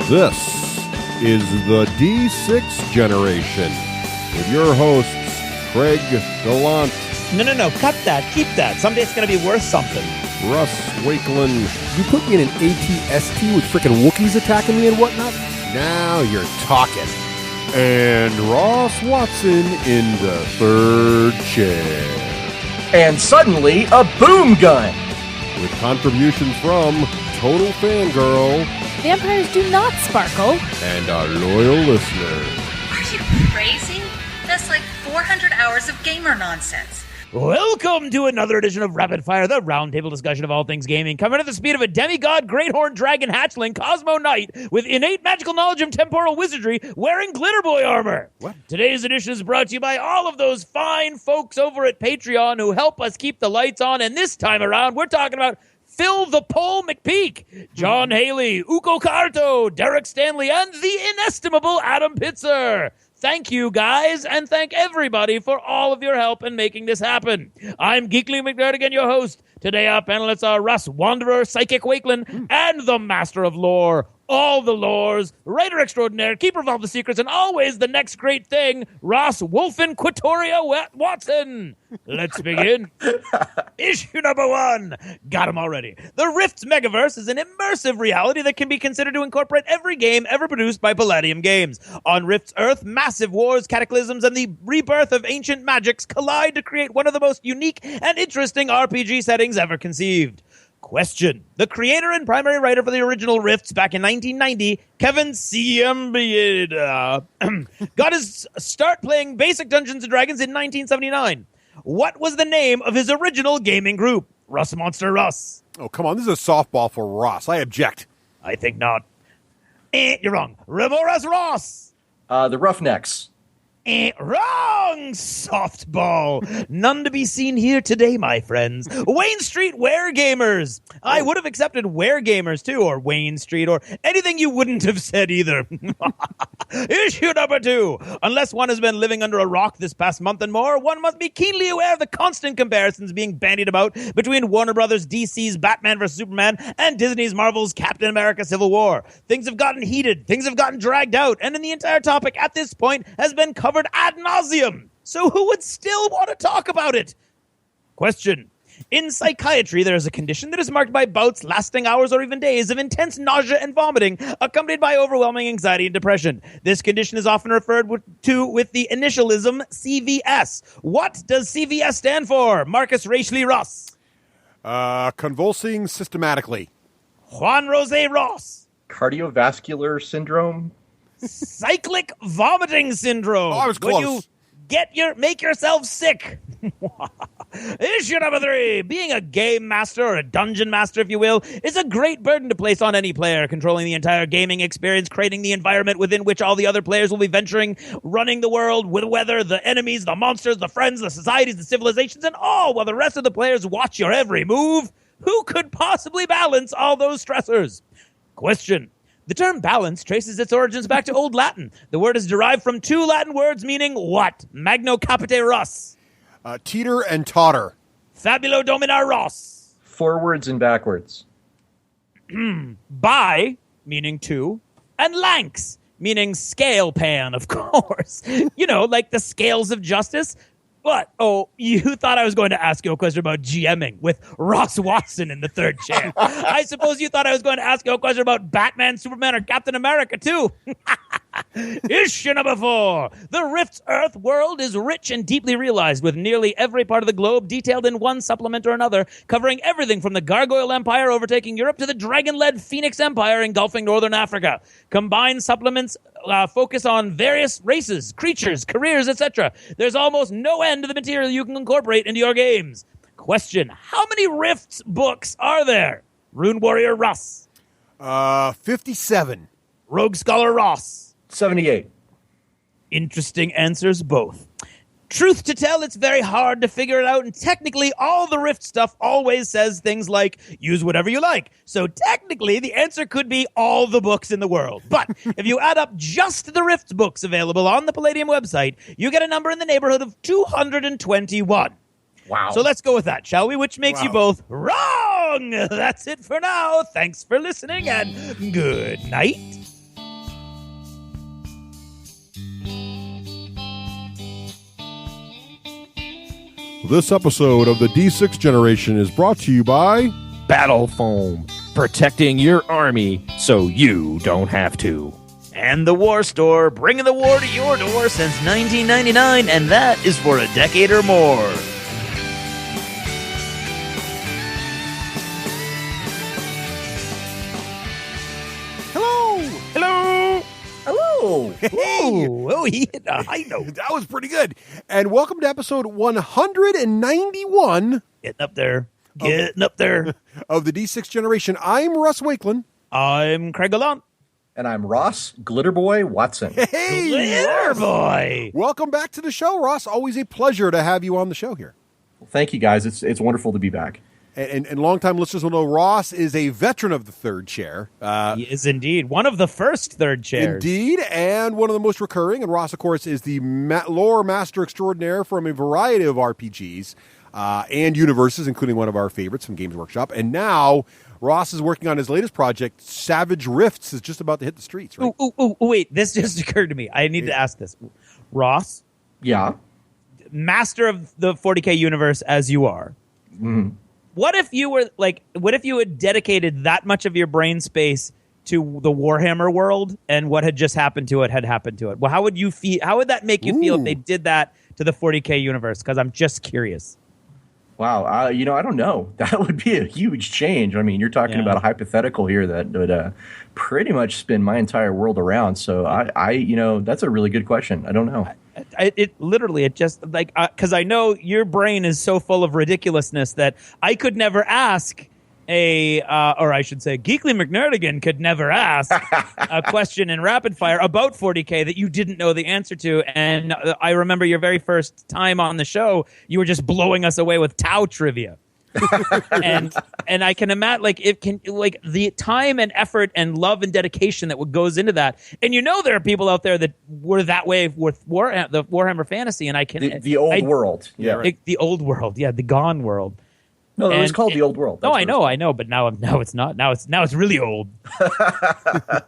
This is the D6 generation with your hosts, Craig Gallant. No, cut that. Keep that. Someday it's going to be worth something. Russ Wakelin. You put me in an ATST with frickin' Wookiees attacking me and whatnot? Now you're talking. And Ross Watson in the third chair. And suddenly, a boom gun! With contributions from Total Fangirl Vampires do not sparkle. and our loyal listeners. Are you crazy? That's like 400 hours of gamer nonsense. Welcome to another edition of Rapid Fire, the roundtable discussion of all things gaming, coming at the speed of a demigod, great horned dragon hatchling, Cosmo Knight, with innate magical knowledge of temporal wizardry, wearing glitter boy armor. What? Today's edition is brought to you by all of those fine folks over at Patreon who help us keep the lights on, and this time around, we're talking about Phil the Pole McPeak, John Haley, Uko Karto, Derek Stanley, and the inestimable Adam Pitzer. Thank you, guys, and thank everybody for all of your help in making this happen. I'm Geekly McNerd, again, your host. Today, our panelists are Russ, Wanderer, Psychic Wakelin, and the Master of Lore. All the lores, writer extraordinaire, keeper of all the secrets, and always the next great thing, Ross Wolfen Quitoria Watson. Let's begin. Issue number 1. Got him already. The Rift's Megaverse is an immersive reality that can be considered to incorporate every game ever produced by Palladium Games. On Rift's Earth, massive wars, cataclysms, and the rebirth of ancient magics collide to create one of the most unique and interesting RPG settings ever conceived. Question. The creator and primary writer for the original Rifts back in 1990, Kevin Ciambieda, got his start playing basic Dungeons & Dragons in 1979. What was the name of his original gaming group? Russ Monster Russ. Oh, come on. This is a softball for Ross. I object. I think not. You're wrong. Remoras Ross. The Roughnecks. Wrong! Softball. None to be seen here today, my friends. Wayne Street Weregamers. I would have accepted Weregamers, too, or Wayne Street, or anything you wouldn't have said either. Issue number 2. Unless one has been living under a rock this past month and more, one must be keenly aware of the constant comparisons being bandied about between Warner Brothers' DC's Batman vs. Superman and Disney's Marvel's Captain America Civil War. Things have gotten heated, things have gotten dragged out, and the entire topic at this point has been covered ad nauseum. So who would still want to talk about it? Question. In psychiatry, there is a condition that is marked by bouts lasting hours or even days of intense nausea and vomiting, accompanied by overwhelming anxiety and depression. This condition is often referred to with the initialism CVS. What does CVS stand for? Marcus Rachley Ross. Convulsing systematically. Juan Jose Ross. Cardiovascular syndrome. Cyclic vomiting syndrome. Oh, I was close. When you make yourself sick. Issue number 3. Being a game master, or a dungeon master, if you will, is a great burden to place on any player, controlling the entire gaming experience, creating the environment within which all the other players will be venturing, running the world with the weather, the enemies, the monsters, the friends, the societies, the civilizations, and all while the rest of the players watch your every move. Who could possibly balance all those stressors? Question. The term balance traces its origins back to Old Latin. The word is derived from 2 Latin words meaning what? Magno capite Russ. Teeter and totter. Fabulo dominar Ross. Forwards and backwards. Bi, meaning 2, and lanx, meaning scale pan, of course. You know, like the scales of justice. What? Oh, you thought I was going to ask you a question about GMing with Ross Watson in the third chair. I suppose you thought I was going to ask you a question about Batman, Superman, or Captain America, too. Issue number 4. The Rift's Earth world is rich and deeply realized, with nearly every part of the globe detailed in one supplement or another, covering everything from the Gargoyle Empire overtaking Europe to the dragon-led Phoenix Empire engulfing Northern Africa. Combined supplements focus on various races, creatures, careers, etc. There's almost no end to the material you can incorporate into your games. Question. How many Rifts books are there? Rune Warrior Russ. 57. Rogue Scholar Ross. 78. Interesting answers both. Truth to tell, it's very hard to figure it out, and technically all the Rift stuff always says things like, use whatever you like. So technically, the answer could be all the books in the world. But if you add up just the Rift books available on the Palladium website, you get a number in the neighborhood of 221. Wow. So let's go with that, shall we? Which makes you both wrong. That's it for now. Thanks for listening, and good night. This episode of the D6 Generation is brought to you by Battle Foam, protecting your army so you don't have to. And the War Store, bringing the war to your door since 1999, and that is for a decade or more. Hello. Hello. Hello. Hey, Oh, he hit a high note. that was pretty good. And welcome to episode 191 Getting up there. Getting up there. of the D6 Generation. I'm Russ Wakeland. I'm Craig Gallant. And I'm Ross Glitterboy Watson. Hey, Glitter Ross. boy. Welcome back to the show, Ross. Always a pleasure to have you on the show here. Thank you, guys. It's wonderful to be back. And longtime listeners will know Ross is a veteran of the third chair. He is indeed one of the first third chairs. Indeed, and one of the most recurring. And Ross, of course, is the lore master extraordinaire from a variety of RPGs and universes, including one of our favorites from Games Workshop. And now Ross is working on his latest project, Savage Rifts, is just about to hit the streets, right? Ooh, wait. This just occurred to me. I need to ask this. Ross, Yeah. master of the 40K universe as you are, what if you were what if you had dedicated that much of your brain space to the Warhammer world and what had just happened to it had happened to it? Well, how would you feel? How would that make you feel if they did that to the 40K universe? Because I'm just curious. Wow. I don't know. That would be a huge change. I mean, you're talking about a hypothetical here that would pretty much spin my entire world around. So that's a really good question. I don't know. It just because I know your brain is so full of ridiculousness that I could never ask or I should say, Geekly McNerdigan could never ask a question in rapid fire about 40K that you didn't know the answer to. And I remember your very first time on the show, you were just blowing us away with Tau trivia. and I can imagine the time and effort and love and dedication that goes into that. And there are people out there that were that way with the Warhammer Fantasy, and I can The old world. Yeah. right. the old world, the gone world. No, it was called the old world. No, That's I know, but now it's not. Now it's really old,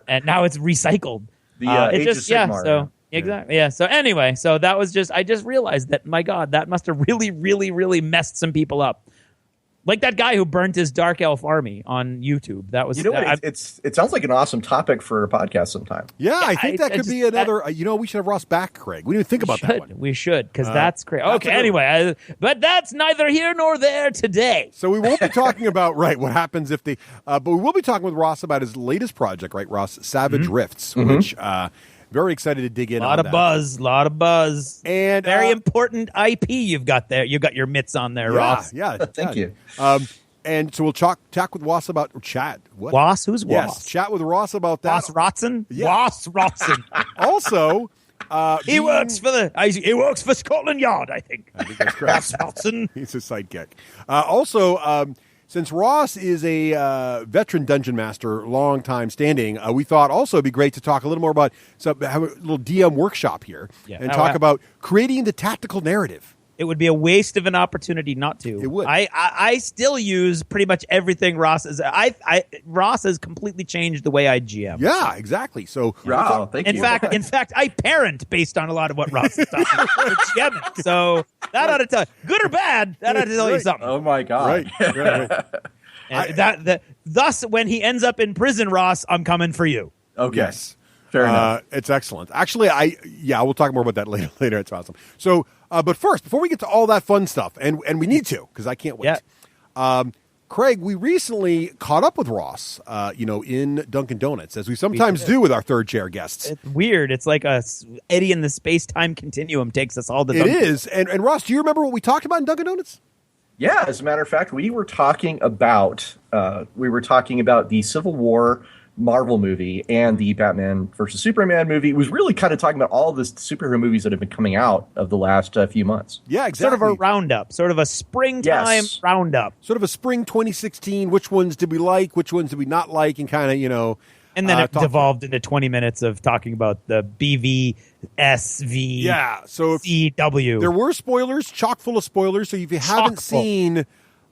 and now it's recycled. The It Age of just Sigmar. So exactly, yeah. So anyway, that was I just realized that, my God, that must have really, really, really messed some people up. Like that guy who burnt his Dark Elf army on YouTube. That was it sounds like an awesome topic for a podcast sometime. Yeah, I think that I could just- be another. We should have Ross back, Craig. We didn't even think about that one. We should, because that's great. that's Okay, a good anyway, but that's neither here nor there today. So we won't be talking about what happens if they. But we will be talking with Ross about his latest project, right, Ross? Savage Rifts, which very excited to dig in. A lot of buzz, and very important IP you've got there. You got your mitts on there, Ross. Yeah, Thank you. And so we'll talk with Ross about chat. What? Ross, who's Yes, Ross? chat with Ross about that. Ross Rotson? Yeah. Ross Rotson. Also, He works for Scotland Yard, I think. I think that's correct. Ross Rotson. He's a sidekick. Also, since Ross is a veteran dungeon master, long time standing, we thought also it'd be great to talk a little more about have a little DM workshop here and talk about creating the tactical narrative. It would be a waste of an opportunity not to. It would. I still use pretty much everything Ross is. Ross has completely changed the way I GM. Yeah, exactly. So Wow, thank you. In fact, I parent based on a lot of what Ross is talking about for GMing. So that ought to tell, good or bad, that ought to tell you something. Oh my God. right. And thus, when he ends up in prison, Ross, I'm coming for you. Okay. Yes. Fair enough. It's excellent. Actually, we'll talk more about that later. It's awesome. So, but first, before we get to all that fun stuff, and we need to, because I can't wait. Yeah. Craig, we recently caught up with Ross, in Dunkin' Donuts, as we sometimes do with our third chair guests. It's weird. It's like a Eddie in the space-time continuum takes us all to It Dunkin'. is. And Ross, do you remember what we talked about in Dunkin' Donuts? Yeah, as a matter of fact, we were talking about the Civil War Marvel movie and the Batman versus Superman movie. It was really kind of talking about all of the superhero movies that have been coming out of the last few months. Yeah, exactly. Sort of a roundup, sort of a springtime roundup. Sort of a spring 2016. Which ones did we like? Which ones did we not like? And kind of, And then it devolved into 20 minutes of talking about the BVSV so CW. there were spoilers, chock full of spoilers. So if you haven't seen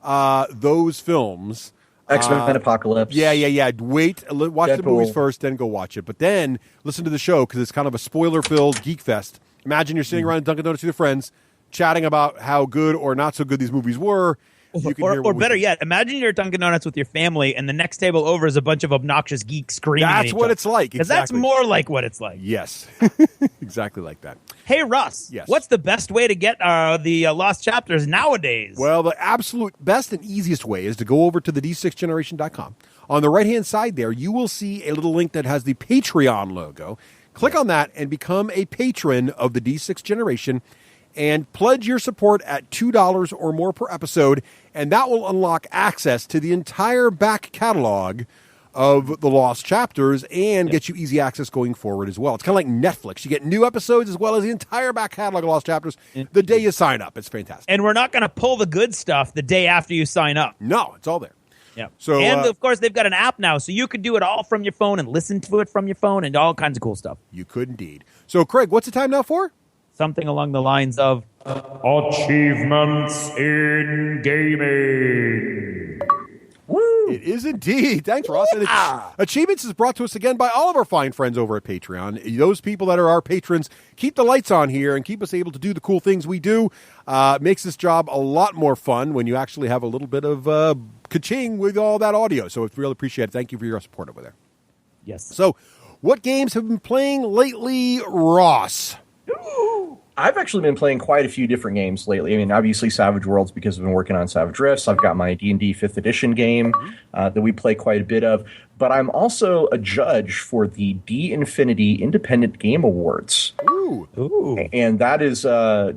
those films, X-Men Apocalypse. Yeah. Wait, watch the Deadpool. movies first, then go watch it. But then listen to the show because it's kind of a spoiler-filled geek fest. Imagine you're sitting around Dunkin' Donuts with your friends, chatting about how good or not so good these movies were. You can hear Or what we better think. yet, imagine you're at Dunkin' Donuts with your family, and the next table over is a bunch of obnoxious geeks screaming. That's what it's like. Because that's Exactly. more like what it's like. Yes, exactly like that. Hey, Russ. Yes. What's the best way to get the Lost Chapters nowadays? Well, the absolute best and easiest way is to go over to the D6generation.com. On the right-hand side there, you will see a little link that has the Patreon logo. Click on that and become a patron of the D6 Generation and pledge your support at $2 or more per episode, and that will unlock access to the entire back catalog of the Lost Chapters and get you easy access going forward as well. It's kind of like Netflix. You get new episodes as well as the entire back catalog of Lost Chapters the day you sign up. It's fantastic. And we're not going to pull the good stuff the day after you sign up. No, it's all there. Yeah. So, and of course, they've got an app now, so you can do it all from your phone and listen to it from your phone and all kinds of cool stuff. You could indeed. So, Craig, what's the time now for? Something along the lines of Achievements in gaming. Woo! It is indeed. Thanks, Ross. And Achievements is brought to us again by all of our fine friends over at Patreon. Those people that are our patrons keep the lights on here and keep us able to do the cool things we do. Makes this job a lot more fun when you actually have a little bit of ka-ching with all that audio. So it's really appreciated. Thank you for your support over there. yes. So what games have been playing lately, Ross? I've actually been playing quite a few different games lately. I mean, obviously Savage Worlds because I've been working on Savage Rifts. I've got my D&D 5th edition game that we play quite a bit of. But I'm also a judge for the D-Infinity Independent Game Awards. Ooh. And that is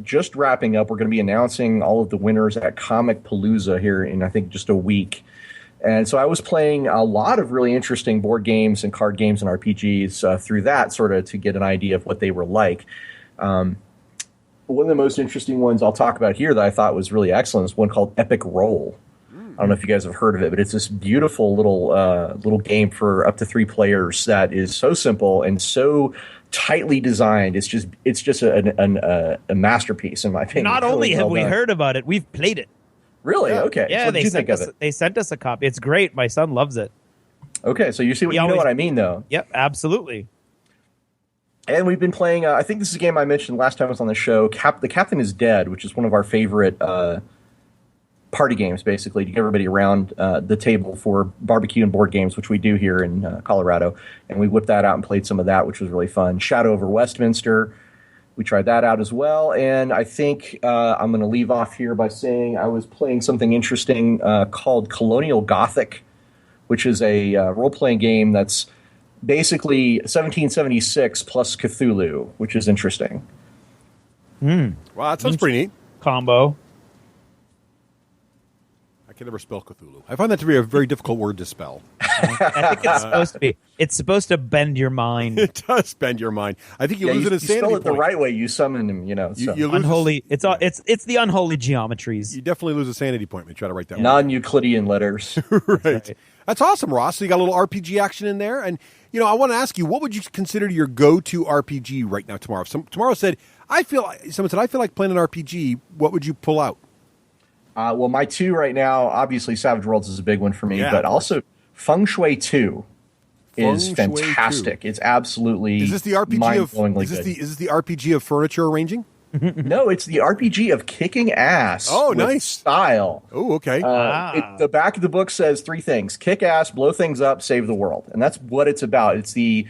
just wrapping up. We're going to be announcing all of the winners at Comic Palooza here in, I think, just a week. And so I was playing a lot of really interesting board games and card games and RPGs through that sort of to get an idea of what they were like. One of the most interesting ones I'll talk about here that I thought was really excellent is one called Epic Roll. I don't know if you guys have heard of it, but it's this beautiful little game for up to 3 players that is so simple and so tightly designed. It's just a masterpiece in my opinion. Not Really only have well we done. heard about it, we've played it. Really? Okay. Yeah, So what did they you sent think of us. it? They sent us a copy. It's great. My son loves it. Okay, so you see what He you know always- what I mean, though. Yep, absolutely. And we've been playing. I think this is a game I mentioned last time I was on the show. The Captain is Dead, which is one of our favorite party games. Basically, to get everybody around the table for barbecue and board games, which we do here in Colorado. And we whipped that out and played some of that, which was really fun. Shadow over Westminster. We tried that out as well. And I think I'm going to leave off here by saying I was playing something interesting called Colonial Gothic, which is a role-playing game that's basically 1776 plus Cthulhu, which is interesting. Wow, that sounds pretty neat. Combo. I can never spell Cthulhu. I find that to be a very difficult word to spell. I think it's supposed to be. It's supposed to bend your mind. It does bend your mind. I think you lose an you insanity spell it the point. right way, you summon him, so. You lose Unholy. It's the unholy geometries. You definitely lose a sanity point when you try to write that. Non-Euclidean letters. Right. That's awesome, Ross. So you got a little RPG action in there. And, I want to ask you, what would you consider your go-to RPG right now tomorrow? If someone said, I feel like playing an RPG, what would you pull out? Well, my 2 right now, obviously Savage Worlds is a big one for me, Yeah, but of course. also Feng Shui 2 is Feng Shui fantastic. 2. It's absolutely Is this the RPG of mind-blowingly is good. this the RPG of furniture arranging? No, it's the RPG of kicking ass. Oh, with nice. style. Oh, okay. The back of the book says 3 things: kick ass, blow things up, save the world. And that's what it's about. It's you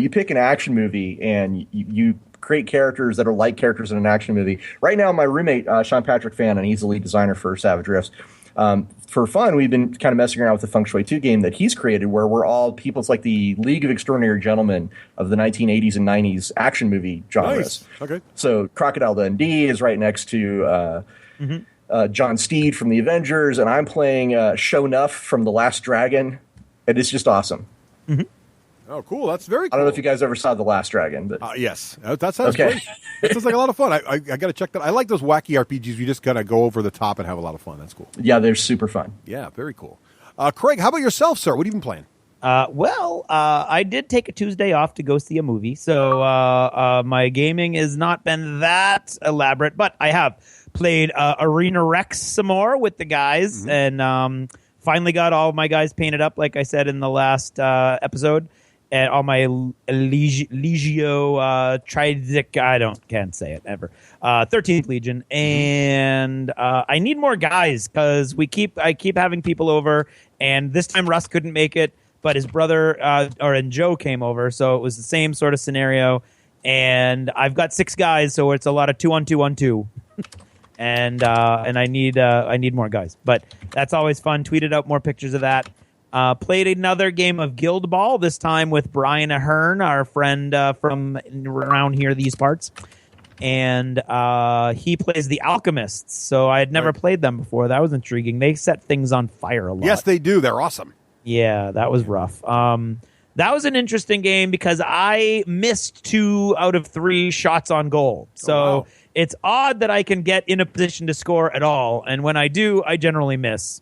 pick an action movie and you create characters that are like characters in an action movie. Right now, my roommate, Sean Patrick Fan, and he's the lead designer for Savage Rifts. For fun, we've been kind of messing around with the Feng Shui 2 game that he's created where we're all people. It's like the League of Extraordinary Gentlemen of the 1980s and 90s action movie genres. Nice. Okay. So Crocodile Dundee is right next to John Steed from the Avengers, and I'm playing Sho'nuff from The Last Dragon, and it's just awesome. Oh, cool. That's very cool. I don't know if you guys ever saw The Last Dragon, but yes. That sounds Okay. great. That sounds like a lot of fun. I got to check that. I like those wacky RPGs. You just kind of go over the top and have a lot of fun. That's cool. yeah, they're super fun. Yeah, very cool. Craig, how about yourself, sir? What have you been playing? I did take a Tuesday off to go see a movie, so my gaming has not been that elaborate, but I have played Arena Rex some more with the guys, and finally got all of my guys painted up, like I said in the last episode. and all my Legio Tridic, can't say it ever. 13th Legion, and I need more guys because I keep having people over, and this time Russ couldn't make it, but his brother and Joe came over, so it was the same sort of scenario. And I've got 6 guys, so it's a lot of 2-on-2-on-2. And I need more guys, but that's always fun. Tweeted out more pictures of that. Played another game of Guild Ball, this time with Brian Ahern, our friend from around here, these parts. And he plays the Alchemists, so I had never played them before. That was intriguing. They set things on fire a lot. Yes, they do. They're awesome. Yeah, that was rough. That was an interesting game because I missed 2 out of 3 shots on goal. So it's odd that I can get in a position to score at all. And when I do, I generally miss.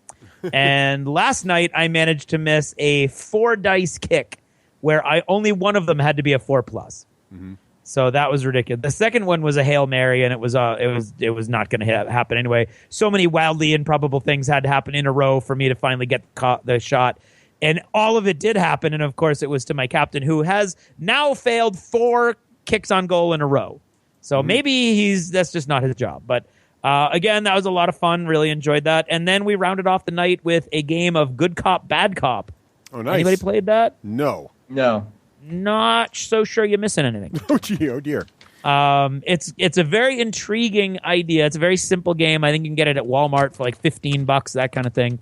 And last night, I managed to miss a 4-dice kick where only one of them had to be a 4+. Mm-hmm. So that was ridiculous. The second one was a Hail Mary, and it was not going to happen anyway. So many wildly improbable things had to happen in a row for me to finally get the shot. And all of it did happen, and of course it was to my captain, who has now failed 4 kicks on goal in a row. So maybe that's just not his job. But again, that was a lot of fun. Really enjoyed that. And then we rounded off the night with a game of Good Cop, Bad Cop. Oh, nice. Anybody played that? No. Not so sure you're missing anything. Oh, dear. It's a very intriguing idea. It's a very simple game. I think you can get it at Walmart for like $15, that kind of thing.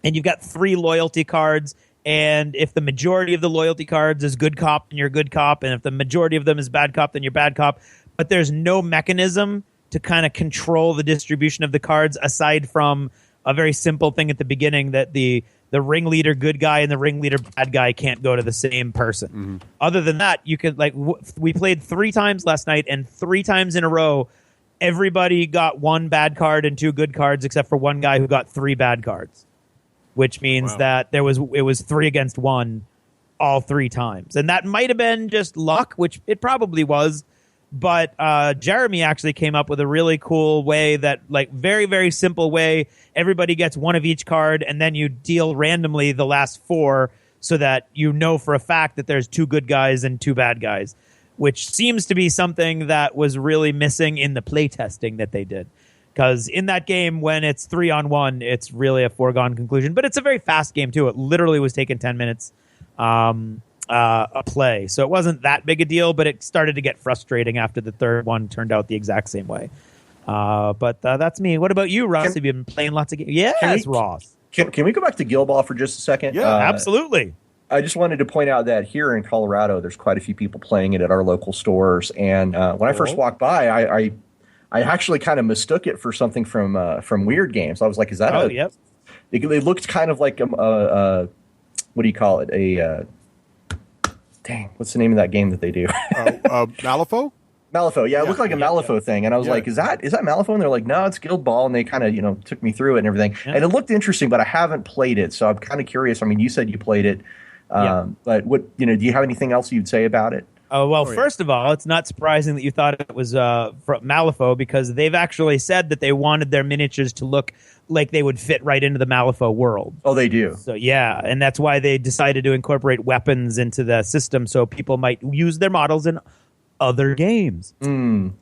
And you've got 3 loyalty cards, and if the majority of the loyalty cards is good cop, then you're a good cop, and if the majority of them is bad cop, then you're bad cop. But there's no mechanism to kind of control the distribution of the cards aside from a very simple thing at the beginning that the ringleader good guy and the ringleader bad guy can't go to the same person. Mm-hmm. Other than that, you could we played 3 times last night, and 3 times in a row, everybody got 1 bad card and 2 good cards, except for one guy who got 3 bad cards. Which means that it was 3 against 1 all 3 times. And that might have been just luck, which it probably was. But Jeremy actually came up with a really cool way that, very, very simple way. Everybody gets 1 of each card, and then you deal randomly the last 4 so that you know for a fact that there's 2 good guys and 2 bad guys, which seems to be something that was really missing in the playtesting that they did. Because in that game, when it's 3-on-1, it's really a foregone conclusion. But it's a very fast game, too. It literally was taking 10 minutes a play. So it wasn't that big a deal, but it started to get frustrating after the third one turned out the exact same way. But that's me. What about you, Russ? Have you been playing lots of games? Yes, Ross. Can we go back to Guild Ball for just a second? Yeah, absolutely. I just wanted to point out that here in Colorado, there's quite a few people playing it at our local stores. And when I first walked by, I actually kind of mistook it for something from Weird Games. I was like, "Is that?" Yep. They looked kind of like what do you call it? Dang, what's the name of that game that they do? Malifaux? Malifaux, yeah, it looked like a Malifaux thing, and I was like, "Is that Malifaux?" And they're like, "No, it's Guild Ball," and they kind of took me through it and everything, and it looked interesting, but I haven't played it, so I'm kind of curious. I mean, you said you played it, but what do you have anything else you'd say about it? First of all, it's not surprising that you thought it was from Malifaux because they've actually said that they wanted their miniatures to look like they would fit right into the Malifaux world. Oh, they do? So, yeah, and that's why they decided to incorporate weapons into the system so people might use their models in other games to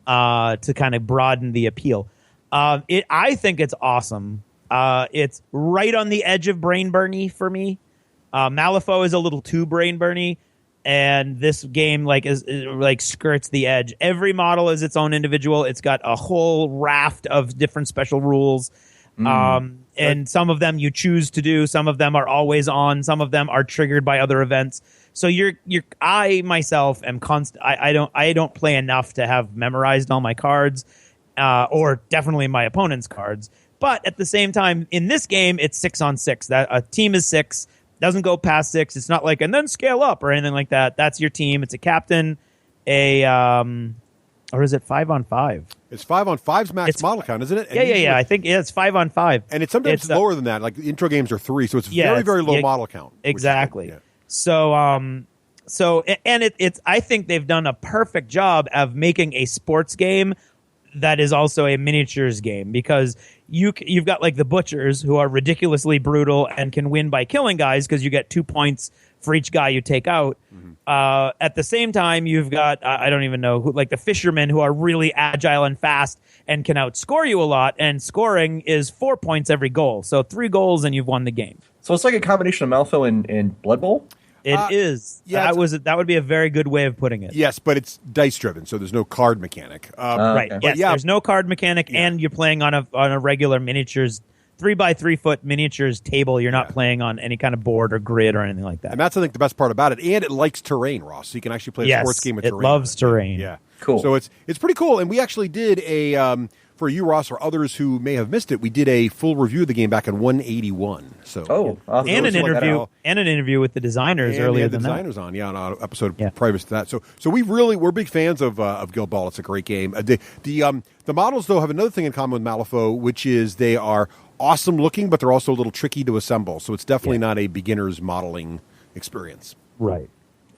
kind of broaden the appeal. I think it's awesome. It's right on the edge of brain burny for me. Malifaux is a little too brain burny. And this game is skirts the edge. Every model is its own individual. It's got a whole raft of different special rules. And some of them you choose to do. Some of them are always on. Some of them are triggered by other events. So I myself am constant. I don't play enough to have memorized all my cards, or definitely my opponent's cards. But at the same time, in this game, it's 6-on-6. That a team is 6. Doesn't go past 6. It's not like and then scale up or anything like that. That's your team. It's a captain, or is it 5-on-5? It's 5-on-5's max model count, isn't it? And yeah. I think it's 5-on-5, and it's sometimes lower than that. Like the intro games are 3, so it's very very low model count. Exactly. So it's I think they've done a perfect job of making a sports game that is also a miniatures game because you've got the butchers who are ridiculously brutal and can win by killing guys because you get 2 points for each guy you take out. At the same time, you've got, I don't even know, like the fishermen who are really agile and fast and can outscore you a lot. And scoring is 4 points every goal. So 3 goals and you've won the game. So it's like a combination of Malifaux and Blood Bowl? It is. Yeah, that would be a very good way of putting it. Yes, but it's dice driven, so there's no card mechanic. Right. Okay. Yes, there's no card mechanic, and you're playing on a regular miniatures 3x3 foot miniatures table. You're not playing on any kind of board or grid or anything like that. And that's, I think, the best part about it. And it likes terrain, Ross. So you can actually play a sports game with terrain. It loves terrain. Yeah. Cool. So it's pretty cool. And we actually did for you, Ross, or others who may have missed it, we did a full review of the game back in 181. So I'll and an interview interview with the designers earlier than designers on on an episode Yeah. previous to that. So we're big fans of Guild Ball. It's a great game. The models though have another thing in common with Malifaux, which is they are awesome looking, but they're also a little tricky to assemble. So it's definitely not a beginner's modeling experience. Right.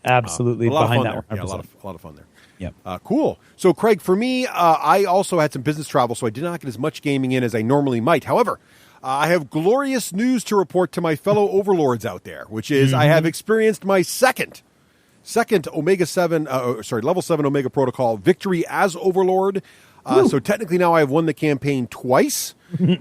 Absolutely. A lot of behind fun that there. 100%. Yeah, a lot of fun there. Yep. Cool. So, Craig, for me, I also had some business travel, so I did not get as much gaming in as I normally might. However, I have glorious news to report to my fellow overlords out there, which is I have experienced my second level 7 Omega Protocol victory as Overlord. So technically now I have won the campaign twice.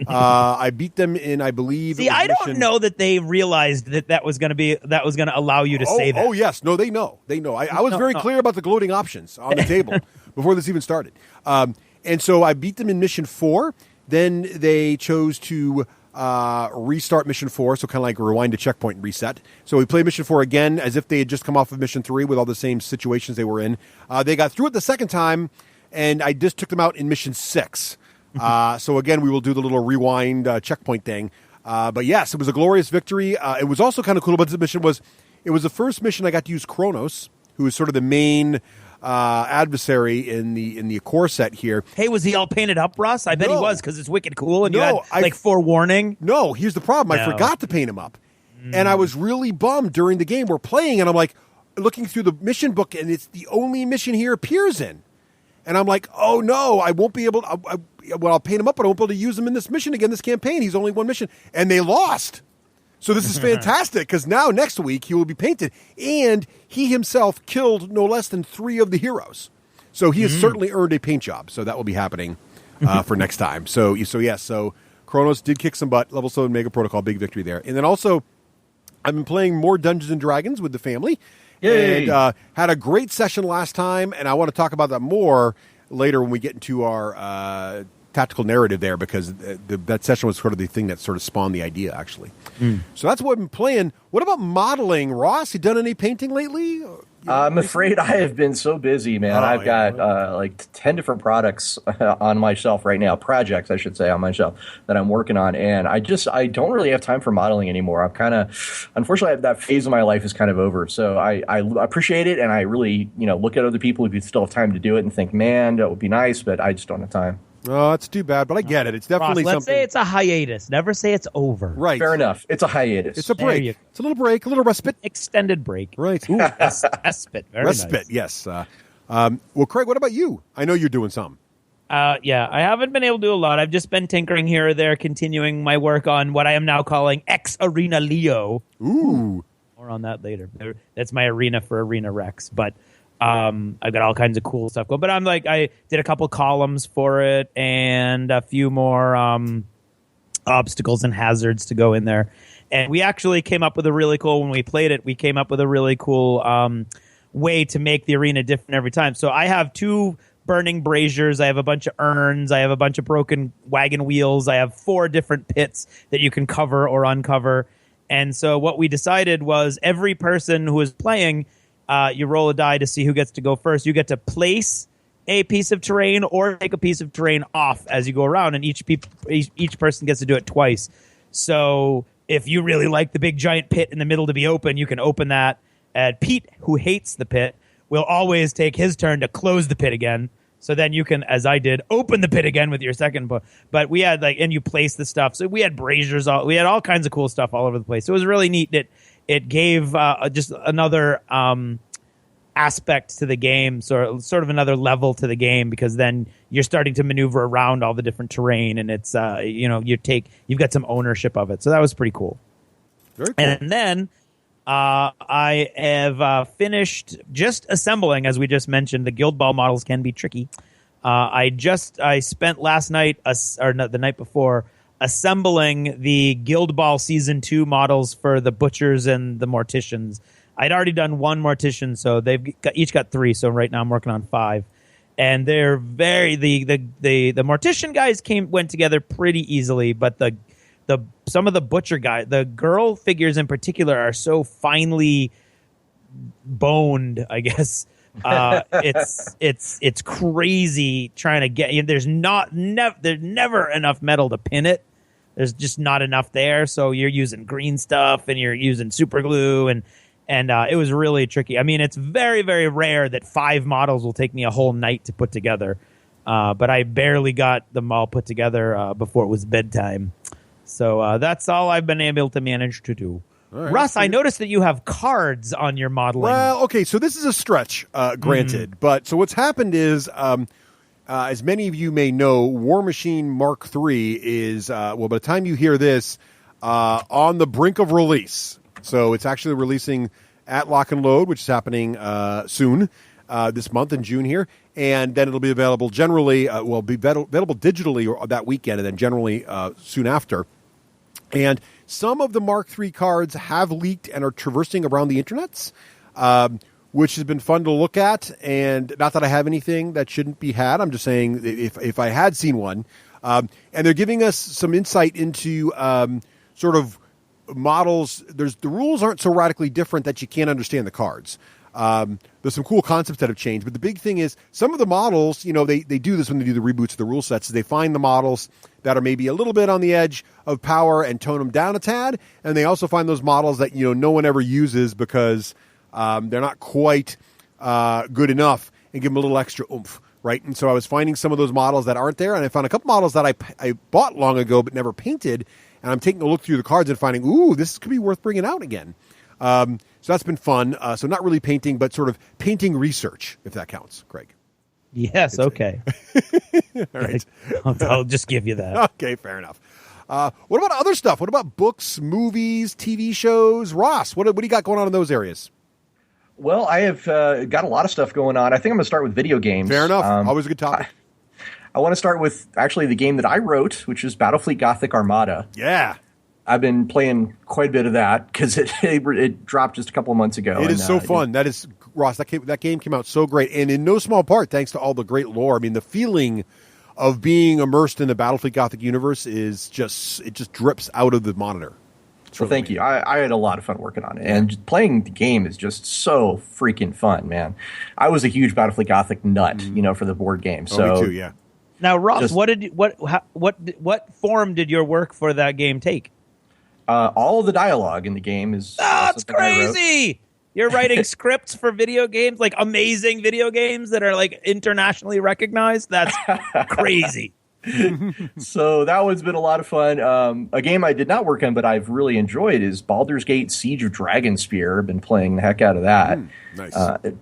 I beat them in, I believe. See, I don't know that they realized that was going to allow you to say that. Oh, yes. No, they know. I was very clear about the gloating options on the table before this even started. And so I beat them in Mission 4. Then they chose to restart Mission 4, so kind of like rewind to checkpoint and reset. So we played Mission 4 again as if they had just come off of Mission 3 with all the same situations they were in. They got through it the second time, and I just took them out in Mission 6. So again, we will do the little rewind checkpoint thing. But yes, it was a glorious victory. It was also kind of cool about this mission it was the first mission I got to use Kronos, who is sort of the main adversary in the core set here. Hey, was he all painted up, Russ? I bet he No. was, because it's wicked cool, and No, you had forewarning. No, here's the problem. I No. forgot to paint him up. And I was really bummed during the game. We're playing, and I'm like, looking through the mission book, and it's the only mission he appears in. And I'm like, oh no, I won't be able to, I'll paint him up, but I won't be able to use him in this mission again, this campaign. He's only one mission. And they lost. So this is fantastic, because now next week he will be painted. And he himself killed no less than 3 of the heroes. So he has certainly earned a paint job. So that will be happening for next time. So Kronos did kick some butt. Level 7 Mega Protocol, big victory there. And then also, I've been playing more Dungeons & Dragons with the family. Yay. And had a great session last time, and I want to talk about that more later when we get into our tactical narrative there, because that session was sort of the thing that sort of spawned the idea, actually. So that's what I've been playing. What about modeling, Ross? You done any painting lately? I'm afraid I have been so busy, man. I've got like 10 different products on my shelf right now, projects, I should say, on my shelf that I'm working on. And I don't really have time for modeling anymore. Unfortunately, that phase of my life is kind of over. So I appreciate it. And I really, look at other people who still have time to do it and think, man, that would be nice, but I just don't have time. Oh, it's too bad, but I get it. It's definitely Ross, let's something. say it's a hiatus. Never say it's over. Right. Fair enough. It's a hiatus. It's a There break. you go. It's a little break, a little respite. Extended break. Right. Ooh, respite. Very Respite, nice. yes. Well, Craig, what about you? I know you're doing some. Yeah, I haven't been able to do a lot. I've just been tinkering here or there, continuing my work on what I am now calling X Arena Leo. Ooh. More on that later. That's my arena for Arena Rex. But I've got all kinds of cool stuff going. But I did a couple columns for it and a few more obstacles and hazards to go in there. And we actually came up with a really cool, when we played it, we came up with a really cool way to make the arena different every time. So I have 2 burning braziers. I have a bunch of urns. I have a bunch of broken wagon wheels. I have 4 different pits that you can cover or uncover. And so what we decided was every person who is playing, you roll a die to see who gets to go first. You get to place a piece of terrain or take a piece of terrain off as you go around, and each person gets to do it twice. So if you really like the big giant pit in the middle to be open, you can open that. And Pete, who hates the pit, will always take his turn to close the pit again. So then you can, as I did, open the pit again with your second. But we had and you place the stuff. So we had braziers. We had all kinds of cool stuff all over the place. So it was really neat. It gave just another aspect to the game, sort of another level to the game, because then you're starting to maneuver around all the different terrain, and it's you've got some ownership of it. So that was pretty cool. Very cool. And then I have finished just assembling, as we just mentioned. The Guild Ball models can be tricky. I spent last night, the night before, assembling the Guild Ball Season 2 models for the Butchers and the Morticians. I'd already done one Mortician, so each got 3, so right now I'm working on 5. And they're the Mortician guys went together pretty easily, but some of the Butcher guys, the girl figures in particular, are so finely boned, I guess. It's crazy trying to get. There's never enough metal to pin it. There's just not enough there, so you're using green stuff and you're using super glue, and it was really tricky. I mean, it's very, very rare that 5 models will take me a whole night to put together, but I barely got them all put together before it was bedtime. So that's all I've been able to manage to do. Right. Russ, I noticed that you have cards on your modeling. Well, okay, so this is a stretch, granted. But so what's happened is, as many of you may know, War Machine Mark III is, by the time you hear this, on the brink of release. So it's actually releasing at Lock and Load, which is happening soon, this month in June here. And then it'll be available generally, available digitally or that weekend, and then generally soon after. And some of the Mark III cards have leaked and are traversing around the internets, which has been fun to look at. And not that I have anything that shouldn't be had. I'm just saying if I had seen one. And they're giving us some insight into sort of models. The rules aren't so radically different that you can't understand the cards. There's some cool concepts that have changed, but the big thing is some of the models, they do this when they do the reboots of the rule sets, is they find the models that are maybe a little bit on the edge of power and tone them down a tad, and they also find those models that no one ever uses because they're not quite good enough, and give them a little extra oomph, right? And so I was finding some of those models that aren't there, and I found a couple models that I bought long ago but never painted, and I'm taking a look through the cards and finding, ooh, this could be worth bringing out again. So that's been fun. So not really painting, but sort of painting research, if that counts, Craig. Yes, okay. All right. I'll just give you that. Okay, fair enough. What about other stuff? What about books, movies, TV shows? Ross, what do you got going on in those areas? Well, I have got a lot of stuff going on. I think I'm going to start with video games. Fair enough. Always a good topic. I want to start with actually the game that I wrote, which is Battlefleet Gothic Armada. Yeah. I've been playing quite a bit of that because it dropped just a couple of months ago. It is so fun. That is, Ross, that game came out so great. And in no small part, thanks to all the great lore. I mean, the feeling of being immersed in the Battlefleet Gothic universe it just drips out of the monitor. Well, thank you. I had a lot of fun working on it. And playing the game is just so freaking fun, man. I was a huge Battlefleet Gothic nut, for the board game. So me too, yeah. Now, Ross, what form did your work for that game take? All of the dialogue in the game is... That's crazy! You're writing scripts for video games, like amazing video games that are like internationally recognized? That's crazy. So that one's been a lot of fun. A game I did not work on, but I've really enjoyed is Baldur's Gate Siege of Dragonspear. I've been playing the heck out of that. Nice.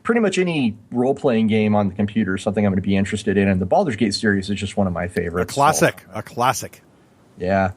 Pretty much any role-playing game on the computer is something I'm going to be interested in, and the Baldur's Gate series is just one of my favorites. A classic. Yeah.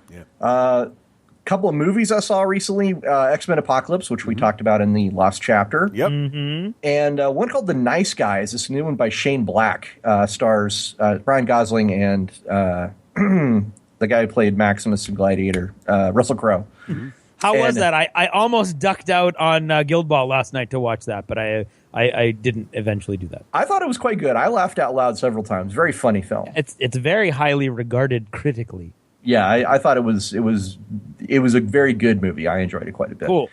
Couple of movies I saw recently, X-Men Apocalypse, which we talked about in the last chapter. Yep. Mm-hmm. And one called The Nice Guys. This new one by Shane Black, stars Ryan Gosling and the guy who played Maximus in Gladiator, Russell Crowe. Mm-hmm. How was that? I almost ducked out on Guild Ball last night to watch that, but I didn't eventually do that. I thought it was quite good. I laughed out loud several times. Very funny film. It's very highly regarded critically. Yeah, I thought it was a very good movie. I enjoyed it quite a bit. Cool.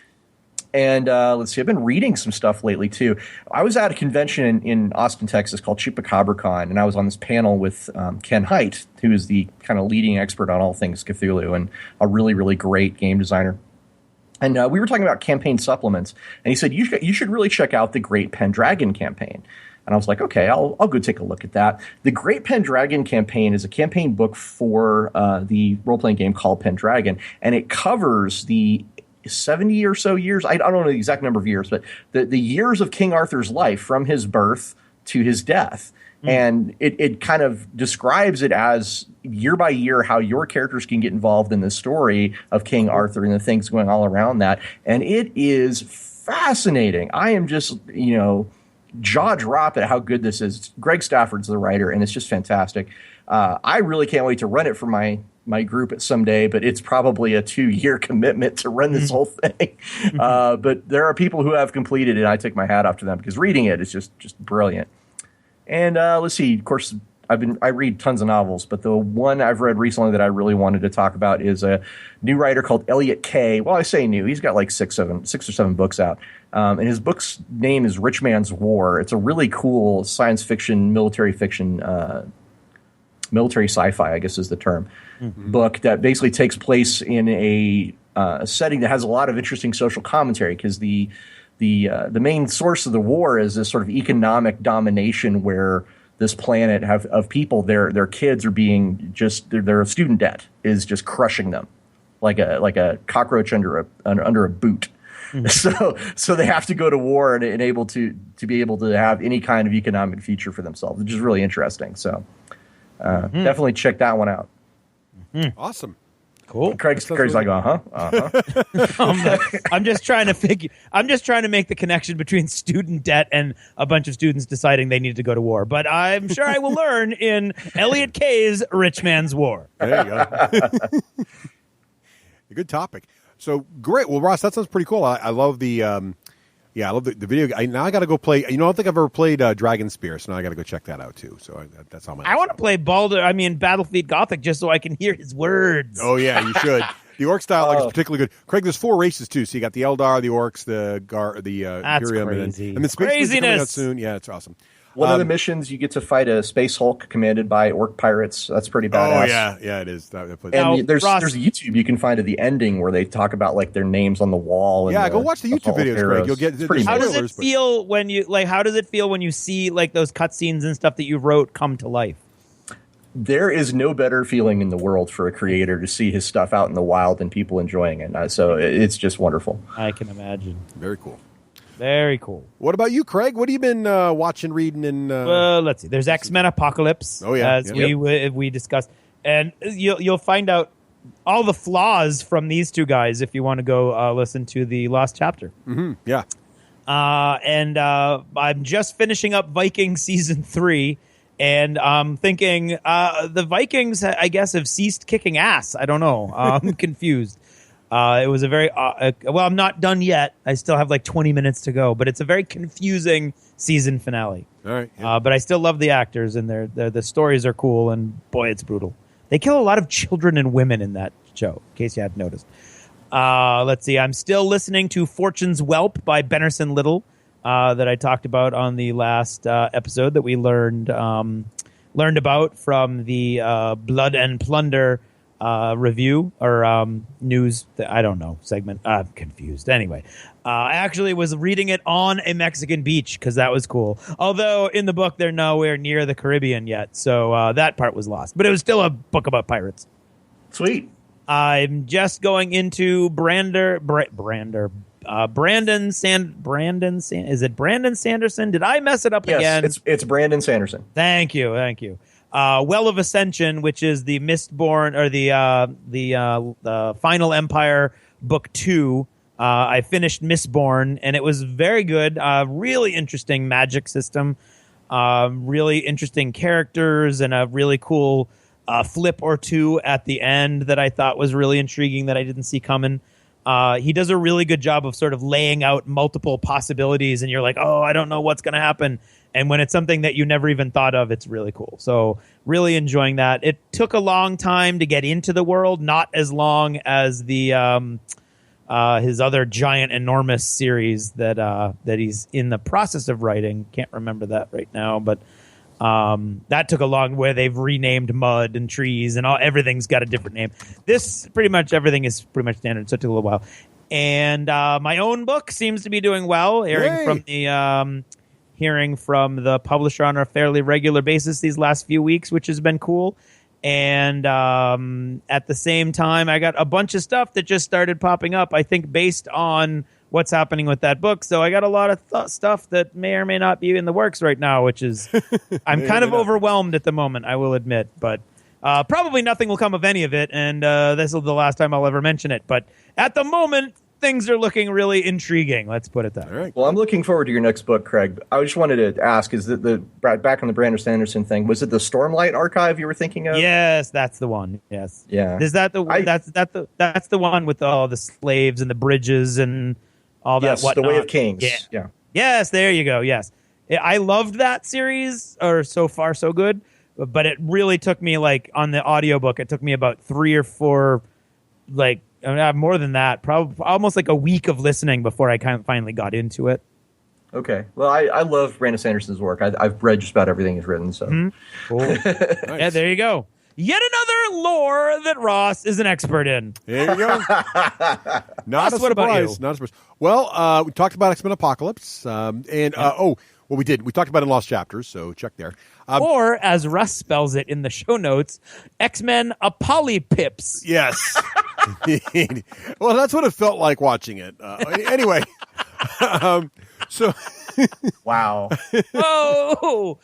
And let's see, I've been reading some stuff lately too. I was at a convention in Austin, Texas called ChupacabraCon, and I was on this panel with Ken Hite, who is the kind of leading expert on all things Cthulhu and a really, really great game designer. And we were talking about campaign supplements, and he said, you should really check out the Great Pendragon campaign. And I was like, okay, I'll go take a look at that. The Great Pendragon campaign is a campaign book for the role-playing game called Pendragon, and it covers the 70 or so years. I don't know the exact number of years, but the years of King Arthur's life from his birth to his death. And it kind of describes it as year by year how your characters can get involved in the story of King Arthur and the things going all around that. And it is fascinating. I am just, jaw drop at how good this is. Greg Stafford's the writer, and it's just fantastic. I really can't wait to run it for my group at someday, but it's probably a 2-year commitment to run this whole thing. But there are people who have completed it, and I take my hat off to them because reading it is just brilliant. And let's see, of course, I read tons of novels, but the one I've read recently that I really wanted to talk about is a new writer called Elliot Kay. Well, I say new. He's got like 6 or 7 books out. And his book's name is Rich Man's War. It's a really cool science fiction, military fiction, military sci-fi, I guess is the term, book that basically takes place in a setting that has a lot of interesting social commentary because the main source of the war is this sort of economic domination where this planet of people, their kids are being their student debt is just crushing them like a cockroach under a boot. So they have to go to war and able to be able to have any kind of economic future for themselves, which is really interesting. So definitely check that one out. Awesome. Cool. Craig's like, I'm just trying to make the connection between student debt and a bunch of students deciding they need to go to war. But I'm sure I will learn in Elliot Kay's Rich Man's War. There you go. A good topic. So great. Well, Ross, that sounds pretty cool. I love the I love the video. Now I got to go play. I don't think I've ever played Dragon Spear, so now I got to go check that out too. So that's all my. I want to play Battlefleet Gothic just so I can hear his words. Oh yeah, you should. The orc style is particularly good. Craig, there's 4 races too. So you got the Eldar, the orcs, the Imperium, crazy. and then Space Marines are coming out soon. Yeah, it's awesome. One of the missions, you get to fight a Space Hulk commanded by orc pirates. That's pretty badass. Oh yeah, it is. And there's YouTube you can find at the ending where they talk about like their names on the wall. And go watch the YouTube videos, Craig. You'll get. How does it feel when you see like those cutscenes and stuff that you wrote come to life? There is no better feeling in the world for a creator to see his stuff out in the wild and people enjoying it. So it's just wonderful. I can imagine. Very cool. Very cool. What about you, Craig? What have you been watching, reading, and? Let's see. There's X-Men Apocalypse. Oh yeah, as we discussed, and you'll find out all the flaws from these two guys if you want to go listen to the Lost Chapter. Mm-hmm. Yeah. And I'm just finishing up Vikings season 3, and I'm thinking the Vikings, I guess, have ceased kicking ass. I don't know. I'm confused. It was a very I'm not done yet. I still have like 20 minutes to go, but it's a very confusing season finale. All right, yeah. But I still love the actors, and the stories are cool, and boy, it's brutal. They kill a lot of children and women in that show, in case you hadn't noticed. Let's see. I'm still listening to Fortune's Whelp by Bennerson Little that I talked about on the last episode that we learned about from the Blood and Plunder review or news. I don't know, segment. I'm confused. Anyway, I actually was reading it on a Mexican beach because that was cool. Although in the book they're nowhere near the Caribbean yet, so that part was lost. But it was still a book about pirates. Sweet. I'm just going into Brandon is it Brandon Sanderson? Did I mess it up again? Yes, it's Brandon Sanderson. Thank you. Well of Ascension, which is the Mistborn or the Final Empire book 2. I finished Mistborn, and it was very good. Really interesting magic system, really interesting characters, and a really cool flip or two at the end that I thought was really intriguing that I didn't see coming. He does a really good job of sort of laying out multiple possibilities, and you're like, oh, I don't know what's going to happen. And when it's something that you never even thought of, it's really cool. So really enjoying that. It took a long time to get into the world, not as long as the his other giant, enormous series that he's in the process of writing. Can't remember that right now, but that took a long way. They've renamed mud and trees and everything's got a different name. This pretty much everything is pretty much standard, so it took a little while. And my own book seems to be doing well, hearing from the publisher on a fairly regular basis these last few weeks, which has been cool. And at the same time, I got a bunch of stuff that just started popping up, I think based on what's happening with that book. So I got a lot of stuff that may or may not be in the works right now, which is I'm kind of overwhelmed at the moment, I will admit. But probably nothing will come of any of it, and this is the last time I'll ever mention it. But at the moment, things are looking really intriguing. Let's put it that way. All right. Well, I'm looking forward to your next book, Craig. I just wanted to ask: is that back on the Brandon Sanderson thing? Was it the Stormlight Archive you were thinking of? Yes, that's the one. Yes. Yeah. Is that that's the one with all the slaves and the bridges and all that? Yes, whatnot? The Way of Kings. Yeah. Yes, there you go. Yes, I loved that series. Or so far, so good. But it really took me on the audiobook. It took me about 3 or 4 more than that, probably almost a week of listening before I finally got into it. Okay. Well, I love Brandon Sanderson's work. I've read just about everything he's written. So, Cool. Nice. Yeah, there you go. Yet another lore that Ross is an expert in. There you go. Not Ross, a what about you? surprise. Not a surprise. Well, we talked about X-Men Apocalypse, we did. We talked about it in Lost Chapters, so check there. Or, as Russ spells it in the show notes, X-Men Apolypips. Yes. Well, that's what it felt like watching it. Anyway, so wow. Oh,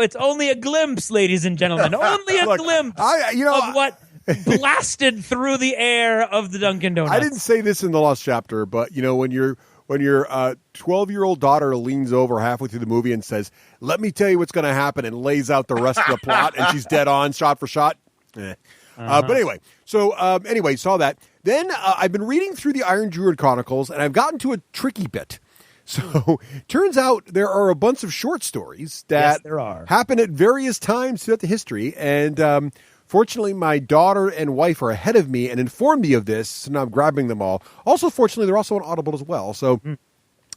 it's only a glimpse, ladies and gentlemen. Only a glimpse of what blasted through the air of the Dunkin' Donuts. I didn't say this in the Lost Chapter, but when your 12-year-old daughter leans over halfway through the movie and says, "Let me tell you what's going to happen," and lays out the rest of the plot, and she's dead on, shot for shot. But anyway, saw that. Then I've been reading through the Iron Druid Chronicles, and I've gotten to a tricky bit. So turns out there are a bunch of short stories that happen at various times throughout the history, and fortunately, my daughter and wife are ahead of me and informed me of this, so now I'm grabbing them all. Also, fortunately, they're also on Audible as well. So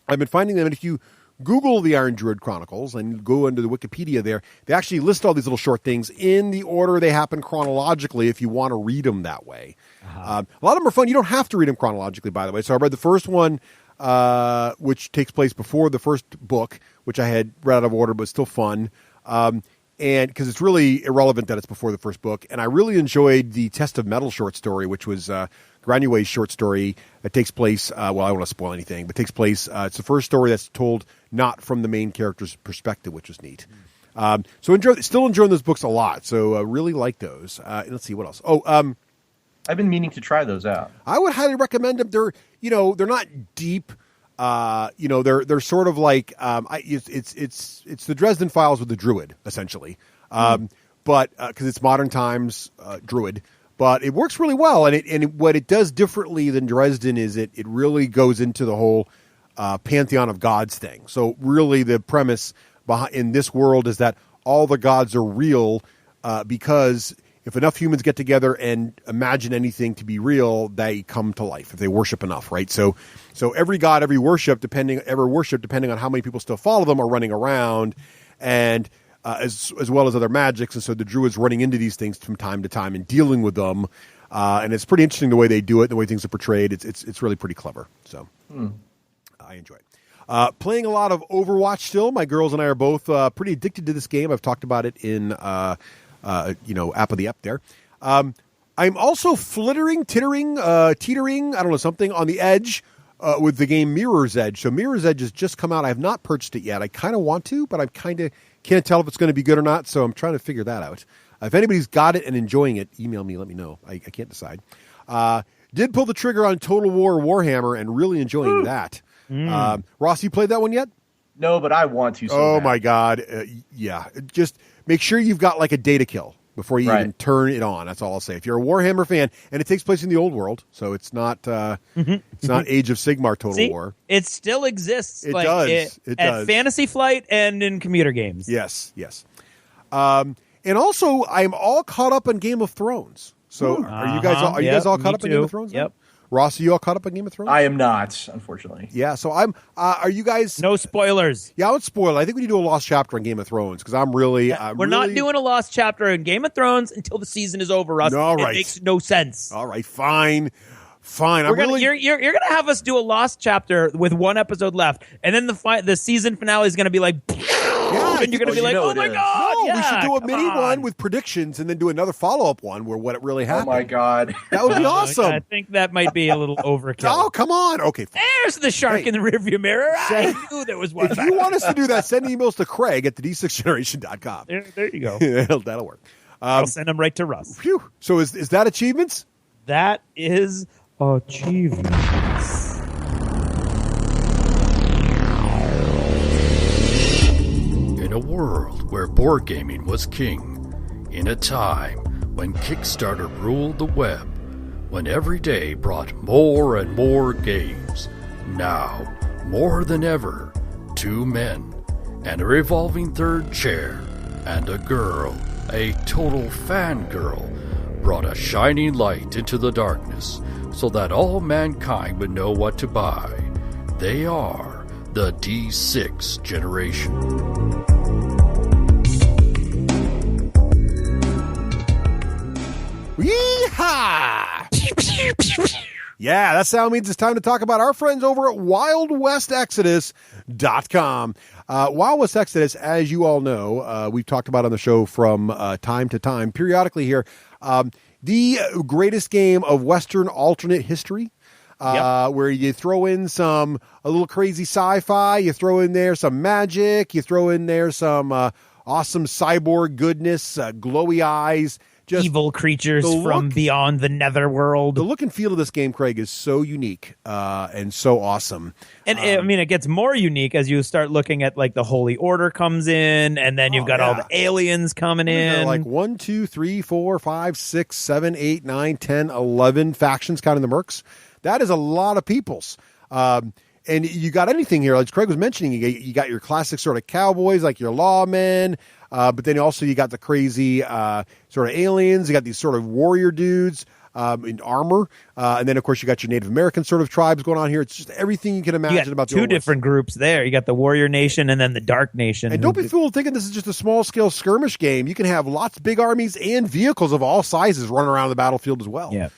I've been finding them, and if you Google the Iron Druid Chronicles and go into the Wikipedia there, they actually list all these little short things in the order they happen chronologically if you want to read them that way. A lot of them are fun. You don't have to read them chronologically, by the way. So I read the first one, which takes place before the first book, which I had read out of order, but still fun. And because it's really irrelevant that it's before the first book. And I really enjoyed the Test of Metal short story, which was Granue's short story that takes place, I don't want to spoil anything, but takes place, it's the first story that's told not from the main character's perspective, which was neat. So still enjoying those books a lot. So really like those. Let's see, what else? I've been meaning to try those out. I would highly recommend them. They're not deep. They're sort of like it's the Dresden Files with the Druid essentially, but because it's modern times Druid, but it works really well. And what it does differently than Dresden is it really goes into the whole pantheon of gods thing. So really, the premise in this world is that all the gods are real because if enough humans get together and imagine anything to be real, they come to life if they worship enough, right? So every god, every worship, depending on how many people still follow them, are running around, and as well as other magics. And so the druids running into these things from time to time and dealing with them, and it's pretty interesting the way they do it, the way things are portrayed. It's really pretty clever. So I enjoy it. Playing a lot of Overwatch still. My girls and I are both pretty addicted to this game. I've talked about it in app of the app there. I'm also teetering, I don't know, something on the edge with the game Mirror's Edge. So Mirror's Edge has just come out. I have not purchased it yet. I kind of want to, but I kind of can't tell if it's going to be good or not. So I'm trying to figure that out. If anybody's got it and enjoying it, email me, let me know. I can't decide. Did pull the trigger on Total War Warhammer and really enjoying that. Ross, you played that one yet? No, but I want to. So my God. Yeah. Just make sure you've got like a data kill before you even turn it on. That's all I'll say. If you're a Warhammer fan, and it takes place in the old world, so it's not it's not Age of Sigmar Total War. It still exists. It does. It does. At Fantasy Flight and in commuter games. Yes. And also, I'm all caught up on Game of Thrones. So are you guys all caught up on Game of Thrones? Yep. Ross, are you all caught up on Game of Thrones? I am not, unfortunately. Yeah, so I'm. Are you guys? No spoilers. Yeah, I would spoil. I think we need to do a lost chapter on Game of Thrones because I'm really. We're not doing a lost chapter in Game of Thrones until the season is over, Russ. All right. It makes no sense. All right, fine. You're gonna have us do a lost chapter with one episode left, and then the season finale is gonna be like, and you're gonna be like, oh my God, we should do a come mini on. one with predictions and then do another follow-up one where what it really Oh happened. my god. That would be awesome. I think that might be a little overkill. Oh, come on. Okay. There's the shark Hey. in the rearview mirror. Say- I knew there was one. If you want us to do that, send emails to Craig at the D6generation.com. there you go. That'll work. I'll send them right to Russ. Phew. So is that achievements? That is achievements. In a world where board gaming was king, in a time when Kickstarter ruled the web, when every day brought more and more games, now, more than ever, two men, and a revolving third chair, and a girl, a total fangirl, brought a shining light into the darkness so that all mankind would know what to buy. They are the D6 generation. Yeehaw! Yeah, that sound means it's time to talk about our friends over at WildWestExodus.com. Wild West Exodus, as you all know, we've talked about on the show from time to time, periodically here, the greatest game of Western alternate history. Where you throw in a little crazy sci-fi, you throw in there some magic, you throw in there some awesome cyborg goodness, glowy eyes, just Evil creatures from beyond the netherworld. the look and feel of this game, Craig, is so unique and so awesome. And I mean, it gets more unique as you start looking at like the Holy Order comes in, and then you've got all the aliens coming They're in. like 1, 2, 3, 4, 5, 6, 7, 8, 9, 10, 11 factions counting the mercs. That is a lot of peoples. And you got anything here, like Craig was mentioning, you got your classic sort of cowboys, like your lawmen, but then also you got the crazy sort of aliens. You got these sort of warrior dudes in armor. And then, of course, you got your Native American sort of tribes going on here. It's just everything you can you imagine got about the two Old West. different groups there. You got the Warrior Nation and then the Dark Nation. And don't be fooled thinking this is just a small-scale skirmish game. You can have lots of big armies and vehicles of all sizes running around the battlefield as well. Yeah.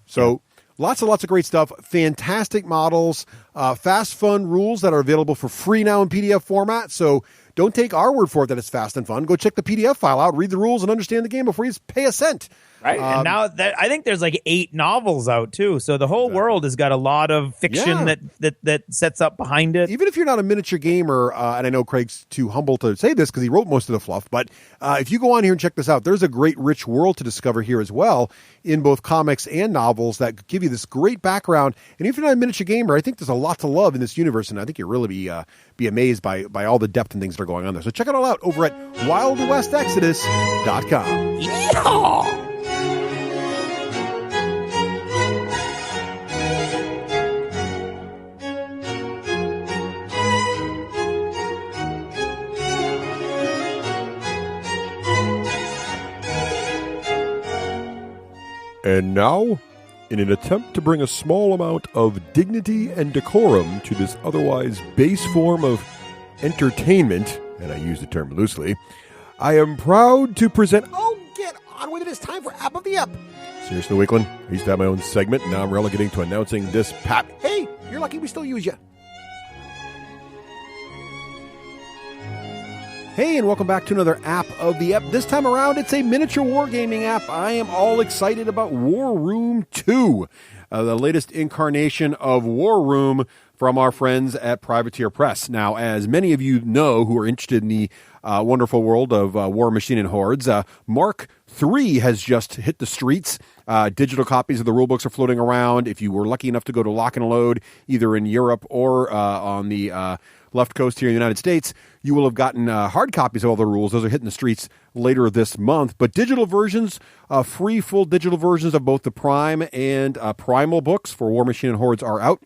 So lots of great stuff. Fantastic models. Fast, fun rules that are available for free now in PDF format. So don't take our word for it that it's fast and fun. Go check the PDF file out, read the rules, and understand the game before you pay a cent. Right. And now I think there's like 8 novels out too. So the whole world has got a lot of fiction that sets up behind it. Even if you're not a miniature gamer, and I know Craig's too humble to say this because he wrote most of the fluff, but if you go on here and check this out, there's a great rich world to discover here as well in both comics and novels that give you this great background. And if you're not a miniature gamer, I think there's a lot to love in this universe, and I think you'll really be amazed by all the depth and things that are going on there. So check it all out over at WildWestExodus.com. Yeehaw! And now, in an attempt to bring a small amount of dignity and decorum to this otherwise base form of entertainment, and I use the term loosely, I am proud to present... Oh, get on with it. It's time for App of the Ep. Seriously, Wakeland, I used to have my own segment, and now I'm relegating to announcing this pap. Hey, you're lucky we still use you. Hey, and welcome back to another App of the Ep. This time around, it's a miniature wargaming app. I am all excited about War Room 2, the latest incarnation of War Room from our friends at Privateer Press. Now, as many of you know who are interested in the wonderful world of War Machine and Hordes, Mark III has just hit the streets. Digital copies of the rulebooks are floating around. If you were lucky enough to go to Lock and Load, either in Europe or on the left coast here in the United States, you will have gotten hard copies of all the rules. Those are hitting the streets later this month. But digital versions, free full digital versions of both the Prime and Primal books for War Machine and Hordes are out,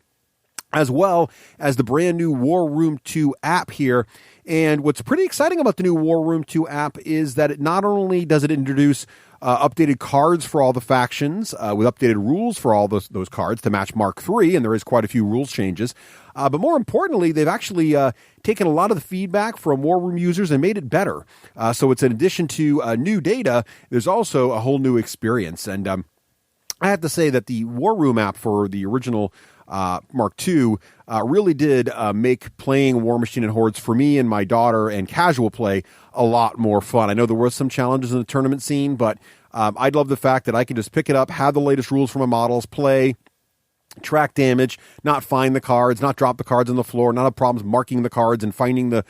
as well as the brand new War Room 2 app here. And what's pretty exciting about the new War Room 2 app is that it not only does it introduce updated cards for all the factions with updated rules for all those cards to match Mark III, and there is quite a few rules changes. But more importantly, they've actually taken a lot of the feedback from War Room users and made it better. So it's in addition to new data, there's also a whole new experience. And I have to say that the War Room app for the original Mark II really did make playing War Machine and Hordes for me and my daughter and casual play a lot more fun. I know there were some challenges in the tournament scene, but I'd love the fact that I can just pick it up, have the latest rules for my models, play, track damage, not find the cards, not drop the cards on the floor, not have problems marking the cards and finding the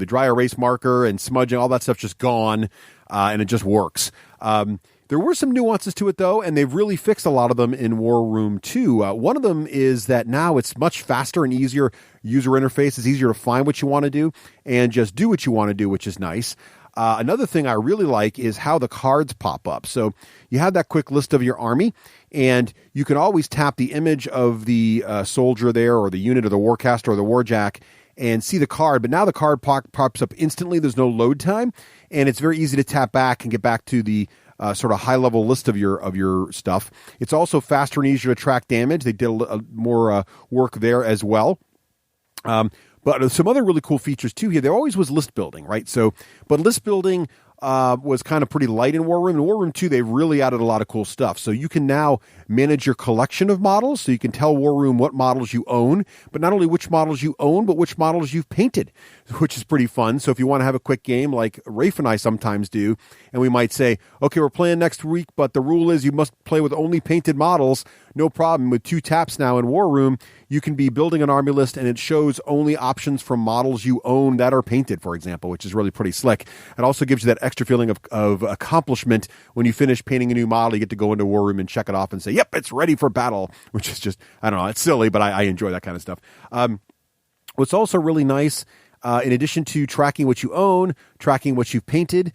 dry erase marker and smudging, all that stuff just gone, and it just works. There were some nuances to it, though, and they've really fixed a lot of them in War Room 2. One of them is that now it's much faster and easier user interface. It's easier to find what you want to do and just do what you want to do, which is nice. Another thing I really like is how the cards pop up. So you have that quick list of your army, and you can always tap the image of the soldier there or the unit or the warcaster or the warjack and see the card. But now the card pops up instantly. There's no load time, and it's very easy to tap back and get back to the sort of high-level list of your stuff. It's also faster and easier to track damage. They did more work there as well. But some other really cool features, too, here. There always was list building, right? But list building was kind of pretty light in War Room. In War Room 2, they really added a lot of cool stuff. So you can now manage your collection of models. So you can tell War Room what models you own, but not only which models you own, but which models you've painted, which is pretty fun. So if you want to have a quick game like Rafe and I sometimes do, and we might say, okay, we're playing next week, but the rule is you must play with only painted models. No problem. With 2 taps now in War Room, you can be building an army list, and it shows only options from models you own that are painted, for example, which is really pretty slick. It also gives you that extra feeling of accomplishment when you finish painting a new model. You get to go into War Room and check it off and say, yep, it's ready for battle, which is just, I don't know, it's silly, but I enjoy that kind of stuff. What's also really nice, in addition to tracking what you own, tracking what you've painted,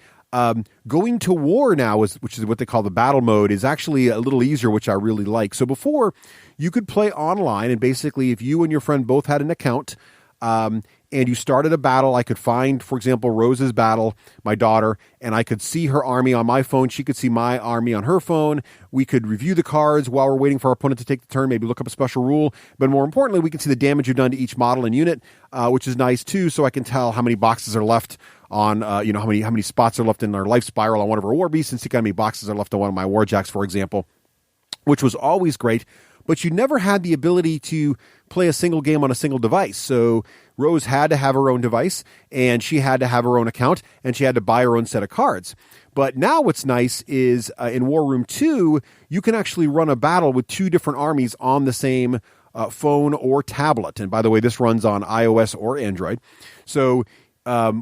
going to war now, which is what they call the battle mode, is actually a little easier, which I really like. So before, you could play online, and basically if you and your friend both had an account, and you started a battle, I could find, for example, Rose's battle, my daughter, and I could see her army on my phone. She could see my army on her phone. We could review the cards while we're waiting for our opponent to take the turn, maybe look up a special rule. But more importantly, we can see the damage you've done to each model and unit, which is nice too, so I can tell how many boxes are left on, how many spots are left in our life spiral on one of our war beasts, and see how many boxes are left on one of my warjacks, for example, which was always great. But you never had the ability to play a single game on a single device. So Rose had to have her own device, and she had to have her own account, and she had to buy her own set of cards. But now what's nice is in War Room 2, you can actually run a battle with 2 different armies on the same phone or tablet. And by the way, this runs on iOS or Android. So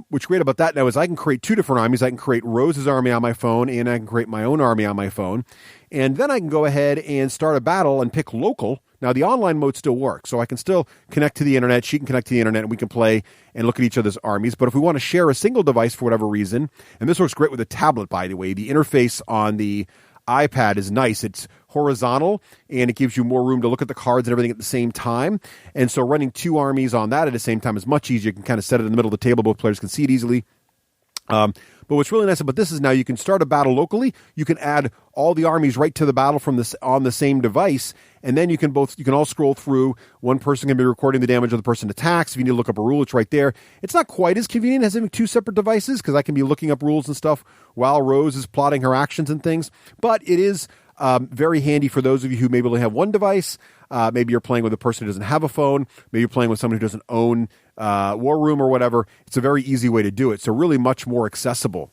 what's great about that now is I can create 2 different armies. I can create Rose's army on my phone, and I can create my own army on my phone. And then I can go ahead and start a battle and pick local. Now, the online mode still works, so I can still connect to the internet. She can connect to the internet, and we can play and look at each other's armies. But if we want to share a single device for whatever reason, and this works great with a tablet, by the way, the interface on the iPad is nice. It's horizontal, and it gives you more room to look at the cards and everything at the same time. And so running 2 armies on that at the same time is much easier. You can kind of set it in the middle of the table. Both players can see it easily. But what's really nice about this is now you can start a battle locally. You can add all the armies right to the battle on the same device, and then you can all scroll through. One person can be recording the damage of the person attacks. If you need to look up a rule, it's right there. It's not quite as convenient as having 2 separate devices, because I can be looking up rules and stuff while Rose is plotting her actions and things. But it is very handy for those of you who maybe only have one device. Maybe you're playing with a person who doesn't have a phone. Maybe you're playing with someone who doesn't own War Room or whatever. It's a very easy way to do it. So really much more accessible.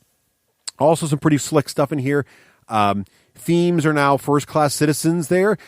Also some pretty slick stuff in here. Themes are now first-class citizens there.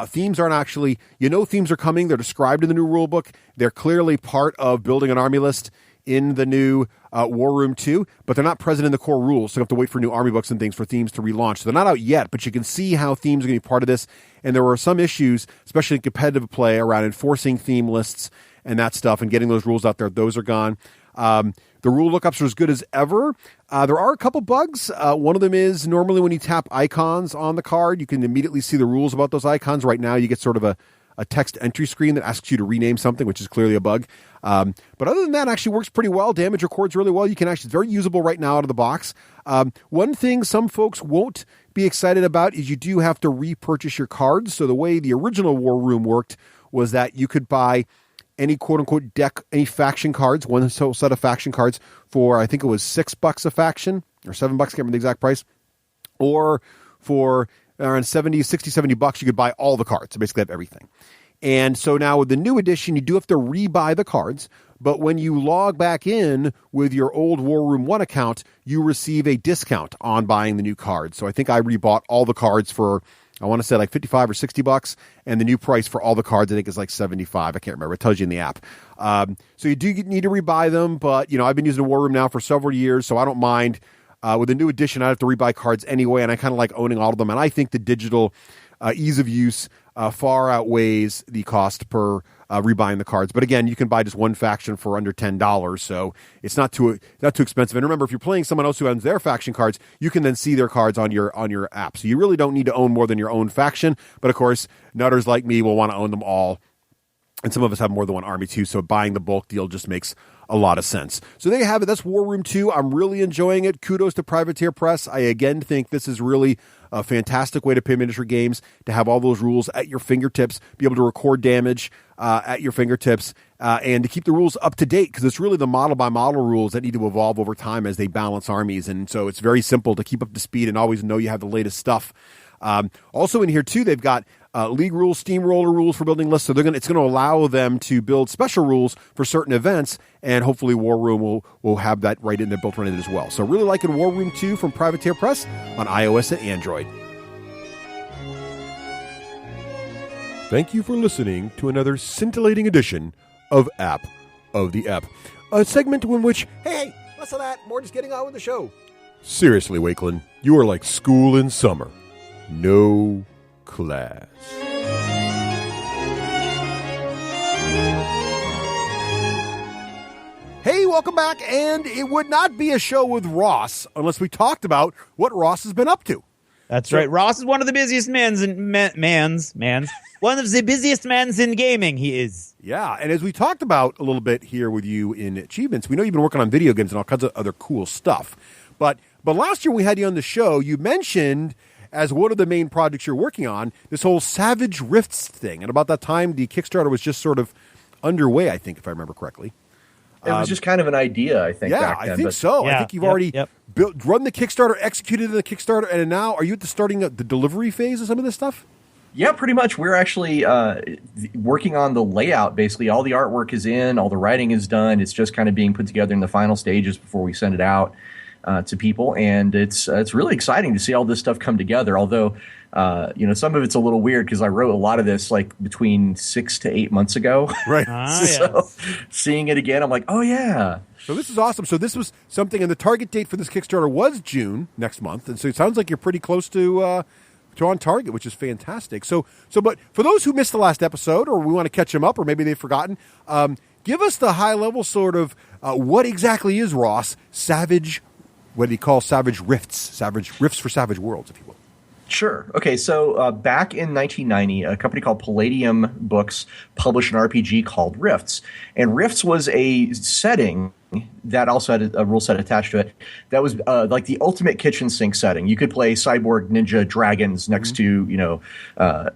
Themes aren't actually, themes are coming. They're described in the new rulebook. They're clearly part of building an army list in the new War Room 2, but they're not present in the core rules, so you have to wait for new army books and things for themes to relaunch. So they're not out yet, but you can see how themes are going to be part of this, and there were some issues, especially in competitive play, around enforcing theme lists and that stuff, and getting those rules out there. Those are gone. The rule lookups are as good as ever. There are a couple bugs. One of them is normally when you tap icons on the card, you can immediately see the rules about those icons. Right now, you get sort of a text entry screen that asks you to rename something, which is clearly a bug. But other than that, it actually works pretty well. Damage records really well. It's very usable right now out of the box. One thing some folks won't be excited about is you do have to repurchase your cards. So the way the original War Room worked was that you could buy any quote-unquote deck, any faction cards, one set of faction cards for, I think it was $6 a faction, or $7, can't remember the exact price, or for around 70 bucks, you could buy all the cards. So basically have everything. And so now with the new edition, you do have to rebuy the cards. But when you log back in with your old War Room 1 account, you receive a discount on buying the new cards. So I think I rebought all the cards for, I want to say like 55 or 60 bucks. And the new price for all the cards, I think, is like 75. I can't remember. It tells you in the app. So you do need to rebuy them. But, I've been using War Room now for several years, so I don't mind. With the new edition, I have to rebuy cards anyway, and I kind of like owning all of them. And I think the digital ease of use far outweighs the cost per rebuying the cards. But again, you can buy just one faction for under $10, so it's not too expensive. And remember, if you're playing someone else who owns their faction cards, you can then see their cards on your app. So you really don't need to own more than your own faction. But of course, nutters like me will want to own them all. And some of us have more than one army too, so buying the bulk deal just makes a lot of sense. So there you have it. That's War Room 2. I'm really enjoying it. Kudos to Privateer Press. I again think this is really a fantastic way to play miniature games, to have all those rules at your fingertips, be able to record damage at your fingertips, and to keep the rules up to date, because it's really the model-by-model rules that need to evolve over time as they balance armies. And so it's very simple to keep up to speed and always know you have the latest stuff. Also in here too, they've got league rules, steamroller rules for building lists. So it's going to allow them to build special rules for certain events, and hopefully War Room will have that right in there, built right in it as well. So really liking War Room 2 from Privateer Press on iOS and Android. Thank you for listening to another scintillating edition of App of the App, a segment in which, Hey, less of that. More just getting on with the show. seriously, Wakeland, you are like school in summer. No class. Hey, welcome back. And it would not be a show with Ross unless we talked about what Ross has been up to. That's right. Ross is one of the busiest one of the busiest mans in gaming. He is. Yeah, and as we talked about a little bit here with you in Achievements, we know you've been working on video games and all kinds of other cool stuff. But last year when we had you on the show, you mentioned as one of the main projects you're working on this whole Savage Rifts thing. And about that time, the Kickstarter was just sort of underway, I think, if I remember correctly. It was just kind of an idea, I think. Yeah, back then, I think so. Yeah, I think you've already run the Kickstarter, executed the Kickstarter, and now are you at the starting of the delivery phase of some of this stuff? Yeah, pretty much. We're actually working on the layout, basically. All the artwork is in, all the writing is done. It's just kind of being put together in the final stages before we send it out to people. And it's really exciting to see all this stuff come together, although some of it's a little weird because I wrote a lot of this like between 6 to 8 months ago. Right. So seeing it again, I'm like, oh, yeah. So this is awesome. So this was something, and the target date for this Kickstarter was June next month. And so it sounds like you're pretty close to on target, which is fantastic. But for those who missed the last episode, or we want to catch them up, or maybe they've forgotten, give us the high level sort of what exactly is Ross Savage, what do you call Savage Rifts? Savage Rifts for Savage Worlds, if you will. Sure. Okay, so back in 1990, a company called Palladium Books published an RPG called Rifts. And Rifts was a setting that also had a rule set attached to it that was like the ultimate kitchen sink setting. You could play cyborg ninja dragons next to,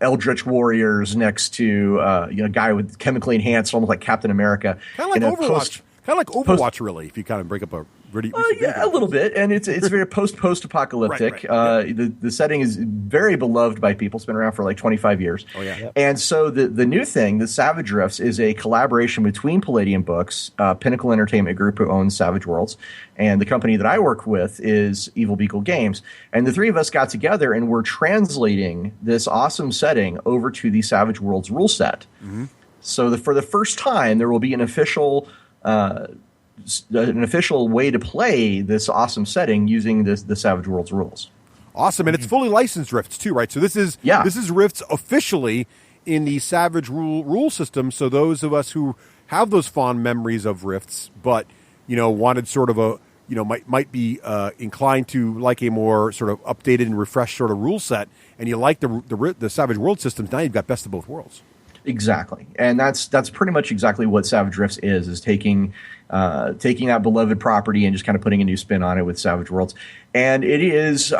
eldritch warriors next to, a guy with chemically enhanced, almost like Captain America. Kind of like Overwatch. Kind of like Overwatch, really, if you kind of break up a... yeah, a little bit, and it's very post-apocalyptic. Right. The setting is very beloved by people. It's been around for like 25 years. Oh yeah. Yep. And so the new thing, the Savage Rifts, is a collaboration between Palladium Books, Pinnacle Entertainment Group, who owns Savage Worlds, and the company that I work with is Evil Beagle Games. And the three of us got together and we're translating this awesome setting over to the Savage Worlds rule set. Mm-hmm. So for the first time, there will be an official way to play this awesome setting using the Savage Worlds rules. Awesome, and it's fully licensed Rifts too, right? So this is Rifts officially in the Savage rule system. So those of us who have those fond memories of Rifts, but wanted sort of a might be inclined to like a more sort of updated and refreshed sort of rule set, and you like the Savage World systems. Now you've got best of both worlds. Exactly, and that's pretty much exactly what Savage Rifts is taking that beloved property and just kind of putting a new spin on it with Savage Worlds. And it is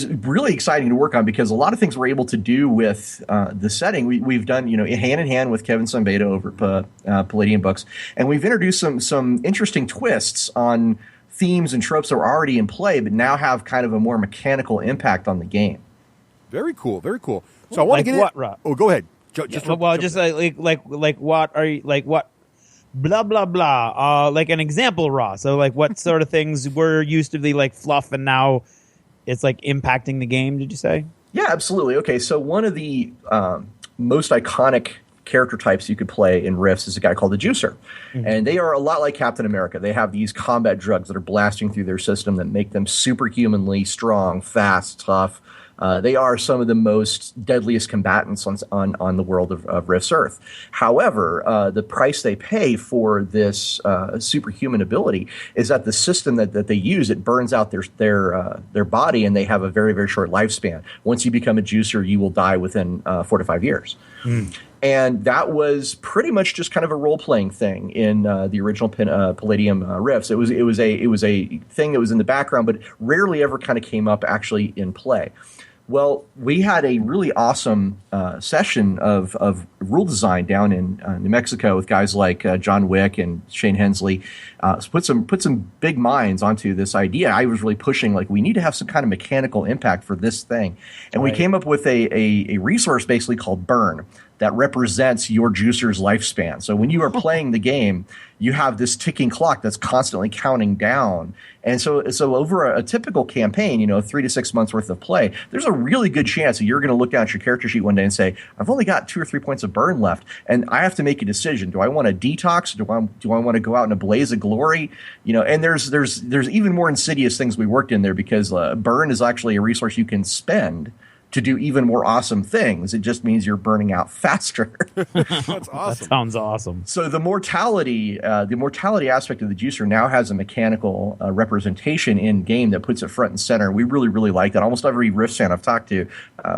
really exciting to work on because a lot of things we're able to do with the setting we've done hand in hand with Kevin Sunbeta over at Palladium Books, and we've introduced some interesting twists on themes and tropes that were already in play but now have kind of a more mechanical impact on the game. Very cool. Very cool. So I want to get what, in. Rob? Oh, go ahead. Just like what are you like what? Blah blah blah. Like an example, Ross. So like, what sort of things were used to be like fluff, and now it's like impacting the game? Did you say? Yeah, absolutely. Okay, so one of the most iconic character types you could play in Rifts is a guy called the Juicer. And they are a lot like Captain America. They have these combat drugs that are blasting through their system that make them superhumanly strong, fast, tough. They are some of the most deadliest combatants on the world of Rift's Earth. However, the price they pay for this superhuman ability is that the system that they use, it burns out their body, and they have a very, very short lifespan. Once you become a juicer, you will die within 4 to 5 years. And that was pretty much just kind of a role-playing thing in the original Palladium Rifts. It was a thing that was in the background, but rarely ever kind of came up actually in play. Well, we had a really awesome session of rule design down in New Mexico with guys like John Wick and Shane Hensley. Put some big minds onto this idea. I was really pushing, like, we need to have some kind of mechanical impact for this thing. And we came up with a resource basically called Burn that represents your juicer's lifespan. So when you are playing the game, you have this ticking clock that's constantly counting down. And so over a typical campaign, 3 to 6 months worth of play, there's a really good chance that you're going to look down at your character sheet one day and say, I've only got 2 or 3 points of burn left, and I have to make a decision. Do I want to detox? Do I want to go out in a blaze of glory? And there's even more insidious things we worked in there, because burn is actually a resource you can spend to do even more awesome things. It just means you're burning out faster. That's awesome. That sounds awesome. So the mortality aspect of the juicer now has a mechanical representation in game that puts it front and center. We really, really like that. Almost every Rift fan I've talked to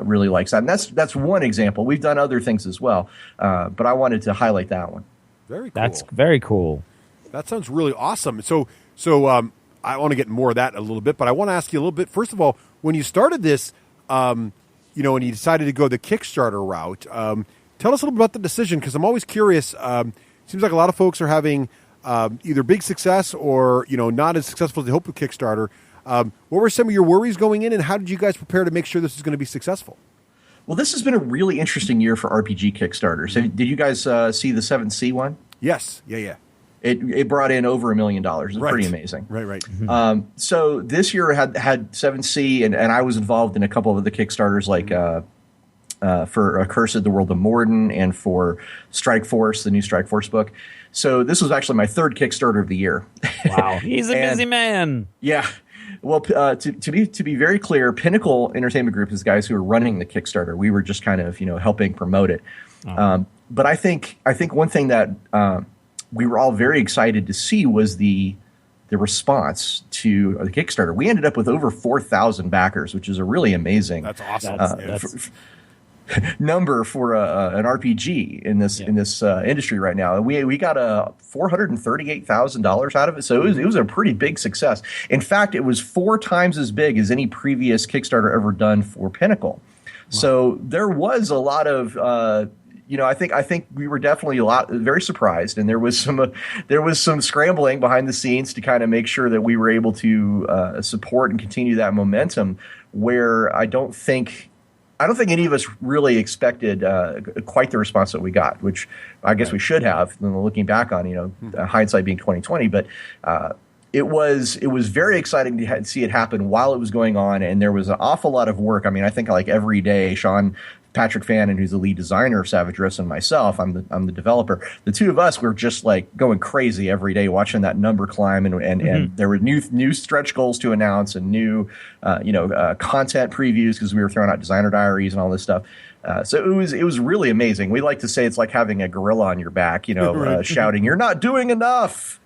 really likes that. And that's one example. We've done other things as well, but I wanted to highlight that one. Very cool. That's very cool. That sounds really awesome. So I want to get more of that in a little bit, but I want to ask you a little bit. First of all, when you started this, and you decided to go the Kickstarter route, tell us a little bit about the decision, because I'm always curious. Seems like a lot of folks are having either big success or not as successful as they hoped with Kickstarter. What were some of your worries going in, and how did you guys prepare to make sure this is going to be successful? Well, this has been a really interesting year for RPG Kickstarters. Did you guys see the 7th Sea one? Yes. Yeah. It brought in over $1 million. It's pretty amazing. Right. So this year had 7th Sea, and I was involved in a couple of the Kickstarters, like for Accursed, the World of Morden, and for Strike Force, the new Strike Force book. So this was actually my 3rd Kickstarter of the year. Wow, he's a busy man. Yeah. Well, to be very clear, Pinnacle Entertainment Group is the guys who are running the Kickstarter. We were just kind of helping promote it. But I think one thing that we were all very excited to see was the response to the Kickstarter. We ended up with over 4,000 backers, which is a really amazing. That's awesome. Number for an RPG in this industry right now. We got $438,000 out of it, so it was a pretty big success. In fact, it was 4 times as big as any previous Kickstarter ever done for Pinnacle. Wow. So there was a lot of. I think we were definitely very surprised, and there was some scrambling behind the scenes to kind of make sure that we were able to support and continue that momentum. Where I don't think any of us really expected quite the response that we got, which I guess we should have. Looking back on hindsight being 20/20, but it was very exciting to see it happen while it was going on, and there was an awful lot of work. I mean, I think like every day, Patrick Fannin, who's the lead designer of Savage Rifts, and myself, I'm the developer. The two of us were just like going crazy every day, watching that number climb, and there were new stretch goals to announce, and new content previews, because we were throwing out designer diaries and all this stuff. So it was really amazing. We like to say it's like having a gorilla on your back, shouting, "You're not doing enough."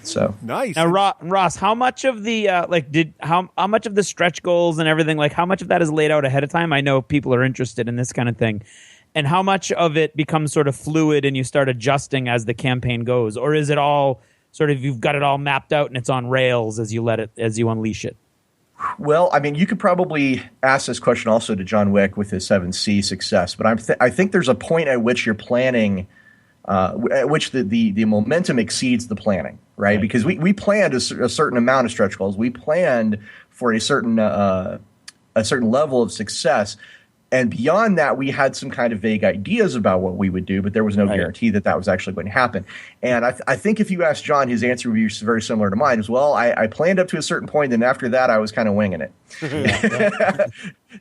So nice. Now, Ross, how much of the how much of the stretch goals and everything, like how much of that is laid out ahead of time? I know people are interested in this kind of thing, and how much of it becomes sort of fluid and you start adjusting as the campaign goes, or is it all sort of you've got it all mapped out and it's on rails as you unleash it? Well, I mean, you could probably ask this question also to John Wick with his 7th Sea success, but I think there's a point at which you're planning. At which the momentum exceeds the planning, right? Because we planned a certain amount of stretch goals. We planned for a certain a certain level of success. And beyond that, we had some kind of vague ideas about what we would do, but there was no guarantee that that was actually going to happen. And I think if you asked John, his answer would be very similar to mine as well. I planned up to a certain point, and after that, I was kind of winging it.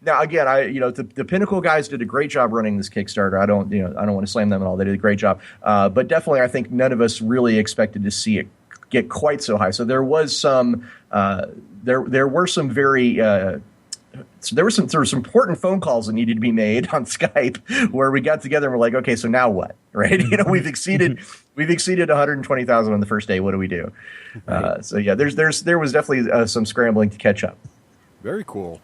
Now, again, the Pinnacle guys did a great job running this Kickstarter. I don't want to slam them at all. They did a great job. But definitely, I think none of us really expected to see it get quite so high. So there was some there were some very so there were some important phone calls that needed to be made on Skype where we got together and we're like, okay, so now what, right? We've exceeded 120,000 on the first day. What do we do? So yeah, there was definitely some scrambling to catch up. Very cool.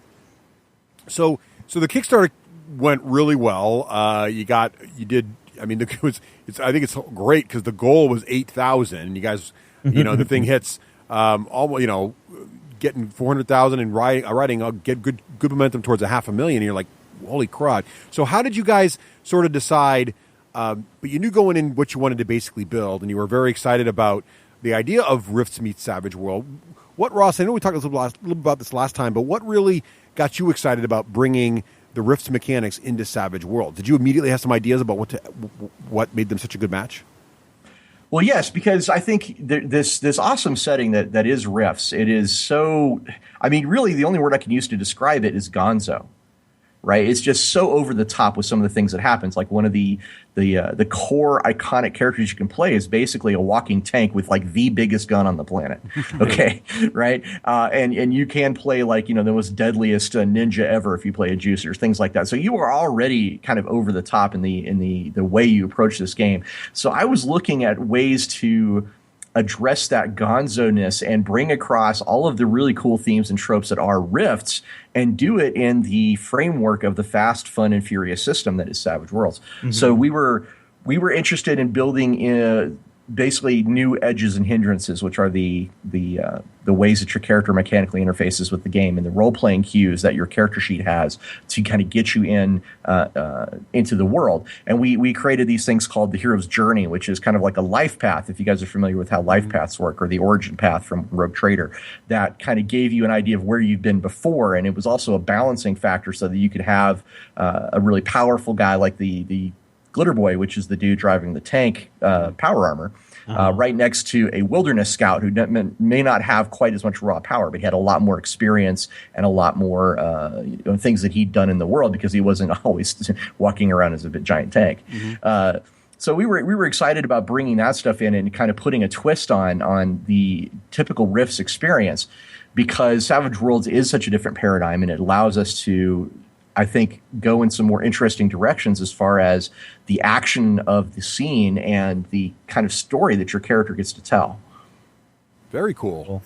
So the Kickstarter went really well. I think it's great because the goal was 8,000. You guys, the thing hits almost, getting 400,000 and writing get good momentum towards 500,000. And you're like, holy crud. So how did you guys sort of decide? But you knew going in what you wanted to basically build, and you were very excited about the idea of Rifts meets Savage World. What, Ross? I know we talked a little about this last time, but what really got you excited about bringing the Rifts mechanics into Savage World? Did you immediately have some ideas about what made them such a good match? Well, yes, because I think this awesome setting that is Rifts, it is so. I mean, really, the only word I can use to describe it is gonzo. Right, it's just so over the top with some of the things that happens. Like one of the core iconic characters you can play is basically a walking tank with like the biggest gun on the planet. Okay, right, and you can play like the most deadliest ninja ever if you play a juicer, things like that. So you are already kind of over the top in the way you approach this game. So I was looking at ways to address that gonzo-ness and bring across all of the really cool themes and tropes that are Rifts and do it in the framework of the fast, fun, and furious system that is Savage Worlds. Mm-hmm. So we were interested in building basically new edges and hindrances, which are the ways that your character mechanically interfaces with the game and the role-playing cues that your character sheet has to kind of get you into the world. And we created these things called the hero's journey, which is kind of like a life path, if you guys are familiar with how life paths work, or the origin path from Rogue Trader, that kind of gave you an idea of where you've been before. And it was also a balancing factor so that you could have a really powerful guy like the Glitter Boy, which is the dude driving the tank power armor, right next to a wilderness scout who may not have quite as much raw power, but he had a lot more experience and a lot more things that he'd done in the world because he wasn't always walking around as a giant tank. Mm-hmm. So we were excited about bringing that stuff in and kind of putting a twist on the typical Rifts experience, because Savage Worlds is such a different paradigm, and it allows us to, I think, go in some more interesting directions as far as the action of the scene and the kind of story that your character gets to tell. Very cool.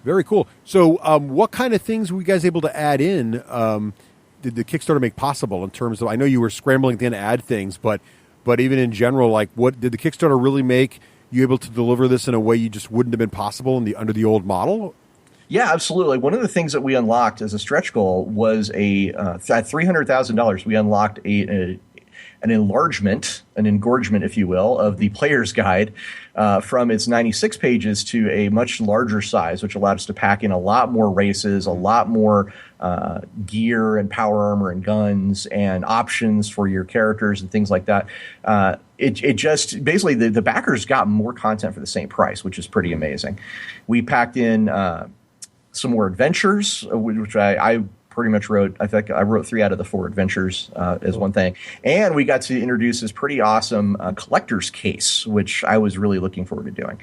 Very cool. So what kind of things were you guys able to add in, did the Kickstarter make possible in terms of, I know you were scrambling to add things, but even in general, like what did the Kickstarter really make you able to deliver this in a way you just wouldn't have been possible under the old model? Yeah, absolutely. One of the things that we unlocked as a stretch goal was at $300,000, we unlocked an enlargement, an engorgement, if you will, of the player's guide from its 96 pages to a much larger size, which allowed us to pack in a lot more races, a lot more gear and power armor and guns and options for your characters and things like that. It just basically the backers got more content for the same price, which is pretty amazing. We packed in some more adventures, which I pretty much wrote. I think I wrote 3 out of the 4 adventers as one thing. And we got to introduce this pretty awesome collector's case, which I was really looking forward to doing.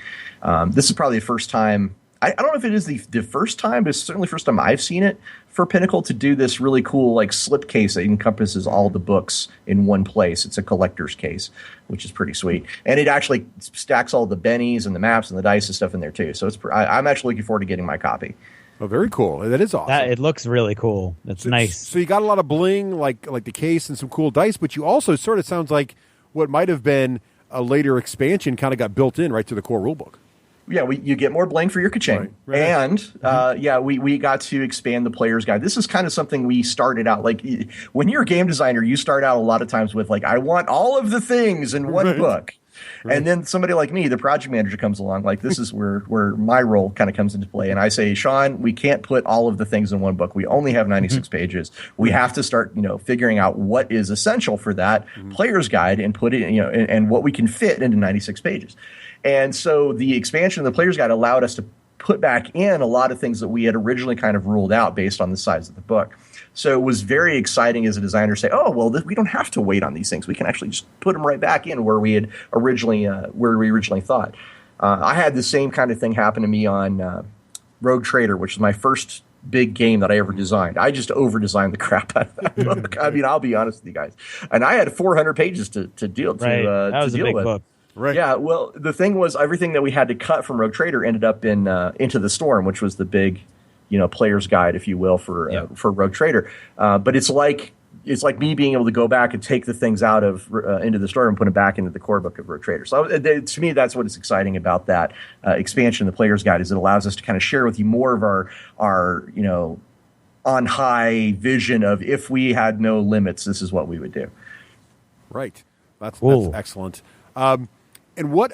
This is probably the first time. I don't know if it is the first time, but it's certainly the first time I've seen it for Pinnacle to do this really cool like slip case that encompasses all the books in one place. It's a collector's case, which is pretty sweet. And it actually stacks all the bennies and the maps and the dice and stuff in there too. So I'm actually looking forward to getting my copy. Oh, very cool. That is awesome. It looks really cool. It's nice. So you got a lot of bling, like the case and some cool dice, but you also sort of sounds like what might have been a later expansion kind of got built in right to the core rulebook. Yeah, you get more bling for your ka-ching. Right. And we got to expand the player's guide. This is kind of something we started out, like when you're a game designer, you start out a lot of times with like, I want all of the things in one book. And then somebody like me, the project manager, comes along. Like, this is where my role kind of comes into play. And I say, Sean, we can't put all of the things in one book. We only have 96 pages. We have to start, figuring out what is essential for that player's guide and put it, and what we can fit into 96 pages. And so the expansion of the player's guide allowed us to put back in a lot of things that we had originally kind of ruled out based on the size of the book. So it was very exciting as a designer to say, oh, well, we don't have to wait on these things. We can actually just put them right back in where we originally thought. I had the same kind of thing happen to me on Rogue Trader, which is my first big game that I ever designed. I just over-designed the crap out of that book. I mean, I'll be honest with you guys. And I had 400 pages to deal with. That was a big book. Right. Yeah, well, the thing was, everything that we had to cut from Rogue Trader ended up in Into the Storm, which was the big player's guide, if you will, for Rogue Trader. But it's like me being able to go back and take the things out of Into the Storm and put them back into the core book of Rogue Trader. So to me, that's what is exciting about that expansion of the player's guide, is it allows us to kind of share with you more of our on high vision of, if we had no limits, this is what we would do. Right. That's excellent. And what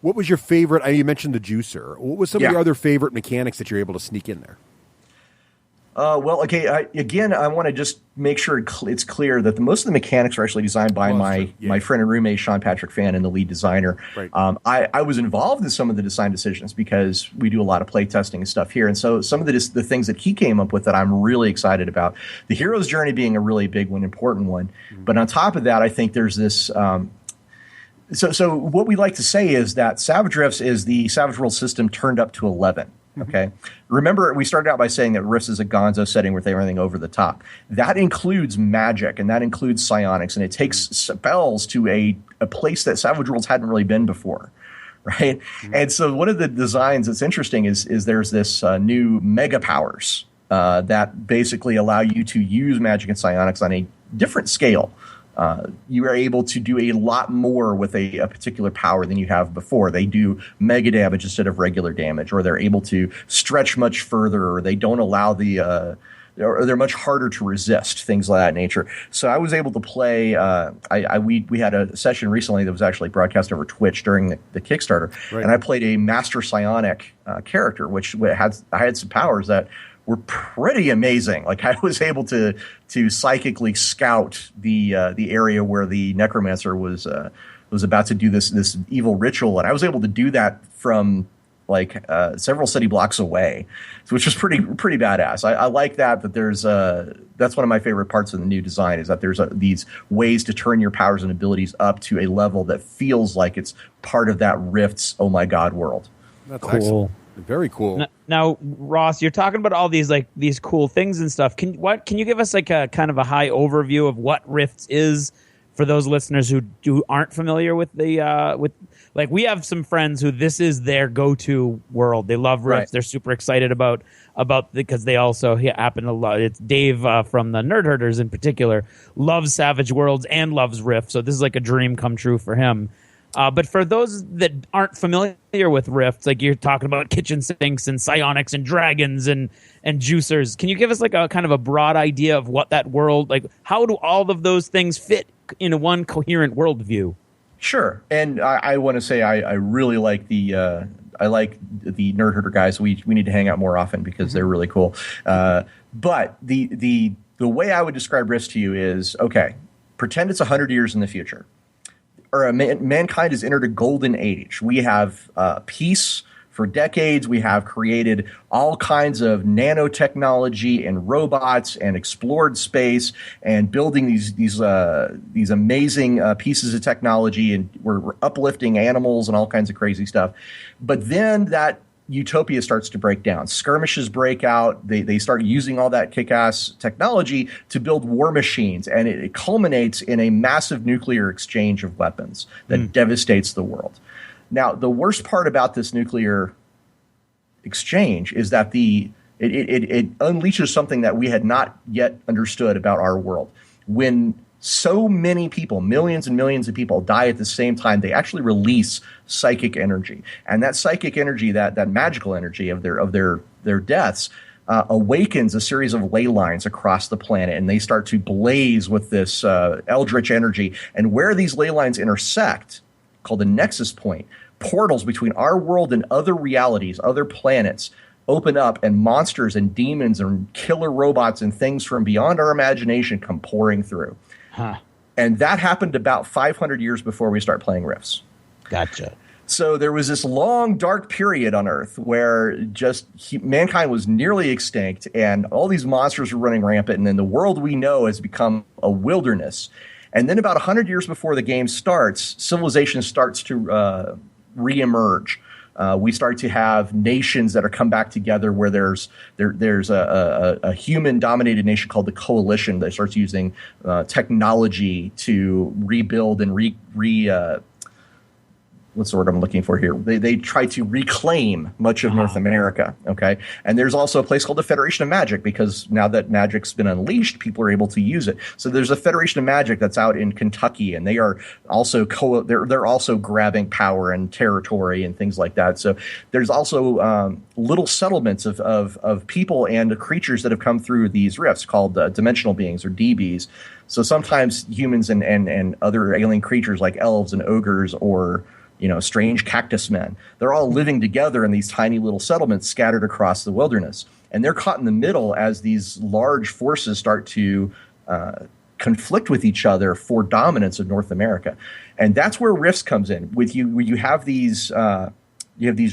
was your favorite? You mentioned the juicer. What was some of your other favorite mechanics that you're able to sneak in there? I want to just make sure it's clear that most of the mechanics are actually designed by my friend and roommate, Sean Patrick Fan, and the lead designer. Right. I was involved in some of the design decisions because we do a lot of play testing and stuff here. And so some of the things that he came up with that I'm really excited about, the hero's journey being a really big one, important one. Mm-hmm. But on top of that, I think there's this So what we like to say is that Savage Rifts is the Savage World system turned up to 11. Okay. Remember, we started out by saying that Rifts is a gonzo setting with everything over the top. That includes magic, and that includes psionics, and it takes spells to a place that Savage Worlds hadn't really been before. Right. And so one of the designs that's interesting is there's this new mega powers that basically allow you to use magic and psionics on a different scale. You are able to do a lot more with a particular power than you have before. They do mega damage instead of regular damage, or they're able to stretch much further, or they don't allow or they're much harder to resist, things like that nature. So I was able to play. We had a session recently that was actually broadcast over Twitch during the Kickstarter, and I played a Master Psionic character, which I had some powers that were pretty amazing. Like, I was able to psychically scout the area where the necromancer was about to do this evil ritual, and I was able to do that from several city blocks away, which was pretty badass. I like that there's that's one of my favorite parts of the new design, is that there's these ways to turn your powers and abilities up to a level that feels like it's part of that Rift's oh my god world. That's cool. Excellent. Very cool. Now, Ross, you're talking about all these these cool things and stuff. Can you give us a kind of a high overview of what Rifts is for those listeners who aren't familiar with the we have some friends who this is their go-to world. They love Rifts. Right. They're super excited about because they also happen to love. It's Dave from the Nerd Herders in particular loves Savage Worlds and loves Rift. So this is like a dream come true for him. But for those that aren't familiar with Rifts, like you're talking about kitchen sinks and psionics and dragons and juicers, can you give us a kind of a broad idea of what that world, how do all of those things fit in one coherent worldview? Sure. And I want to say I really like the Nerd Herder guys. We need to hang out more often because they're really cool. But the way I would describe Rifts to you is, okay, pretend it's 100 years in the future. Or mankind has entered a golden age. We have peace for decades. We have created all kinds of nanotechnology and robots and explored space and building these amazing pieces of technology, and we're uplifting animals and all kinds of crazy stuff. But then that utopia starts to break down. Skirmishes break out. They start using all that kick-ass technology to build war machines, and it culminates in a massive nuclear exchange of weapons that devastates the world. Now, the worst part about this nuclear exchange is that it unleashes something that we had not yet understood about our world. When so many people, millions and millions of people, die at the same time, they actually release psychic energy. And that psychic energy, that magical energy of their deaths, awakens a series of ley lines across the planet, and they start to blaze with this eldritch energy. And where these ley lines intersect, called the nexus point, portals between our world and other realities, other planets, open up, and monsters and demons and killer robots and things from beyond our imagination come pouring through. Huh. And that happened about 500 years before we start playing Rifts. Gotcha. So there was this long, dark period on Earth where just mankind was nearly extinct, and all these monsters were running rampant, and then the world we know has become a wilderness. And then about 100 years before the game starts, civilization starts to reemerge. We start to have nations that are come back together where there's a human-dominated nation called the Coalition that starts using technology to rebuild and what's the word I'm looking for here? They try to reclaim much of North America, okay? And there's also a place called the Federation of Magic, because now that magic's been unleashed, people are able to use it. So there's a Federation of Magic that's out in Kentucky, and they are also they're also grabbing power and territory and things like that. So there's also little settlements of people and creatures that have come through these rifts called dimensional beings, or DBs. So sometimes humans and other alien creatures like elves and ogres, or strange cactus men, they're all living together in these tiny little settlements scattered across the wilderness. And they're caught in the middle as these large forces start to conflict with each other for dominance of North America. And that's where Rifts comes in. Where you have these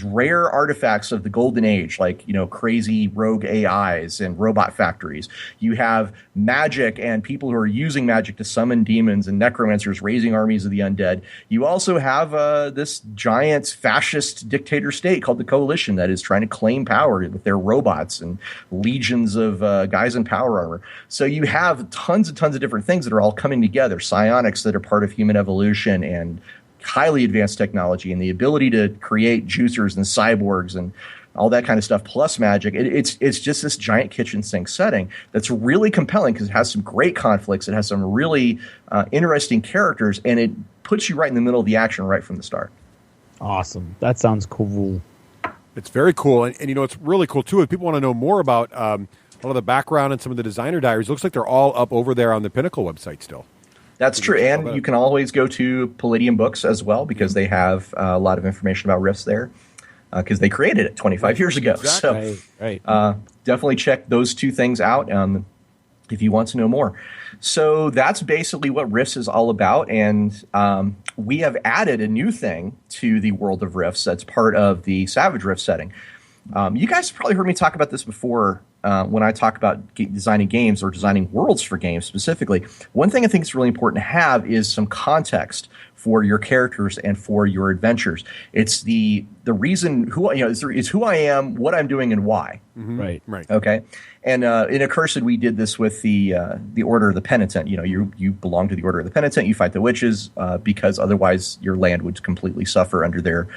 rare artifacts of the Golden Age, like crazy rogue AIs and robot factories. You have magic and people who are using magic to summon demons and necromancers, raising armies of the undead. You also have this giant fascist dictator state called the Coalition that is trying to claim power with their robots and legions of guys in power armor. So you have tons and tons of different things that are all coming together. Psionics that are part of human evolution, and highly advanced technology, and the ability to create juicers and cyborgs and all that kind of stuff, plus magic. It's just this giant kitchen sink setting that's really compelling because it has some great conflicts. It has some really interesting characters, and it puts you right in the middle of the action right from the start. Awesome. That sounds cool. It's very cool. And it's really cool, too. If people want to know more about a lot of the background and some of the designer diaries, it looks like they're all up over there on the Pinnacle website still. That's true, and you can always go to Palladium Books as well, because they have a lot of information about Rifts there, because they created it 25 years ago. Exactly. So Right. Definitely check those two things out if you want to know more. So that's basically what Rifts is all about, and we have added a new thing to the world of Rifts that's part of the Savage Rift setting. You guys have probably heard me talk about this before. When I talk about designing games or designing worlds for games specifically, one thing I think is really important to have is some context for your characters and for your adventures. It's the reason is who I am, what I'm doing, and why. Mm-hmm. Right. Okay. And in Accursed, we did this with the Order of the Penitent. You belong to the Order of the Penitent. You fight the witches because otherwise your land would completely suffer under their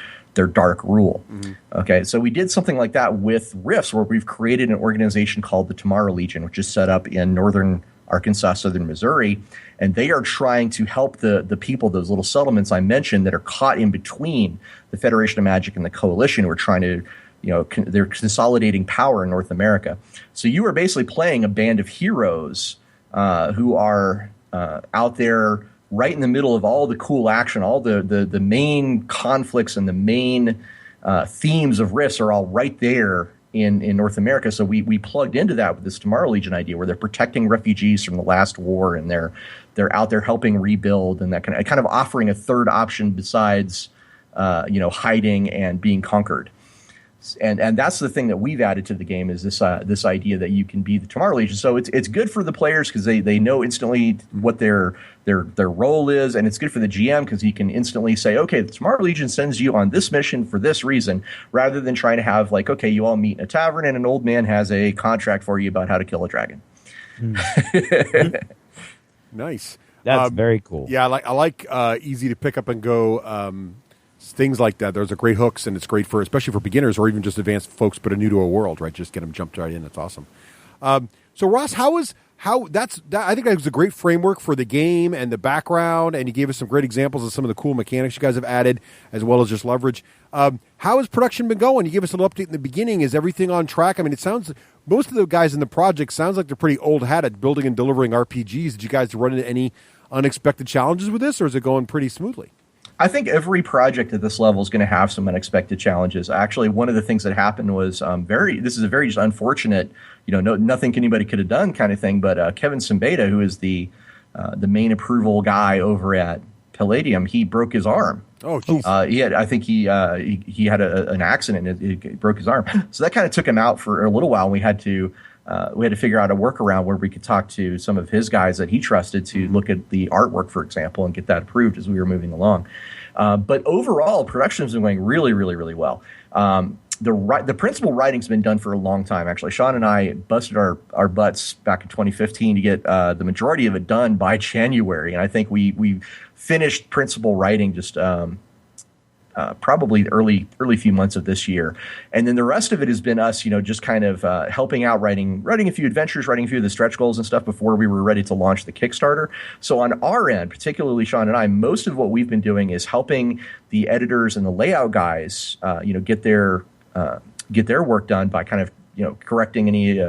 dark rule. Mm-hmm. Okay, so we did something like that with Rifts, where we've created an organization called the Tomorrow Legion, which is set up in northern Arkansas, southern Missouri, and they are trying to help the people, those little settlements I mentioned that are caught in between the Federation of Magic and the Coalition, who are trying to, they're consolidating power in North America. So you are basically playing a band of heroes who are out there right in the middle of all the cool action. All the main conflicts and the main themes of Rifts are all right there in North America. So we plugged into that with this Tomorrow Legion idea, where they're protecting refugees from the last war, and they're out there helping rebuild, and that kind of offering a third option besides hiding and being conquered. And that's the thing that we've added to the game, is this idea that you can be the Tomorrow Legion. So it's good for the players because they know instantly what their role is, and it's good for the GM because he can instantly say, okay, the Tomorrow Legion sends you on this mission for this reason, rather than trying to have okay, you all meet in a tavern and an old man has a contract for you about how to kill a dragon. Nice. That's very cool. Yeah, I like easy to pick up and go. Things like that. Those are great hooks, and it's great especially for beginners or even just advanced folks, but are new to a world, right? Just get them jumped right in. That's awesome. So Ross, how I think that was a great framework for the game and the background, and you gave us some great examples of some of the cool mechanics you guys have added, as well as just leverage. How has production been going? You gave us a little update in the beginning. Is everything on track? I mean, it sounds most of the guys in the project sounds like they're pretty old hat at building and delivering RPGs. Did you guys run into any unexpected challenges with this, or is it going pretty smoothly? I think every project at this level is going to have some unexpected challenges. Actually, one of the things that happened was this is a very just unfortunate, nothing anybody could have done kind of thing. But Kevin Simbeta, who is the main approval guy over at Palladium, he broke his arm. Oh, geez. He had an accident. It broke his arm. So that kind of took him out for a little while. We had to figure out a workaround where we could talk to some of his guys that he trusted to look at the artwork, for example, and get that approved as we were moving along. But overall, production has been going really, really, really well. The principal writing's been done for a long time, actually. Sean and I busted our butts back in 2015 to get the majority of it done by January. And I think we finished principal writing just probably early few months of this year. And then the rest of it has been us, just kind of helping out, writing a few adventures, writing a few of the stretch goals and stuff before we were ready to launch the Kickstarter. So on our end, particularly Sean and I, most of what we've been doing is helping the editors and the layout guys, get their work done by kind of, correcting any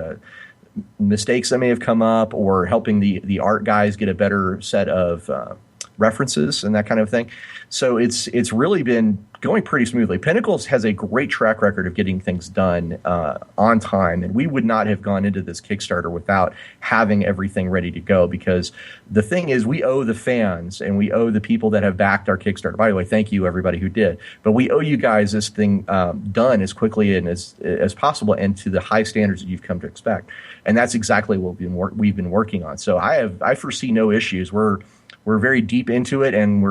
mistakes that may have come up, or helping the art guys get a better set of references and that kind of thing. So it's really been going pretty smoothly. Pinnacles has a great track record of getting things done on time, and we would not have gone into this Kickstarter without having everything ready to go, because the thing is, we owe the fans and we owe the people that have backed our Kickstarter. By the way, thank you everybody who did, but we owe you guys this thing done as quickly and as possible, and to the high standards that you've come to expect. And that's exactly what we've been working on. So I foresee no issues. We're very deep into it, and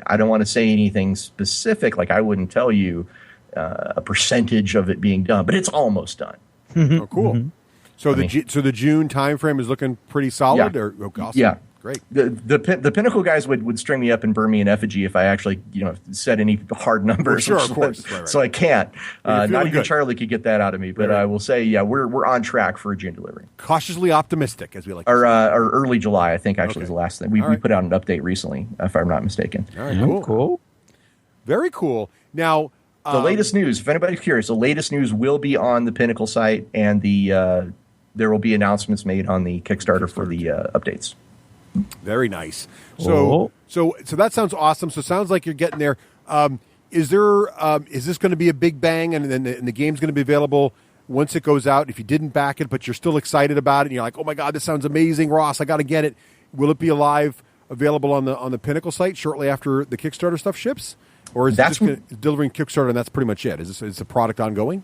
I don't want to say anything specific. Like, I wouldn't tell you a percentage of it being done, but it's almost done. Oh, cool. Mm-hmm. So the June timeframe is looking pretty solid. Yeah. Awesome. Yeah. Great. The Pinnacle guys would string me up and burn me in effigy if I actually said any hard numbers. Well, sure, of course. Right. So I can't. Not even good. Charlie could get that out of me. But I will say, we're on track for a June delivery. Cautiously optimistic, as we like to or say. Or early July, I think, actually, is the last thing. We put out an update recently, if I'm not mistaken. All right, cool. Very cool. Now, the latest news, if anybody's curious, the latest news will be on the Pinnacle site, and there will be announcements made on the Kickstarter for the updates. Very nice. So that sounds awesome. So it sounds like you're getting there. Is this going to be a big bang, and then the game's going to be available once it goes out? If you didn't back it, but you're still excited about it, and you're like, oh my God, this sounds amazing, Ross, I got to get it. Will it be available on the Pinnacle site shortly after the Kickstarter stuff ships? Or is it just delivering Kickstarter and that's pretty much it? Is the product ongoing?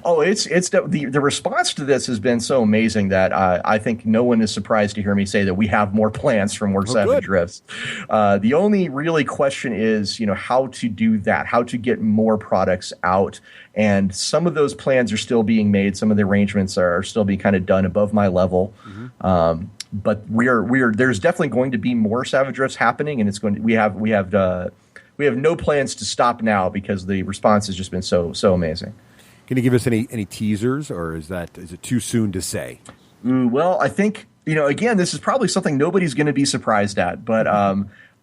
Oh, the response to this has been so amazing that I think no one is surprised to hear me say that we have more plans for more Savage Rifts. The only really question is, how to do that, how to get more products out. And some of those plans are still being made. Some of the arrangements are still being kind of done above my level. Mm-hmm. But there's definitely going to be more Savage Rifts happening, and we have no plans to stop now because the response has just been so amazing. Can you give us any teasers, or is it too soon to say? Well, I think, again, this is probably something nobody's going to be surprised at, but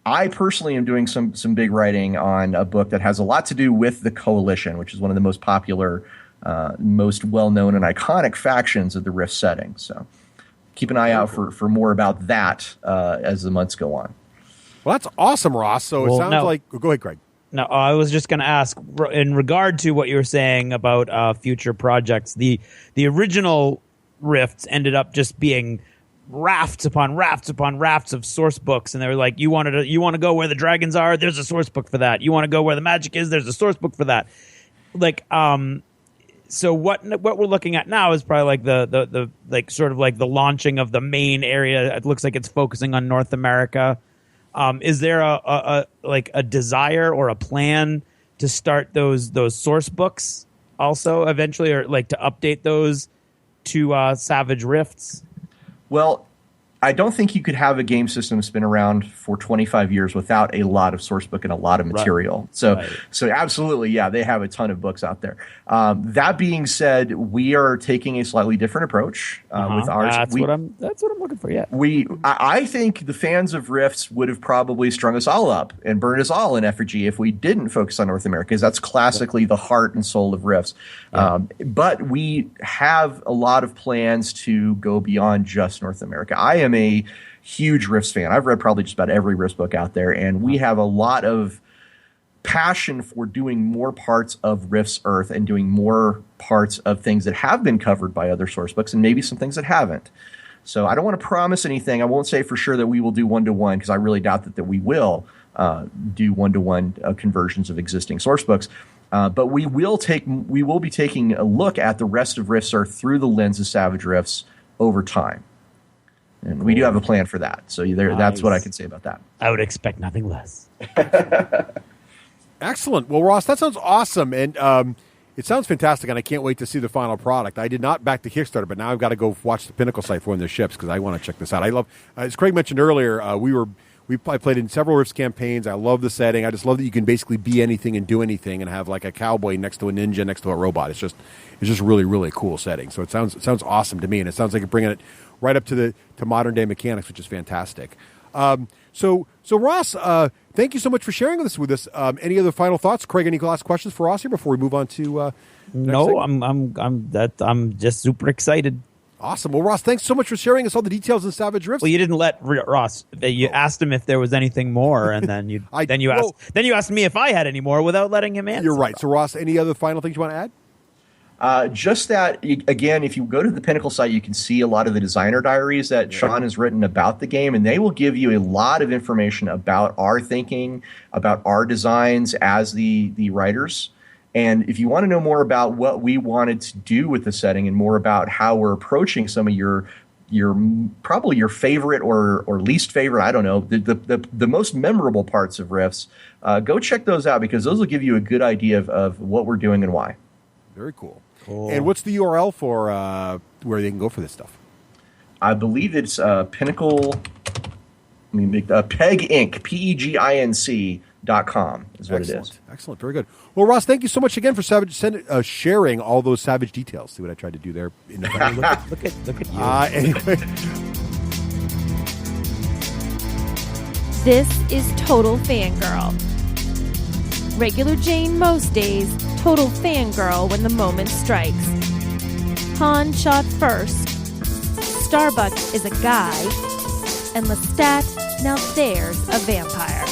I personally am doing some big writing on a book that has a lot to do with the Coalition, which is one of the most popular, most well-known and iconic factions of the Rift setting. So keep an eye out for more about that as the months go on. Well, that's awesome, Ross. So it sounds like... Go ahead, Greg. No, I was just going to ask, in regard to what you were saying about future projects, the original Rifts ended up just being rafts upon rafts upon rafts of source books, and they were like, you want to go where the dragons are? There's a source book for that. You want to go where the magic is? There's a source book for that. So what we're looking at now is probably like the like sort of like the launching of the main area. It looks like it's focusing on North America. Is there a desire or a plan to start those source books also eventually, or like to update those to Savage Rifts? Well, I don't think you could have a game system that's been around for 25 years without a lot of source book and a lot of material. So absolutely, yeah, they have a ton of books out there. That being said, we are taking a slightly different approach with ours. That's what I'm looking for. Yeah, I think the fans of Rifts would have probably strung us all up and burned us all in effigy if we didn't focus on North America, because that's classically the heart and soul of Rifts. But we have a lot of plans to go beyond just North America. I am a huge Rifts fan. I've read probably just about every Rifts book out there, and we have a lot of passion for doing more parts of Rifts Earth and doing more parts of things that have been covered by other source books and maybe some things that haven't. So I don't want to promise anything. I won't say for sure that we will do one-to-one, because I really doubt that we will do one-to-one conversions of existing source books. But we will be taking a look at the rest of Rifts Earth through the lens of Savage Rifts over time. And we do have a plan for that. So that's what I can say about that. I would expect nothing less. Excellent. Well, Ross, that sounds awesome. And it sounds fantastic, and I can't wait to see the final product. I did not back the Kickstarter, but now I've got to go watch the Pinnacle site for when this ships, because I want to check this out. I love, as Craig mentioned earlier, I played in several Rifts campaigns. I love the setting. I just love that you can basically be anything and do anything and have like a cowboy next to a ninja next to a robot. It's just really, really cool setting. So it sounds awesome to me, and it sounds like you're bringing it right up to modern day mechanics, which is fantastic. So Ross, thank you so much for sharing this with us. Any other final thoughts, Craig? Any last questions for Ross here before we move on to? No, I'm just super excited. Awesome. Well, Ross, thanks so much for sharing us all the details in Savage Rifts. Well, you didn't let Ross. You asked him if there was anything more, and then you asked me if I had any more without letting him answer. You're right. So, Ross, any other final things you want to add? Just that, again, if you go to the Pinnacle site, you can see a lot of the designer diaries that Sean has written about the game, and they will give you a lot of information about our thinking, about our designs as the writers. And if you want to know more about what we wanted to do with the setting and more about how we're approaching some of your probably your favorite or least favorite, I don't know, the most memorable parts of Rifts, go check those out, because those will give you a good idea of what we're doing and why. Very cool. And what's the URL for where they can go for this stuff? I believe it's Pinnacle. Peg Inc. PEGINC.com is what it is. Excellent. Very good. Well, Ross, thank you so much again for sharing all those Savage details. See what I tried to do there. Look at you. Anyway. This is Total Fangirl. Regular Jane most days, total fangirl when the moment strikes. Han shot first. Starbuck is a guy. And Lestat, now there's a vampire.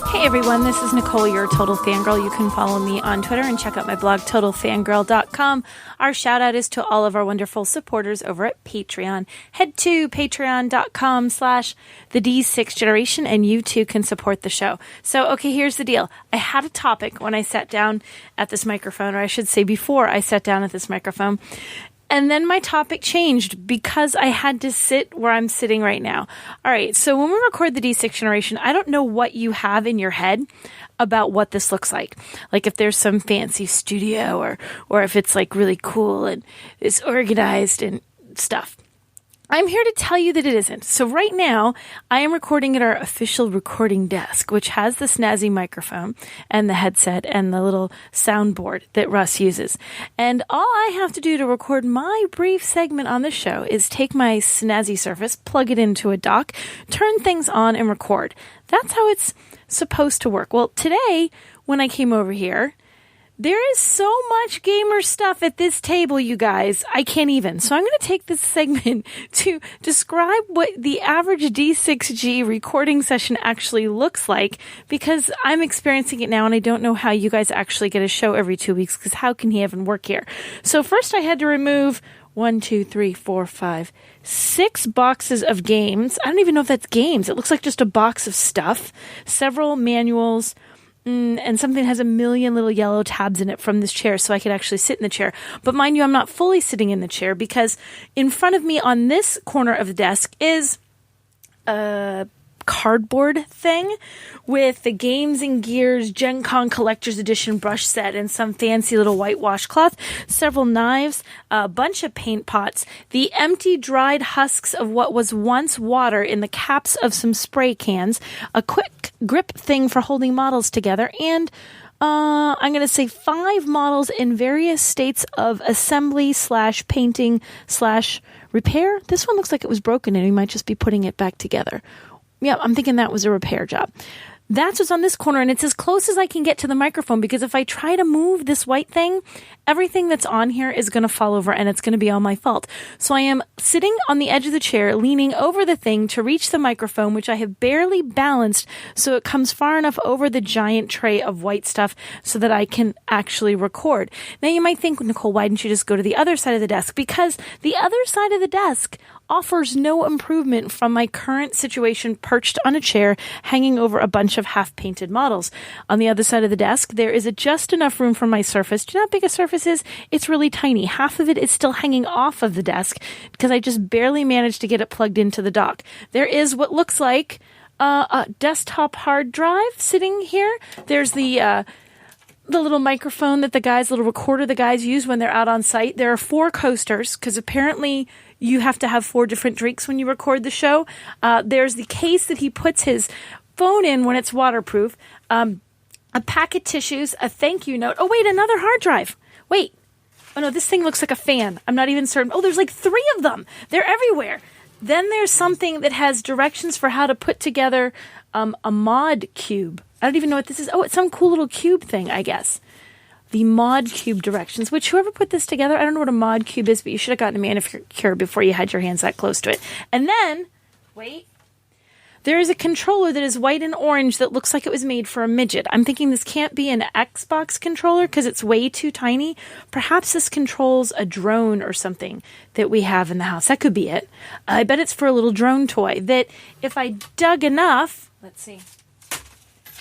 Hey everyone, this is Nicole, your Total Fangirl. You can follow me on Twitter and check out my blog, TotalFangirl.com. Our shout out is to all of our wonderful supporters over at Patreon. Head to patreon.com/the D6 Generation and you too can support the show. So, okay, here's the deal. I had a topic when I sat down at this microphone, or I should say before I sat down at this microphone. And then my topic changed because I had to sit where I'm sitting right now. All right, so when we record the D6 Generation, I don't know what you have in your head about what this looks like. Like if there's some fancy studio or if it's like really cool and it's organized and stuff. I'm here to tell you that it isn't. So right now, I am recording at our official recording desk, which has the snazzy microphone and the headset and the little soundboard that Russ uses. And all I have to do to record my brief segment on the show is take my snazzy Surface, plug it into a dock, turn things on, and record. That's how it's supposed to work. Well, today, when I came over here, there is so much gamer stuff at this table, you guys. I can't even. So I'm going to take this segment to describe what the average D6G recording session actually looks like, because I'm experiencing it now and I don't know how you guys actually get a show every 2 weeks, because how can he even work here? So first I had to remove 6 boxes of games. I don't even know if that's games. It looks like just a box of stuff, several manuals, and something that has a million little yellow tabs in it from this chair so I could actually sit in the chair. But mind you, I'm not fully sitting in the chair, because in front of me on this corner of the desk is a cardboard thing with the Games and Gears Gen Con Collector's Edition brush set and some fancy little white washcloth, several knives, a bunch of paint pots, the empty dried husks of what was once water in the caps of some spray cans, a quick grip thing for holding models together, and I'm going to say 5 models in various states of assembly / painting / repair. This one looks like it was broken and we might just be putting it back together. Yeah, I'm thinking that was a repair job. That's what's on this corner, and it's as close as I can get to the microphone, because if I try to move this white thing, everything that's on here is going to fall over, and it's going to be all my fault. So I am sitting on the edge of the chair, leaning over the thing to reach the microphone, which I have barely balanced so it comes far enough over the giant tray of white stuff so that I can actually record. Now you might think, Nicole, why didn't you just go to the other side of the desk? Because the other side of the desk offers no improvement from my current situation, perched on a chair, hanging over a bunch of half-painted models. On the other side of the desk, there is just enough room for my Surface. Do you know how big a Surface is? It's really tiny. Half of it is still hanging off of the desk because I just barely managed to get it plugged into the dock. There is what looks like a desktop hard drive sitting here. There's the little microphone that little recorder the guys use when they're out on site. There are 4 coasters, because apparently you have to have 4 different drinks when you record the show. There's the case that he puts his phone in when it's waterproof. A pack of tissues, a thank you note. Oh, wait, another hard drive. Wait. Oh, no, this thing looks like a fan. I'm not even certain. Oh, there's like 3 of them. They're everywhere. Then there's something that has directions for how to put together a mod cube. I don't even know what this is. Oh, it's some cool little cube thing, I guess. The mod cube directions, which whoever put this together, I don't know what a mod cube is, but you should have gotten a manicure before you had your hands that close to it. And then, wait, there is a controller that is white and orange that looks like it was made for a midget. I'm thinking this can't be an Xbox controller because it's way too tiny. Perhaps this controls a drone or something that we have in the house. That could be it. I bet it's for a little drone toy that if I dug enough, let's see.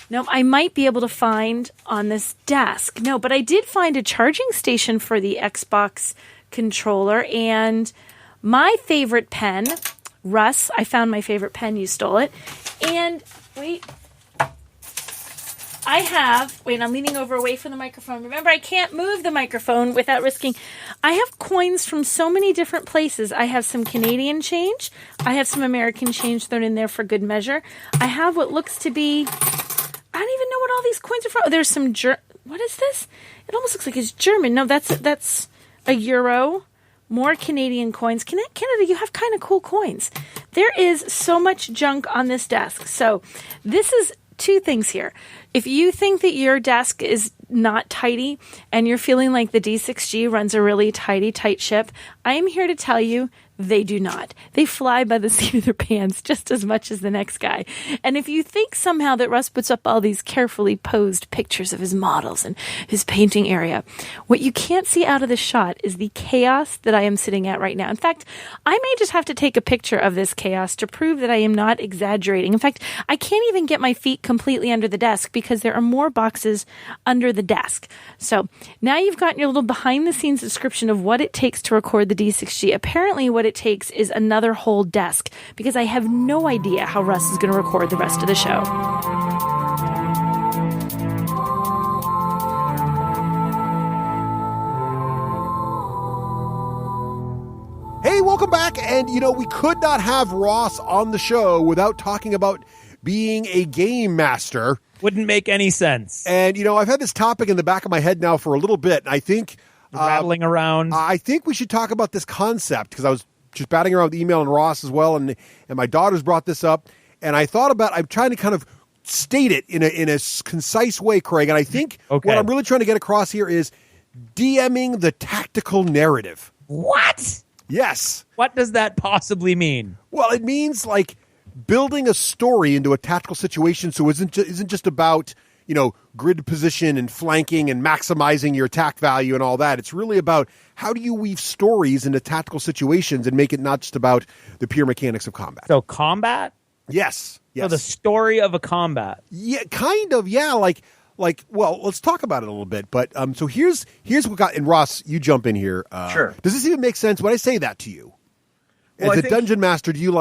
No, I might be able to find on this desk. No, but I did find a charging station for the Xbox controller and my favorite pen, Russ. I found my favorite pen. You stole it. And wait, I'm leaning over away from the microphone. Remember, I can't move the microphone without risking. I have coins from so many different places. I have some Canadian change. I have some American change thrown in there for good measure. I have what looks to be, I don't even know what all these coins are from. Oh, there's some what is this? It almost looks like it's German. No, that's a euro. More Canadian coins. Canada, you have kind of cool coins. There is so much junk on this desk. So this is 2 things here. If you think that your desk is not tidy and you're feeling like the D6G runs a really tight ship, I am here to tell you they do not. They fly by the seat of their pants just as much as the next guy. And if you think somehow that Russ puts up all these carefully posed pictures of his models and his painting area, what you can't see out of this shot is the chaos that I am sitting at right now. In fact, I may just have to take a picture of this chaos to prove that I am not exaggerating. In fact, I can't even get my feet completely under the desk because there are more boxes under the desk. So now you've gotten your little behind the scenes description of what it takes to record the D6G. Apparently what it takes is another whole desk because I have no idea how Russ is going to record the rest of the show. Hey, welcome back. And, we could not have Ross on the show without talking about being a game master. Wouldn't make any sense. And, I've had this topic in the back of my head now for a little bit. And I think rattling around. I think we should talk about this concept because I was just batting around with email and Ross as well, and my daughters brought this up, and I thought about. I'm trying to kind of state it in a concise way, Craig. And I think what I'm really trying to get across here is DMing the tactical narrative. What? Yes. What does that possibly mean? Well, it means like building a story into a tactical situation, so it isn't just about grid position and flanking and maximizing your attack value and all that. It's really about how do you weave stories into tactical situations and make it not just about the pure mechanics of combat. So combat? Yes. So the story of a combat. Yeah, kind of. Yeah, like. Well, let's talk about it a little bit. But so here's what got. And Ross, you jump in here. Sure. Does this even make sense when I say that to you? Well, As a dungeon master, do you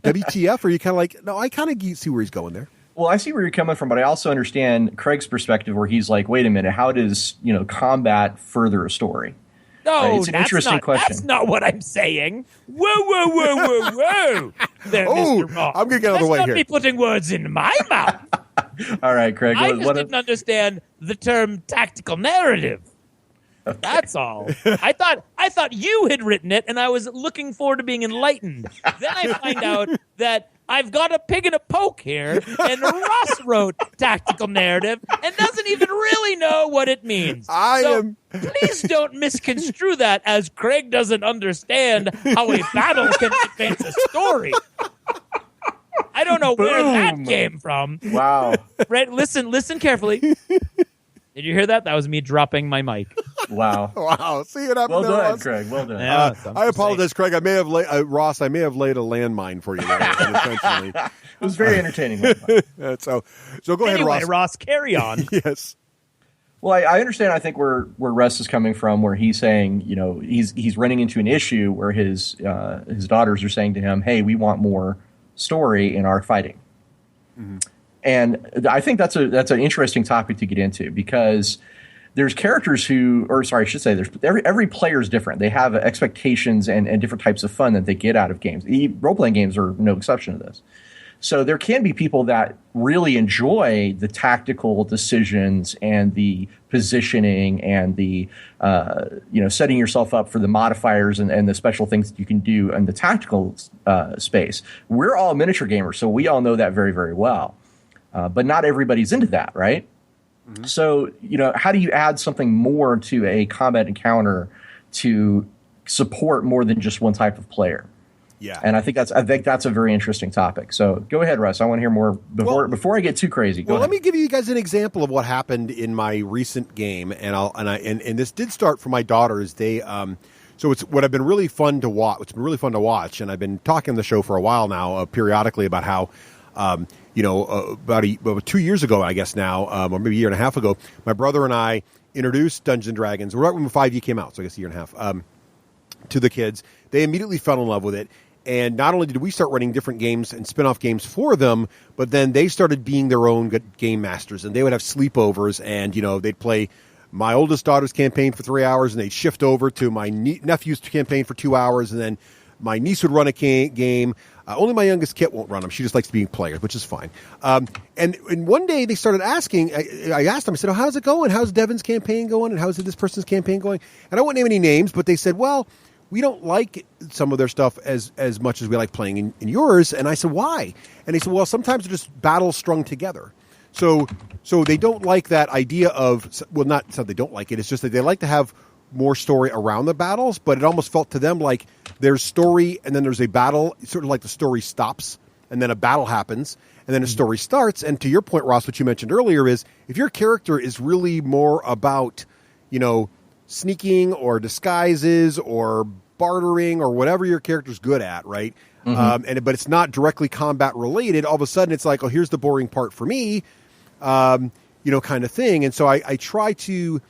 WTF? Or are you kind of like, no, I kind of see where he's going there. Well, I see where you're coming from, but I also understand Craig's perspective where he's like, wait a minute, how does, combat further a story? No, Right? It's an interesting question. That's not what I'm saying. Whoa. There, Mr. Ross. I'm going to get out of the way Let's here. not be putting words in my mouth. All right, Craig. I just didn't understand the term tactical narrative. Okay. That's all. I thought you had written it, and I was looking forward to being enlightened. Then I find out that I've got a pig and a poke here, and Russ wrote tactical narrative and doesn't even really know what it means. Please don't misconstrue that as Craig doesn't understand how a battle can advance a story. I don't know where that came from. Wow. Right? Listen carefully. Did you hear that? That was me dropping my mic. Wow. Wow. See what happened Well there, done, Ross? Craig. Well done. Yeah, I apologize, Craig. I may have Ross. I may have laid a landmine for you there. Unintentionally. It was very entertaining. So go ahead, Anyway, Ross. Ross, carry on. Yes. Well, I understand. I think where Russ is coming from, where he's saying, he's running into an issue where his daughters are saying to him, "Hey, we want more story in our fighting." Mm-hmm. And I think that's an interesting topic to get into because there's characters there's every player is different. They have expectations and different types of fun that they get out of games. Role-playing games are no exception to this. So there can be people that really enjoy the tactical decisions and the positioning and the setting yourself up for the modifiers and the special things that you can do in the tactical space. We're all miniature gamers, so we all know that very, very well. But not everybody's into that, right? Mm-hmm. So, how do you add something more to a combat encounter to support more than just one type of player? Yeah. And I think that's a very interesting topic. So go ahead, Russ. I want to hear more before I get too crazy. Go ahead. Let me give you guys an example of what happened in my recent game, and this did start for my daughters. They so it's what I've been really fun to watch. It's been really fun to watch, and I've been talking on the show for a while now, periodically about how. About 2 years ago, I guess now, or maybe a year and a half ago, my brother and I introduced Dungeons & Dragons, right when 5e came out, so I guess a year and a half, to the kids. They immediately fell in love with it. And not only did we start running different games and spin-off games for them, but then they started being their own game masters. And they would have sleepovers, and, they'd play my oldest daughter's campaign for 3 hours, and they'd shift over to my nephew's campaign for 2 hours, and then my niece would run a game. Only my youngest kid won't run them. She just likes being players, which is fine. And one day they started asking, I asked them, I said, how's it going? How's Devin's campaign going? And how's this person's campaign going? And I won't name any names, but they said, well, we don't like some of their stuff as much as we like playing in yours. And I said, why? And they said, well, sometimes they're just battles strung together. So they don't like that idea of, well, not so they don't like it. It's just that they like to have more story around the battles, but it almost felt to them like there's story and then there's a battle, sort of like the story stops and then a battle happens and then a story starts. And to your point, Ross, what you mentioned earlier is if your character is really more about, sneaking or disguises or bartering or whatever your character's good at, right? Mm-hmm. But it's not directly combat related. All of a sudden it's like, oh, here's the boring part for me, kind of thing. And so I try to.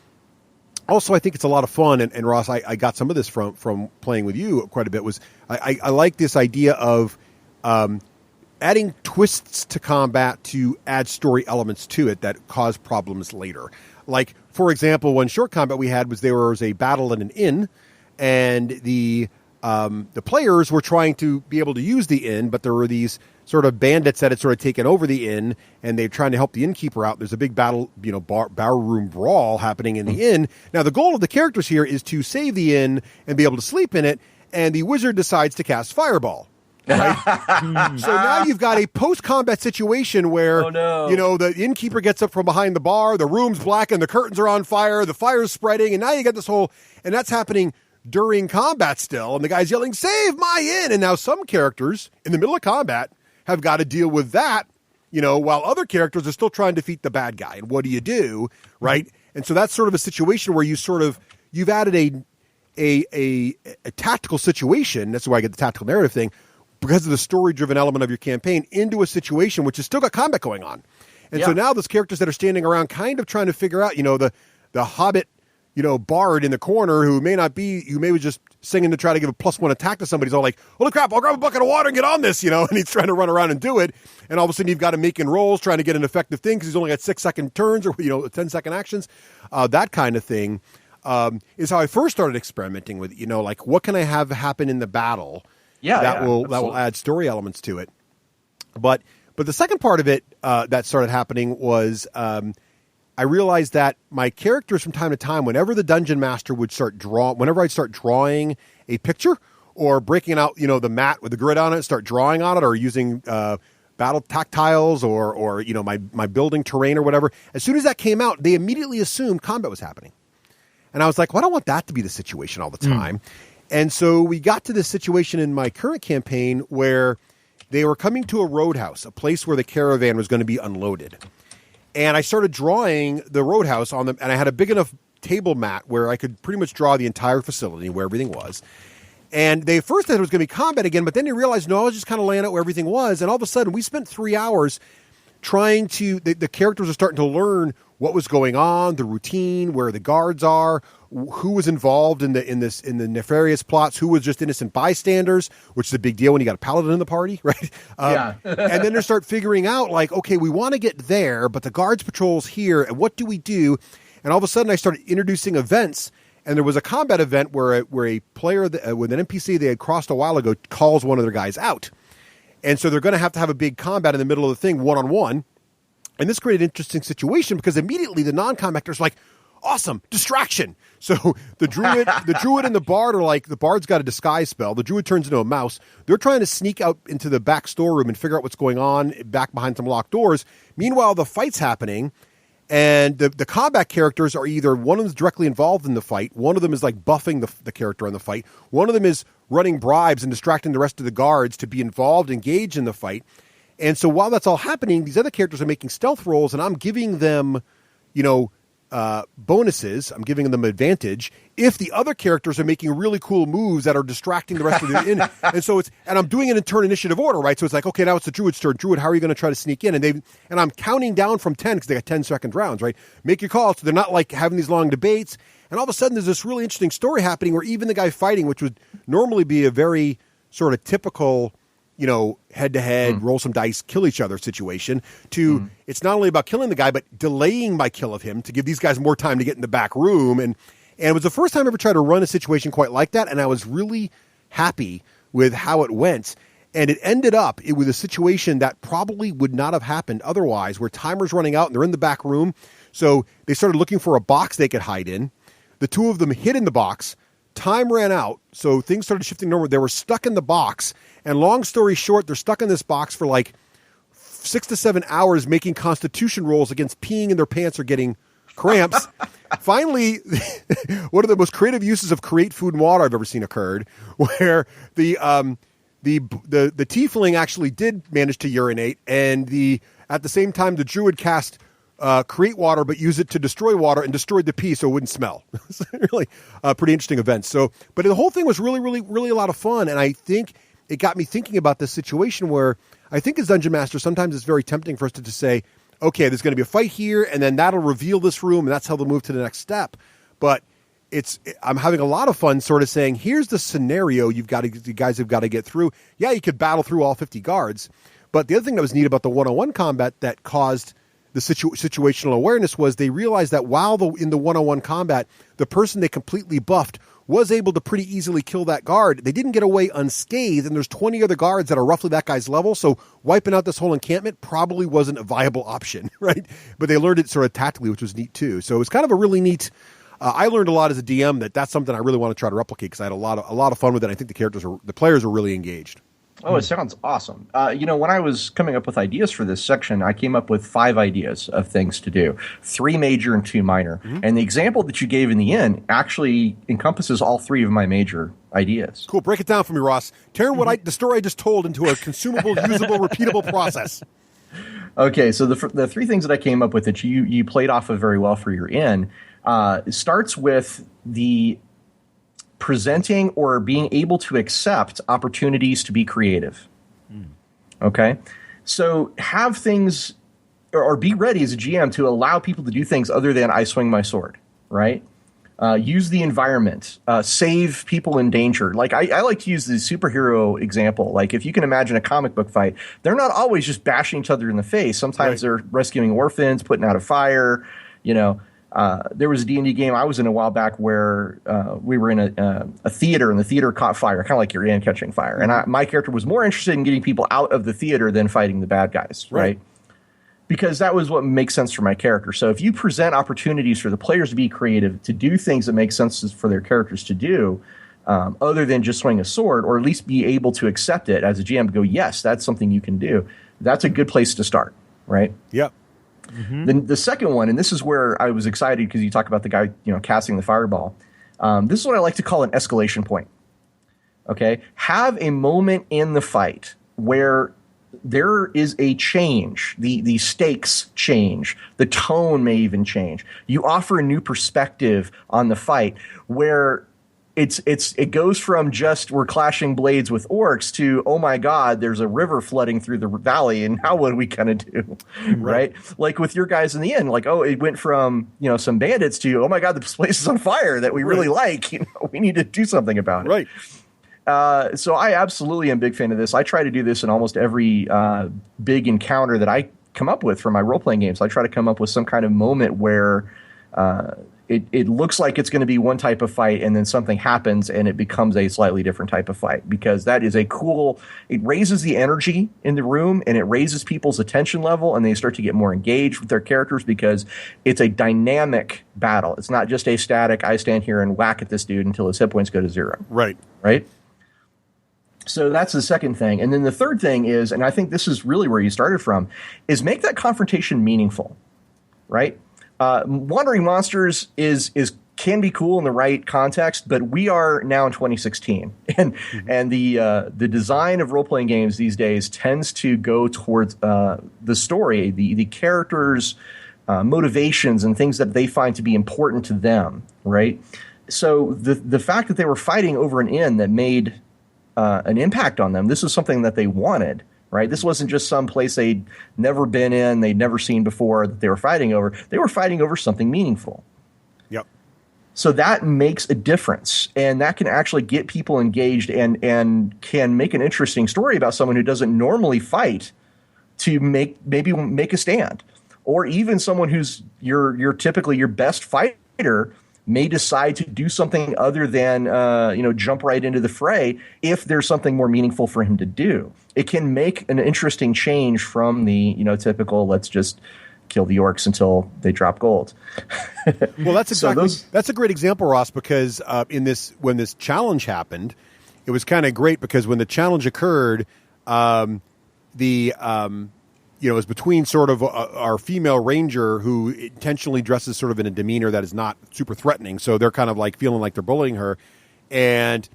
Also, I think it's a lot of fun, and Ross, I got some of this from playing with you quite a bit, was I like this idea of adding twists to combat to add story elements to it that cause problems later. Like, for example, one short combat we had was there was a battle in an inn, and the players were trying to be able to use the inn, but there were these sort of bandits that had sort of taken over the inn, and they're trying to help the innkeeper out. There's a big battle, bar room brawl happening in the inn. Now, the goal of the characters here is to save the inn and be able to sleep in it, and the wizard decides to cast Fireball. Right? So now you've got a post-combat situation where, the innkeeper gets up from behind the bar, the room's black, and the curtains are on fire, the fire's spreading, and now you get this whole, and that's happening during combat still, and the guy's yelling, "Save my inn!" And now some characters in the middle of combat have got to deal with that, while other characters are still trying to defeat the bad guy. And what do you do, right? And so that's sort of a situation where you've added a tactical situation. That's why I get the tactical narrative thing, because of the story-driven element of your campaign, into a situation which has still got combat going on. And so now those characters that are standing around kind of trying to figure out, the hobbit, bard in the corner who may just singing to try to give a +1 attack to somebody. He's all like, holy crap, I'll grab a bucket of water and get on this, and he's trying to run around and do it. And all of a sudden you've got him making rolls, trying to get an effective thing because he's only got 6-second turns or 10-second actions. That kind of thing is how I first started experimenting with, like what can I have happen in the battle that will add story elements to it. But the second part of it that started happening was I realized that my characters from time to time, whenever the dungeon master would whenever I'd start drawing a picture or breaking out, the mat with the grid on it, start drawing on it, or using battle tactiles or my building terrain or whatever, as soon as that came out, they immediately assumed combat was happening. And I was like, well, I don't want that to be the situation all the time. And so we got to this situation in my current campaign where they were coming to a roadhouse, a place where the caravan was going to be unloaded. And I started drawing the roadhouse on them, and I had a big enough table mat where I could pretty much draw the entire facility where everything was. And they first thought it was going to be combat again, but then they realized, no, I was just kind of laying out where everything was. And all of a sudden, we spent 3 hours trying to, the characters are starting to learn what was going on, the routine, where the guards are, who was involved in the nefarious plots, who was just innocent bystanders, which is a big deal when you got a paladin in the party, right? And then they start figuring out, like, okay, we want to get there, but the guards patrol's here, and what do we do? And all of a sudden, I started introducing events, and there was a combat event where a player with an NPC they had crossed a while ago calls one of their guys out. And so they're going to have a big combat in the middle of the thing, one-on-one. And this created an interesting situation because immediately the non-combaters are like, awesome, distraction. So the druid and the bard are like, the bard's got a disguise spell. The druid turns into a mouse. They're trying to sneak out into the back storeroom and figure out what's going on back behind some locked doors. Meanwhile, the fight's happening, and the combat characters are either one of them is directly involved in the fight, one of them is like buffing the character on the fight, one of them is running bribes and distracting the rest of the guards to be involved, engaged in the fight. And so while that's all happening, these other characters are making stealth rolls, and I'm giving them, bonuses. I'm giving them advantage if the other characters are making really cool moves that are distracting the rest of the and I'm doing it in turn initiative order, right? So it's like, okay, now it's the druid's turn. Druid, how are you going to try to sneak in? And I'm counting down from 10 because they got 10-second rounds, right? Make your call. So they're not like having these long debates. And all of a sudden, there's this really interesting story happening where even the guy fighting, which would normally be a very sort of typical, head-to-head, roll some dice, kill each other situation, to it's not only about killing the guy, but delaying my kill of him to give these guys more time to get in the back room. And it was the first time I ever tried to run a situation quite like that, and I was really happy with how it went. And it ended up with a situation that probably would not have happened otherwise, where timer's running out and they're in the back room. So they started looking for a box they could hide in. The two of them hid in the box. Time ran out, so things started shifting normal. They were stuck in the box, and long story short, they're stuck in this box for like 6 to 7 hours making constitution rolls against peeing in their pants or getting cramps. Finally, one of the most creative uses of create food and water I've ever seen occurred, where the tiefling actually did manage to urinate, and at the same time the druid cast create water, but use it to destroy water and destroyed the pee so it wouldn't smell. It's really pretty interesting event. So, but the whole thing was really, really, really a lot of fun. And I think it got me thinking about this situation where I think as Dungeon Master, sometimes it's very tempting for us to just say, okay, there's going to be a fight here, and then that'll reveal this room, and that's how they'll move to the next step. But I'm having a lot of fun sort of saying, here's the scenario you guys have got to get through. Yeah, you could battle through all 50 guards. But the other thing that was neat about the one-on-one combat that caused the situational awareness was they realized that while in the one-on-one combat, the person they completely buffed was able to pretty easily kill that guard. They didn't get away unscathed, and there's 20 other guards that are roughly that guy's level, so wiping out this whole encampment probably wasn't a viable option, right? But they learned it sort of tactically, which was neat too. So it's kind of a really neat. I learned a lot as a DM that's something I really want to try to replicate because I had a lot of fun with it. I think the players were really engaged. Oh, it sounds awesome. When I was coming up with ideas for this section, I came up with 5 ideas of things to do, 3 major and 2 minor. Mm-hmm. And the example that you gave in the end actually encompasses all 3 of my major ideas. Cool. Break it down for me, Ross. Turn the story I just told into a consumable, usable, repeatable process. Okay, so the 3 things that I came up with that you played off of very well for your in starts with the presenting or being able to accept opportunities to be creative. Okay? So have things or be ready as a GM to allow people to do things other than I swing my sword, right? use the environment, save people in danger. Like I like to use the superhero example. Like if you can imagine a comic book fight, they're not always just bashing each other in the face. Sometimes they're rescuing orphans, putting out a fire. There was a D&D game I was in a while back where we were in a theater, and the theater caught fire, kind of like you're in catching fire. And my character was more interested in getting people out of the theater than fighting the bad guys, right? Because that was what makes sense for my character. So if you present opportunities for the players to be creative, to do things that make sense for their characters to do, other than just swing a sword, or at least be able to accept it as a GM, go, yes, that's something you can do. That's a good place to start, right? Yep. Then the second one, and this is where I was excited because you talk about the guy, casting the fireball. This is what I like to call an escalation point. Okay, have a moment in the fight where there is a change. The stakes change. The tone may even change. You offer a new perspective on the fight where it goes from just we're clashing blades with orcs to, oh my God, there's a river flooding through the valley, and now what are we gonna do, right? Like with your guys in the end, like, oh, it went from some bandits to, oh my God, this place is on fire that we really like. We need to do something about it. Right. So I absolutely am a big fan of this. I try to do this in almost every big encounter that I come up with for my role-playing games. I try to come up with some kind of moment where it looks like it's going to be one type of fight, and then something happens and it becomes a slightly different type of fight, because that is it raises the energy in the room, and it raises people's attention level, and they start to get more engaged with their characters because it's a dynamic battle. It's not just a static, I stand here and whack at this dude until his hit points go to 0. Right. So that's the second thing. And then the third thing is, and I think this is really where you started from, is make that confrontation meaningful, right? Wandering monsters can be cool in the right context, but we are now in 2016, and the design of role-playing games these days tends to go towards the story, the characters' motivations and things that they find to be important to them, right? So the fact that they were fighting over an inn that made an impact on them, this is something that they wanted. Right? This wasn't just some place they'd never been in, they'd never seen before that they were fighting over. They were fighting over something meaningful. Yep. So that makes a difference, and that can actually get people engaged and can make an interesting story about someone who doesn't normally fight to maybe make a stand, or even someone who's typically your best fighter may decide to do something other than jump right into the fray if there's something more meaningful for him to do. It can make an interesting change from the typical let's just kill the orcs until they drop gold. Well, that's a great example, Ross, because when this challenge happened, it was kind of great because when the challenge occurred, it was between sort of our female ranger who intentionally dresses sort of in a demeanor that is not super threatening. So they're kind of like feeling like they're bullying her. And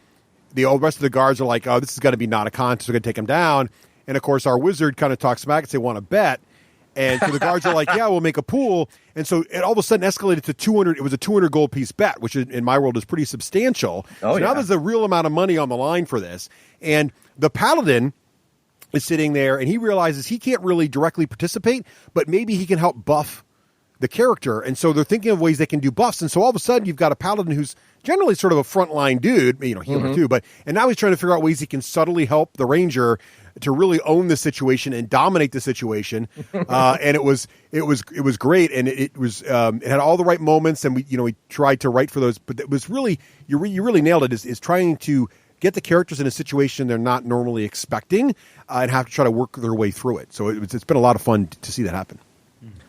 the rest of the guards are like, oh, this is going to be not a contest. We're going to take him down. And of course, our wizard kind of talks back and say, want to bet. And so the guards are like, yeah, we'll make a pool. And so it all of a sudden escalated to 200. It was a 200 gold piece bet, which in my world is pretty substantial. Oh, so now there's a real amount of money on the line for this. And the paladin is sitting there, and he realizes he can't really directly participate, but maybe he can help buff the character. And so they're thinking of ways they can do buffs. And so all of a sudden, you've got a paladin who's generally sort of a frontline dude, healer too, and now he's trying to figure out ways he can subtly help the ranger to really own the situation and dominate the situation. And it was great, and it had all the right moments, and we tried to write for those, but it was really you really nailed it. Is trying to get the characters in a situation they're not normally expecting, and have to try to work their way through it. So it's been a lot of fun to see that happen.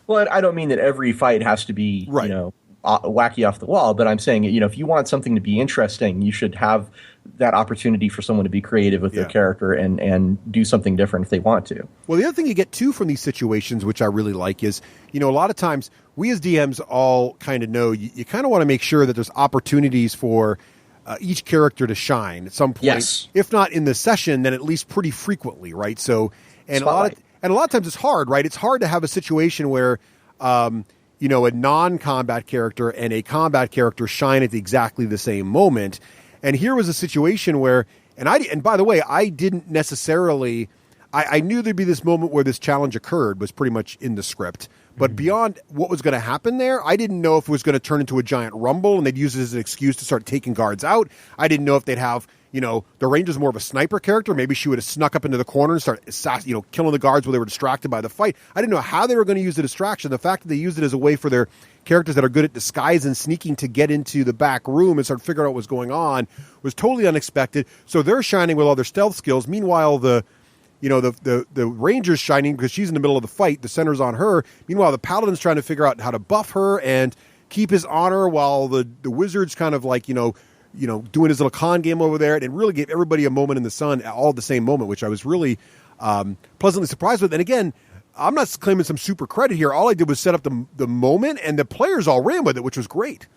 Well, I don't mean that every fight has to be wacky off the wall, but I'm saying if you want something to be interesting, you should have that opportunity for someone to be creative with their character and do something different if they want to. Well, the other thing you get too from these situations, which I really like, is a lot of times we as DMs all kind of know you kind of want to make sure that there's opportunities for each character to shine at some point. Yes. If not in the session, then at least pretty frequently, right? So, and Spotlight. a lot of times it's hard, right? It's hard to have a situation where a non-combat character and a combat character shine at exactly the same moment. And here was a situation where, and by the way, I didn't necessarily, I knew there'd be this moment where this challenge occurred, was pretty much in the script, But beyond what was going to happen there, I didn't know if it was going to turn into a giant rumble and they'd use it as an excuse to start taking guards out. I didn't know if they'd have, the Ranger's more of a sniper character. Maybe she would have snuck up into the corner and started, killing the guards while they were distracted by the fight. I didn't know how they were going to use the distraction. The fact that they used it as a way for their characters that are good at disguise and sneaking to get into the back room and start figuring out what was going on was totally unexpected. So they're shining with all their stealth skills. Meanwhile, the Ranger's shining because she's in the middle of the fight. The center's on her. Meanwhile, the Paladin's trying to figure out how to buff her and keep his honor while the Wizard's kind of doing his little con game over there. And it really gave everybody a moment in the sun all at the same moment, which I was really pleasantly surprised with. And again, I'm not claiming some super credit here. All I did was set up the moment, and the players all ran with it, which was great.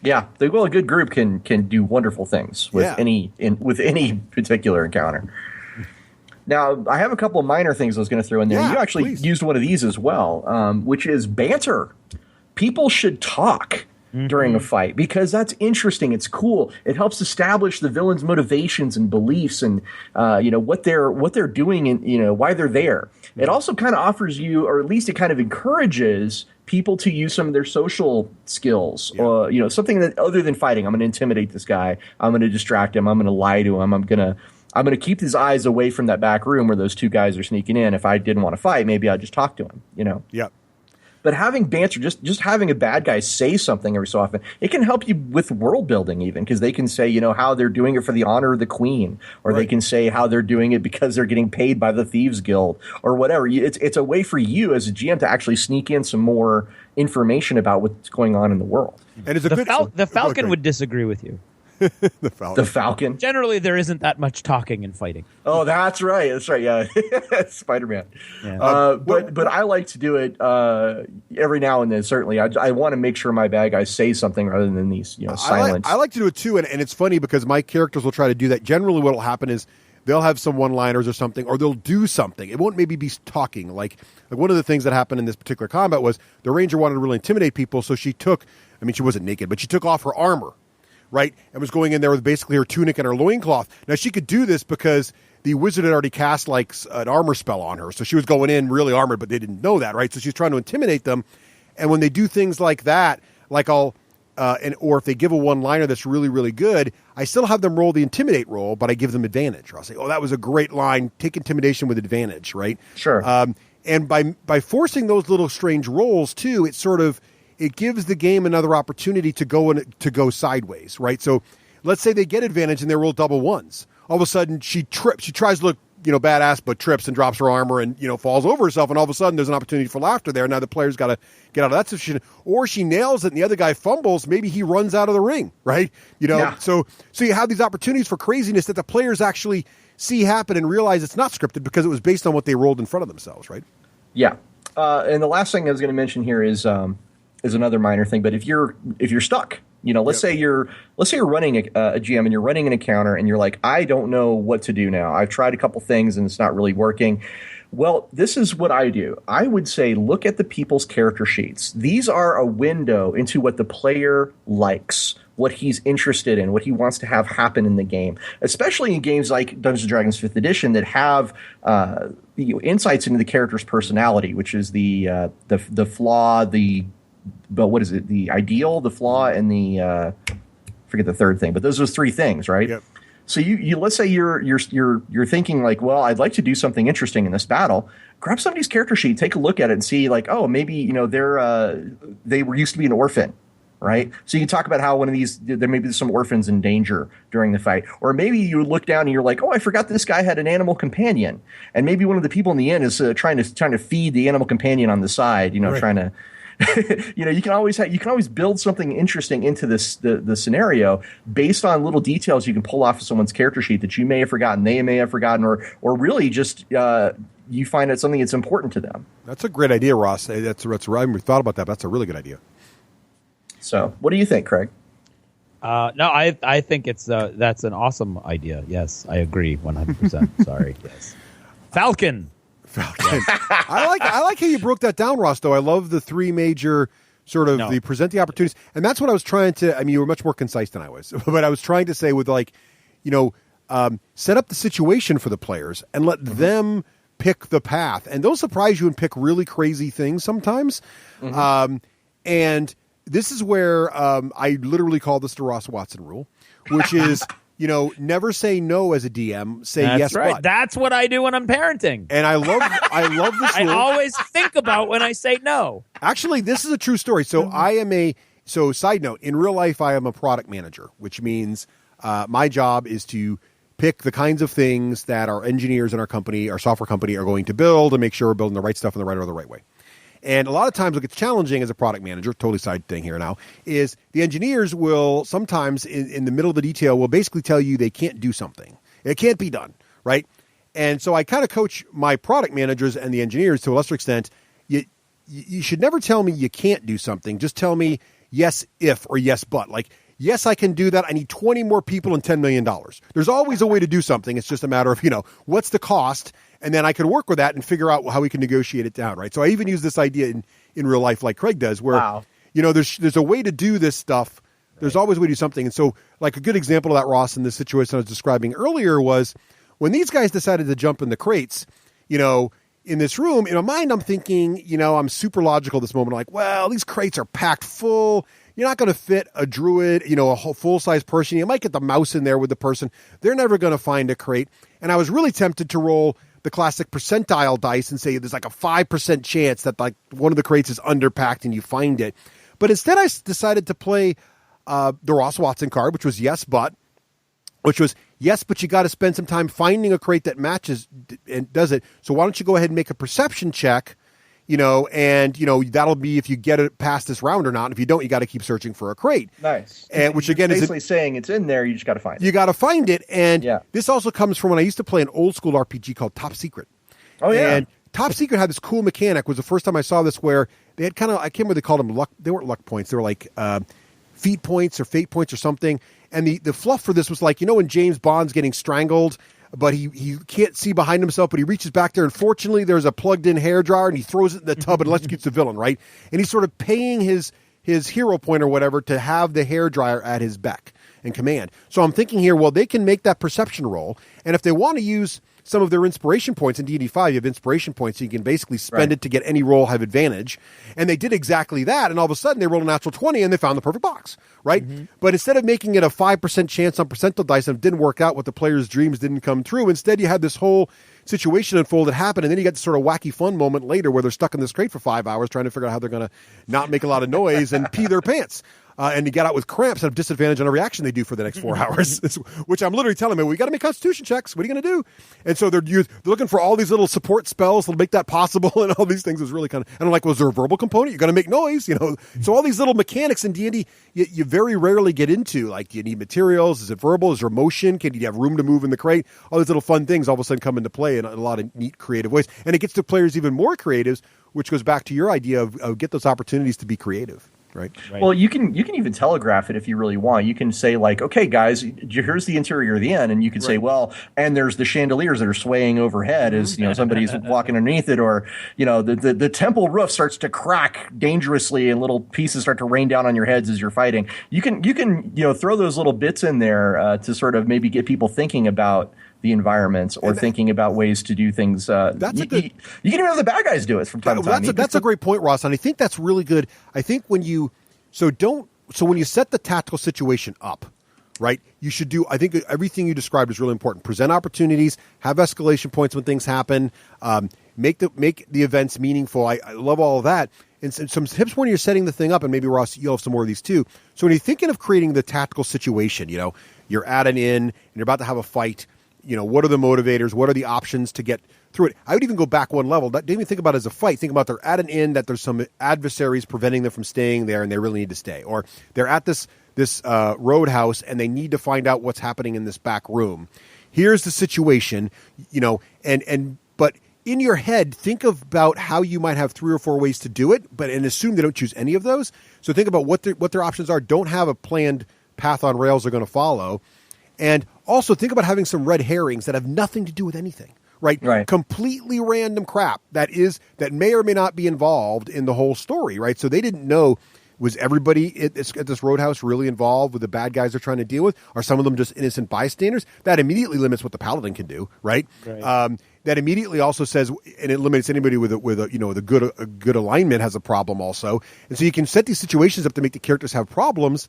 Yeah, a good group can do wonderful things with any particular encounter. Now, I have a couple of minor things I was going to throw in there. Yeah, you actually used one of these as well, which is banter. People should talk during a fight because that's interesting. It's cool. It helps establish the villain's motivations and beliefs and what they're doing and why they're there. It also kind of offers you, or at least it kind of encourages people to use some of their social skills, or something that other than fighting. I'm going to intimidate this guy. I'm going to distract him. I'm going to lie to him. I'm going to keep his eyes away from that back room where those two guys are sneaking in. If I didn't want to fight, maybe I'd just talk to him. Yeah. But having banter, just having a bad guy say something every so often, it can help you with world building even, because they can say, how they're doing it for the honor of the queen, or they can say how they're doing it because they're getting paid by the Thieves Guild or whatever. It's a way for you as a GM to actually sneak in some more information about what's going on in the world. And it's the Falcon would disagree with you. The Falcon. Generally, there isn't that much talking and fighting. Oh, that's right. Yeah, Spider-Man. Yeah. But I like to do it every now and then. Certainly, I want to make sure my bad guys say something rather than these silence. I like to do it too, and it's funny because my characters will try to do that. Generally, what will happen is they'll have some one-liners or something, or they'll do something. It won't maybe be talking. Like one of the things that happened in this particular combat was the Ranger wanted to really intimidate people, so she took. I mean, she wasn't naked, but she took off her armor. Right, and was going in there with basically her tunic and her loincloth. Now, she could do this because the wizard had already cast like an armor spell on her. So she was going in really armored, but they didn't know that, right? So she's trying to intimidate them. And when they do things like that, like or if they give a one-liner that's really, really good, I still have them roll the intimidate roll, but I give them advantage. Or I'll say, oh, that was a great line. Take intimidation with advantage, right? Sure. And by forcing those little strange rolls, too, it gives the game another opportunity to go sideways, right? So let's say they get advantage and they roll double ones. All of a sudden she trips. She tries to look, badass, but trips and drops her armor and, falls over herself. And all of a sudden there's an opportunity for laughter there. Now the player's got to get out of that situation. Or she nails it and the other guy fumbles. Maybe he runs out of the ring, right? Yeah. So you have these opportunities for craziness that the players actually see happen and realize it's not scripted because it was based on what they rolled in front of themselves, right? Yeah. And the last thing I was going to mention here is another minor thing, but if you're stuck, let's say you're running a GM and you're running an encounter and you're like, I don't know what to do now. I've tried a couple things and it's not really working. Well, this is what I do. I would say look at the people's character sheets. These are a window into what the player likes, what he's interested in, what he wants to have happen in the game, especially in games like Dungeons & Dragons 5th Edition that have insights into the character's personality, which is the flaw, but what is it? The ideal, the flaw, and the forget the third thing. But those are three things, right? Yep. So you let's say you're thinking like, well, I'd like to do something interesting in this battle. Grab somebody's character sheet, take a look at it, and see like, oh, maybe they were used to be an orphan, right? So you can talk about how one of these there may be some orphans in danger during the fight, or maybe you look down and you're like, oh, I forgot this guy had an animal companion, and maybe one of the people in the inn is trying to feed the animal companion on the side, right. Trying to. You can always build something interesting into the scenario based on little details you can pull off of someone's character sheet that you may have forgotten, they may have forgotten, or really just you find out something that's important to them. That's a great idea, Ross. That's right. I haven't thought about that. But that's a really good idea. So, what do you think, Craig? No, I think that's an awesome idea. Yes, I agree 100%. Sorry. Yes, Falcon. I like how you broke that down, Ross, though. I love the three major sort of the present the opportunities. And that's what I was trying to, you were much more concise than I was. But I was trying to say with set up the situation for the players and let them pick the path, and they'll surprise you and pick really crazy things sometimes. And this is where I literally call this the Ross Watson rule, which is, never say no as a DM. Say That's yes, right. but. That's what I do when I'm parenting. And I love this I rule. always think about when I say no. Actually, this is a true story. So side note, in real life, I am a product manager, which means my job is to pick the kinds of things that our engineers in our company, our software company, are going to build and make sure we're building the right stuff in the right or the right way. And a lot of times what gets challenging as a product manager, totally side thing here now, is the engineers will sometimes in the middle of the detail will basically tell you they can't do something. It can't be done, right? And so I kind of coach my product managers and the engineers to a lesser extent. You should never tell me you can't do something. Just tell me yes if or yes but. Like, yes, I can do that. I need 20 more people and $10 million. There's always a way to do something. It's just a matter of, what's the cost? And then I can work with that and figure out how we can negotiate it down, right? So I even use this idea in real life like Craig does where, there's a way to do this stuff. There's always a way to do something. And so like a good example of that, Ross, in the situation I was describing earlier was when these guys decided to jump in the crates, in this room, in my mind, I'm thinking, I'm super logical this moment. I'm like, well, these crates are packed full. You're not going to fit a druid, a whole full-size person. You might get the mouse in there with the person. They're never going to find a crate. And I was really tempted to roll the classic percentile dice and say there's like a 5% chance that like one of the crates is underpacked and you find it. But instead I decided to play the Ross Watson card, which was yes, but, which was yes, but you got to spend some time finding a crate that matches and does it. So why don't you go ahead and make a perception check, and that'll be if you get it past this round or not. And if you don't, you got to keep searching for a crate. Nice. And which again basically saying it's in there. You just got to find it. You got to find it. And this also comes from when I used to play an old school RPG called Top Secret. Oh yeah. And Top Secret had this cool mechanic. Was the first time I saw this where they had I can't remember what they called them luck. They weren't luck points. They were like feat points or fate points or something. And the fluff for this was like, when James Bond's getting strangled, but he can't see behind himself, but he reaches back there, and fortunately there's a plugged-in hairdryer, and he throws it in the tub and electrocutes the villain, right? And he's sort of paying his hero point or whatever to have the hairdryer at his beck and command. So I'm thinking here, well, they can make that perception roll, and if they want to use some of their inspiration points in D&D 5, you have inspiration points, so you can basically spend it to get any roll, have advantage. And they did exactly that, and all of a sudden they rolled a natural 20 and they found the perfect box, right? But instead of making it a 5% chance on percentile dice and it didn't work out, what the player's dreams didn't come true, instead you had this whole situation unfold that happened, and then you got this sort of wacky fun moment later where they're stuck in this crate for 5 hours trying to figure out how they're going to not make a lot of noise and pee their pants. And you get out with cramps and have disadvantage on every action they do for the next 4 hours, which I'm literally telling them, we got to make constitution checks. What are you going to do? And so they're looking for all these little support spells that'll make that possible, and all these things is really kind of, and I'm like, was there a verbal component? You got to make noise, So all these little mechanics in D&D, you very rarely get into, like, do you need materials? Is it verbal? Is there motion? Can you have room to move in the crate? All these little fun things all of a sudden come into play in a lot of neat creative ways. And it gets the players even more creatives, which goes back to your idea of get those opportunities to be creative. Right. Well, you can even telegraph it if you really want. You can say like, okay, guys, here's the interior of the inn, and you can say, well, and there's the chandeliers that are swaying overhead as somebody's walking underneath it, or the temple roof starts to crack dangerously, and little pieces start to rain down on your heads as you're fighting. You can throw those little bits in there to sort of maybe get people thinking about the environments or thinking about ways to do things. You can even have the bad guys do it from time to time. That's a great point, Ross, and I think that's really good. I think when you when you set the tactical situation up, right, you should do. I think everything you described is really important. Present opportunities, have escalation points when things happen, make the events meaningful. I love all of that. And some tips when you're setting the thing up, and maybe Ross, you'll have some more of these too. So when you're thinking of creating the tactical situation, you're at an inn and you're about to have a fight. What are the motivators? What are the options to get through it? I would even go back one level. Don't even think about it as a fight. Think about they're at an inn that there's some adversaries preventing them from staying there, and they really need to stay. Or they're at this roadhouse, and they need to find out what's happening in this back room. Here's the situation, but in your head, think about how you might have 3 or 4 ways to do it, and assume they don't choose any of those. So think about what their options are. Don't have a planned path on rails they're going to follow. And also think about having some red herrings that have nothing to do with anything, right? Completely random crap that may or may not be involved in the whole story, right? So they didn't know Was everybody at this roadhouse really involved with the bad guys they're trying to deal with? Are some of them just innocent bystanders? That immediately limits what the paladin can do, right? That immediately also says, and it limits anybody with a good alignment has a problem also. And so you can set these situations up to make the characters have problems.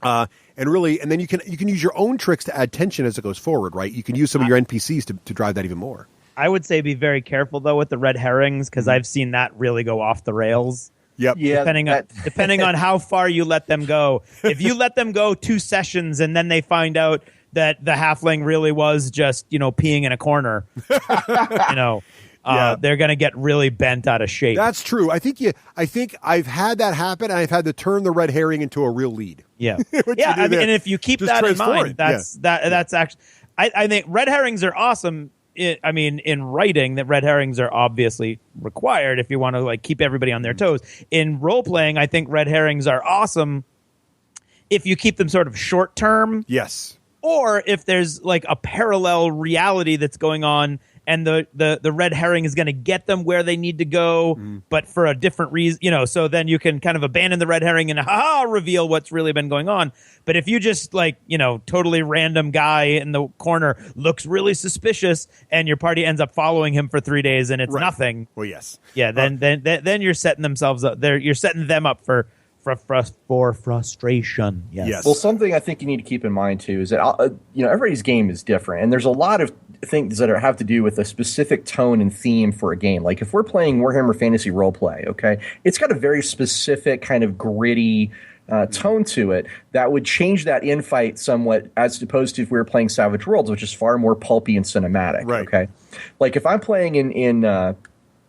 And then you can use your own tricks to add tension as it goes forward, right? You can use some of your NPCs to drive that even more. I would say be very careful though with the red herrings, because I've seen that really go off the rails. Yep. Yeah, depending on how far you let them go. If you let them go 2 sessions and then they find out that the halfling really was just peeing in a corner, they're going to get really bent out of shape. That's true. I think I've had that happen, and I've had to turn the red herring into a real lead. Yeah, yeah. And if you keep that in mind, that's actually. I think red herrings are awesome. In writing, that red herrings are obviously required if you want to keep everybody on their toes. In role playing, I think red herrings are awesome if you keep them sort of short term. Yes. Or if there's a parallel reality that's going on, and the red herring is going to get them where they need to go, but for a different reason, so then you can kind of abandon the red herring and reveal what's really been going on. But if you just totally random guy in the corner looks really suspicious and your party ends up following him for 3 days and it's nothing. Well, yes. Yeah. Then you're setting themselves up there. You're setting them up for frustration. Yes. Well, something I think you need to keep in mind too is that everybody's game is different, and there's a lot of things that have to do with a specific tone and theme for a game. Like if we're playing Warhammer Fantasy Roleplay, okay, it's got a very specific kind of gritty tone to it that would change that infight somewhat, as opposed to if we were playing Savage Worlds, which is far more pulpy and cinematic. Right. Okay, like if I'm playing in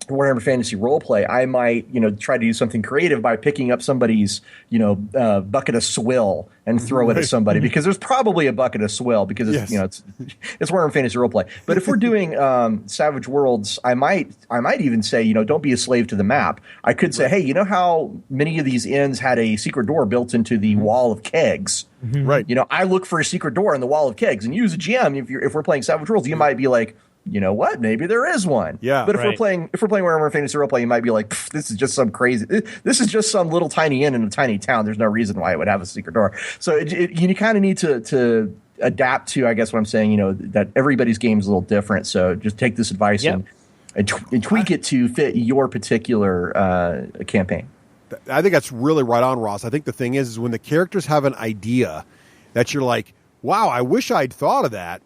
Warhammer Fantasy Roleplay, I might, try to do something creative by picking up somebody's, bucket of swill and throw it at somebody, because there's probably a bucket of swill, because it's, it's Warhammer Fantasy Roleplay. But if we're doing Savage Worlds, I might even say, don't be a slave to the map. I could say, hey, you know how many of these inns had a secret door built into the wall of kegs? Right. I look for a secret door in the wall of kegs, and you as a GM, if we're playing Savage Worlds, you might be like, you know what? Maybe there is one. Yeah. But if we're playing Warhammer Fantasy Roleplay, you might be like, this is just some crazy. This is just some little tiny inn in a tiny town. There's no reason why it would have a secret door. So you kind of need to adapt to, I guess what I'm saying. That everybody's game is a little different. So just take this advice and tweak it to fit your particular campaign. I think that's really right on, Ross. I think the thing is when the characters have an idea that you're like, wow, I wish I'd thought of that.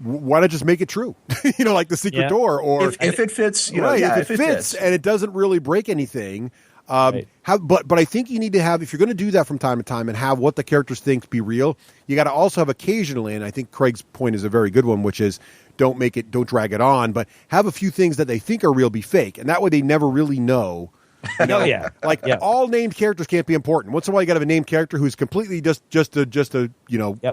Why not just make it true? Like the secret door, or if it fits, if it fits and it doesn't really break anything. But I think you need to have, if you're going to do that from time to time and have what the characters think be real, you got to also have occasionally, and I think Craig's point is a very good one, which is don't drag it on, but have a few things that they think are real be fake, and that way they never really know. All named characters can't be important. Once in a while, you got to have a named character who's completely just a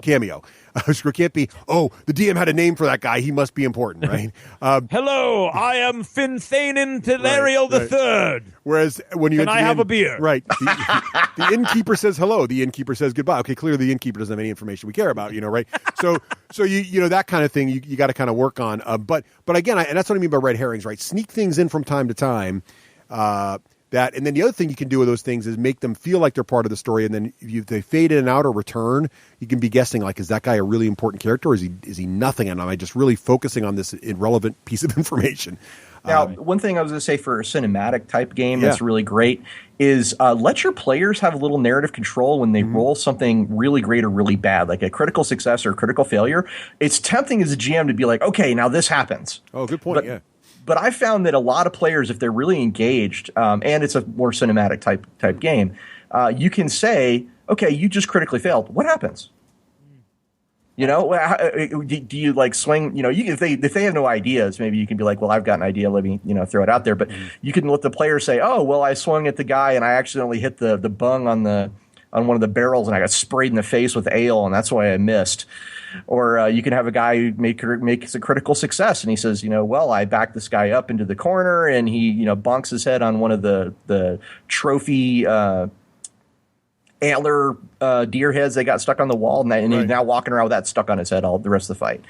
cameo. It can't be. Oh, the DM had a name for that guy. He must be important, right? Hello, I am Finthanin Thalariel III. Whereas when you I have a beer? Right. The innkeeper says hello. The innkeeper says goodbye. Okay, clearly the innkeeper doesn't have any information we care about. Right? So you that kind of thing you got to kind of work on. But again, and that's what I mean by red herrings, right? Sneak things in from time to time. And then the other thing you can do with those things is make them feel like they're part of the story, and then if they fade in and out or return, you can be guessing is that guy a really important character, or is he nothing, and am I just really focusing on this irrelevant piece of information? Now, one thing I was going to say for a cinematic type game that's really great is let your players have a little narrative control when they roll something really great or really bad, like a critical success or a critical failure. It's tempting as a GM to be like, okay, now this happens. Oh, good point. But I found that a lot of players, if they're really engaged, and it's a more cinematic type game, you can say, okay, you just critically failed. What happens? Do you swing? If they have no ideas, maybe you can be like, well, I've got an idea. Let me throw it out there. But you can let the player say, oh, well, I swung at the guy and I accidentally hit the bung on one of the barrels and I got sprayed in the face with ale and that's why I missed. Or you can have a guy who makes a critical success, and he says, well, I backed this guy up into the corner, and he, bonks his head on one of the trophy antler deer heads that got stuck on the wall, and he's now walking around with that stuck on his head all the rest of the fight.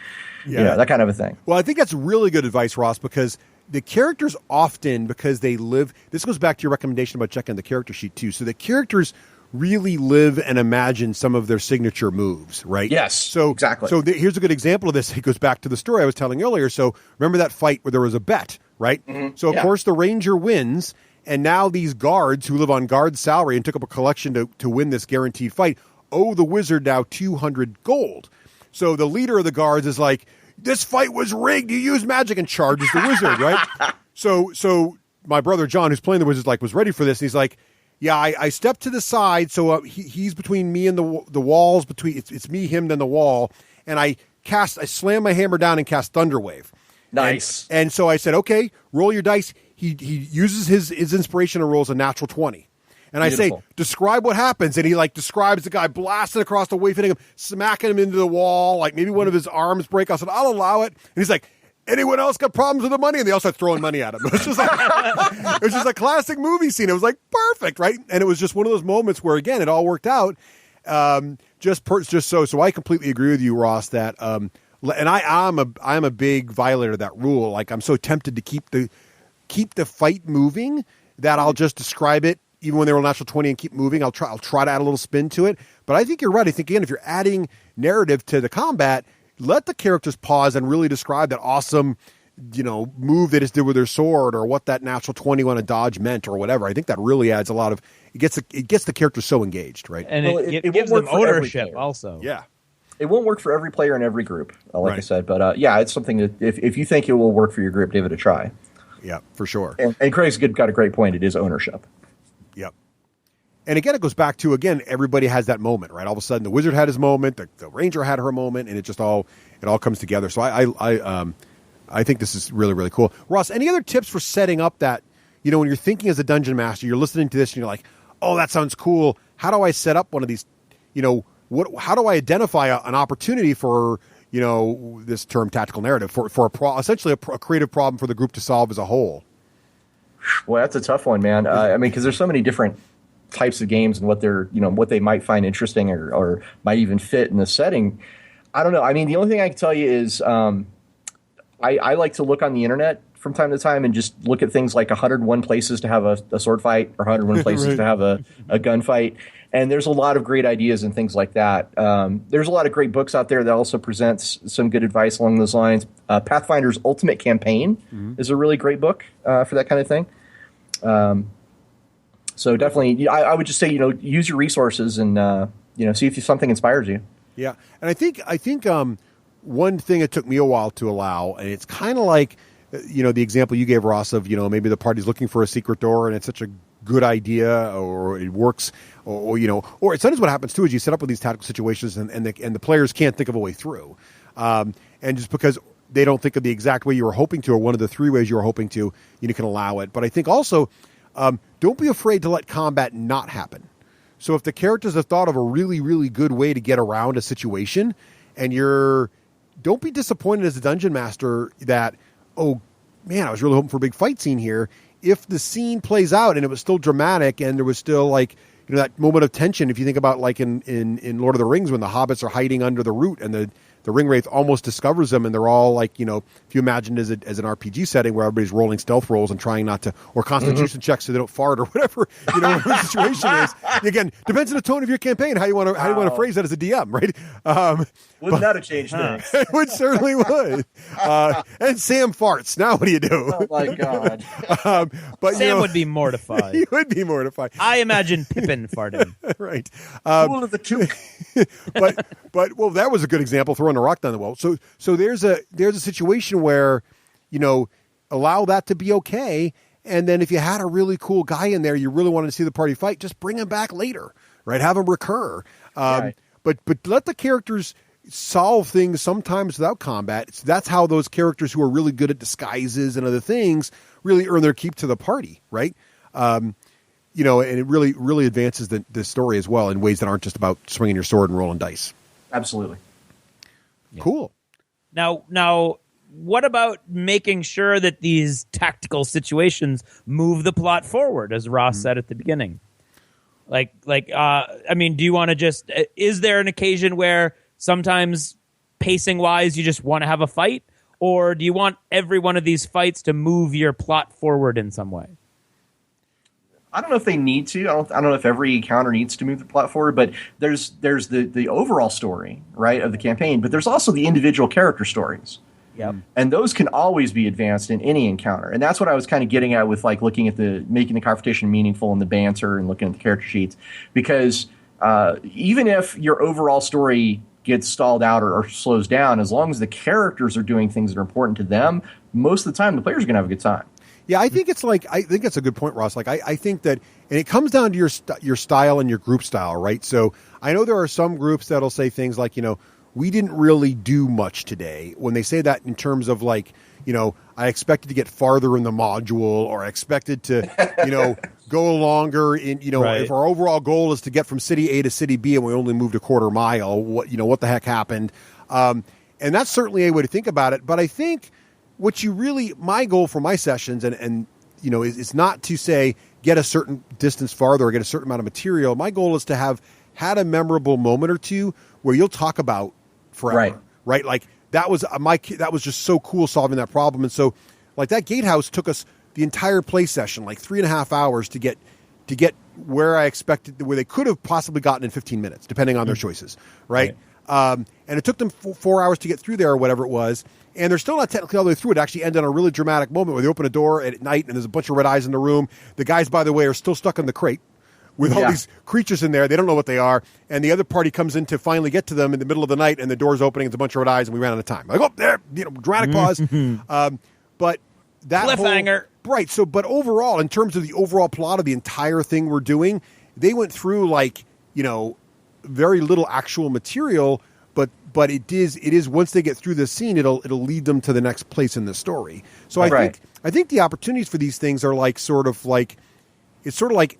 Yeah, that kind of a thing. Well, I think that's really good advice, Ross, because the characters often, because they live, this goes back to your recommendation about checking the character sheet too. So the characters really live and imagine some of their signature moves, right? Yes, so exactly. So here's a good example of this. It goes back to the story I was telling earlier. So remember that fight where there was a bet, right? Mm-hmm. So of course the Ranger wins, and now these guards who live on guard salary and took up a collection to win this guaranteed fight owe the wizard now 200 gold. So the leader of the guards is like, this fight was rigged. You used magic, and charges the wizard, right? So my brother John, who's playing the wizard, was ready for this. And he's like, yeah, I stepped to the side, so he's between me and the walls. It's me, him, then the wall, and I slam my hammer down and cast Thunderwave. Nice. And so I said, okay, roll your dice. He uses his inspiration and rolls a natural 20. And Beautiful. I say, describe what happens. And he describes the guy blasting across the way, hitting him, smacking him into the wall, like maybe one of his arms break. I said, I'll allow it. And he's like, anyone else got problems with the money? And they all start throwing money at him. It was just a classic movie scene. It was like perfect, right? And it was just one of those moments where, again, it all worked out. So I completely agree with you, Ross, that, and I'm a big violator of that rule. Like, I'm so tempted to keep the fight moving that I'll just describe it even when they roll natural 20 and keep moving. I'll try to add a little spin to it. But I think you're right. I think, again, if you're adding narrative to the combat, let the characters pause and really describe that awesome, move they just did with their sword, or what that natural 20 on a dodge meant, or whatever. I think that really adds a lot of, it gets the characters so engaged, right? And it won't gives work them for every ownership player. also. Yeah. It won't work for every player in every group, like I Right. said. But it's something that if you think it will work for your group, give it a try. Yeah, for sure. And Craig's got a great point. It is ownership. Yep. And again, it goes back to, everybody has that moment, right? All of a sudden, the wizard had his moment, the ranger had her moment, and it all comes together. So I think this is really, really cool. Ross, any other tips for setting up that, when you're thinking as a dungeon master, you're listening to this and you're like, oh, that sounds cool. How do I set up one of these, how do I identify an opportunity for, this term tactical narrative for essentially a creative problem for the group to solve as a whole? Well, that's a tough one, man. Because there's so many different types of games and what they're, what they might find interesting or might even fit in the setting. I don't know. I mean, the only thing I can tell you is I like to look on the internet from time to time and just look at things like 101 places to have a sword fight, or 101 places Right. to have a gunfight. And there's a lot of great ideas and things like that. There's a lot of great books out there that also presents some good advice along those lines. Pathfinder's Ultimate Campaign is a really great book for that kind of thing. So definitely, I would just say, use your resources and, see if something inspires you. Yeah. And I think one thing it took me a while to allow, and it's kind of like, the example you gave, Ross, of, maybe the party's looking for a secret door and it's such a good idea, or it works, or sometimes what happens too is you set up with these tactical situations and the players can't think of a way through. And just because they don't think of the exact way you were hoping to, or one of the three ways you were hoping to, you can allow it. But I think also, don't be afraid to let combat not happen. So if the characters have thought of a really, really good way to get around a situation, and don't be disappointed as a dungeon master that, oh man, I was really hoping for a big fight scene here. If the scene plays out and it was still dramatic and there was still that moment of tension, if you think about in Lord of the Rings when the hobbits are hiding under the root and the ringwraith almost discovers them, and they're all if you imagine it as an RPG setting where everybody's rolling stealth rolls and trying not to, or constitution checks so they don't fart or whatever, whatever the situation is. Again, depends on the tone of your campaign, how you want to phrase that as a DM, right? Wouldn't that have changed things? It would certainly would. And Sam farts. Now what do you do? Oh my God. But Sam would be mortified. He would be mortified. I imagine Pippin farting. Right. Cool of the two. But well, that was a good example, throwing a rock down the wall. So there's a situation where, allow that to be okay. And then if you had a really cool guy in there, you really wanted to see the party fight, just bring him back later, right? Have him recur. Right. But let the characters solve things sometimes without combat. That's how those characters who are really good at disguises and other things really earn their keep to the party, right? And it really, really advances the story as well in ways that aren't just about swinging your sword and rolling dice. Absolutely. Yeah. Cool. Now, what about making sure that these tactical situations move the plot forward, as Ross said at the beginning? Do you want to is there an occasion where sometimes pacing wise you just want to have a fight, or do you want every one of these fights to move your plot forward in some way? I don't know if they need to. I don't know if every encounter needs to move the plot forward, but there's the overall story, right, of the campaign, but there's also the individual character stories. Yep. And those can always be advanced in any encounter. And that's what I was kind of getting at with like looking at making the confrontation meaningful and the banter and looking at the character sheets. Because even if your overall story gets stalled out or slows down, as long as the characters are doing things that are important to them, most of the time the players are going to have a good time. Yeah, I think that's a good point, Ross. Like, I think that, and it comes down to your style and your group style, right? So I know there are some groups that'll say things like, we didn't really do much today. When they say that in terms of like, I expected to get farther in the module, or I expected to, go longer in, Right. if our overall goal is to get from city A to city B and we only moved a quarter mile, what the heck happened? And that's certainly a way to think about it. But I think my goal for my sessions and is not to say get a certain distance farther or get a certain amount of material. My goal is to have had a memorable moment or two where you'll talk about forever, right? Like that was just so cool solving that problem. And so like that gatehouse took us the entire play session, like 3.5 hours to get where I expected, where they could have possibly gotten in 15 minutes, depending on their choices. Right. And it took them 4 hours to get through there or whatever it was. And they're still not technically all the way through. It actually ended on a really dramatic moment where they open a door at night and there's a bunch of red eyes in the room. The guys, by the way, are still stuck in the crate with all these creatures in there. They don't know what they are. And the other party comes in to finally get to them in the middle of the night, and the door's opening. It's a bunch of red eyes, and we ran out of time. Like, oh, there, dramatic pause. But that cliffhanger. Right. So, but overall, in terms of the overall plot of the entire thing we're doing, they went through like, very little actual material, but it is once they get through this scene, it'll lead them to the next place in the story. So I think the opportunities for these things are like sort of like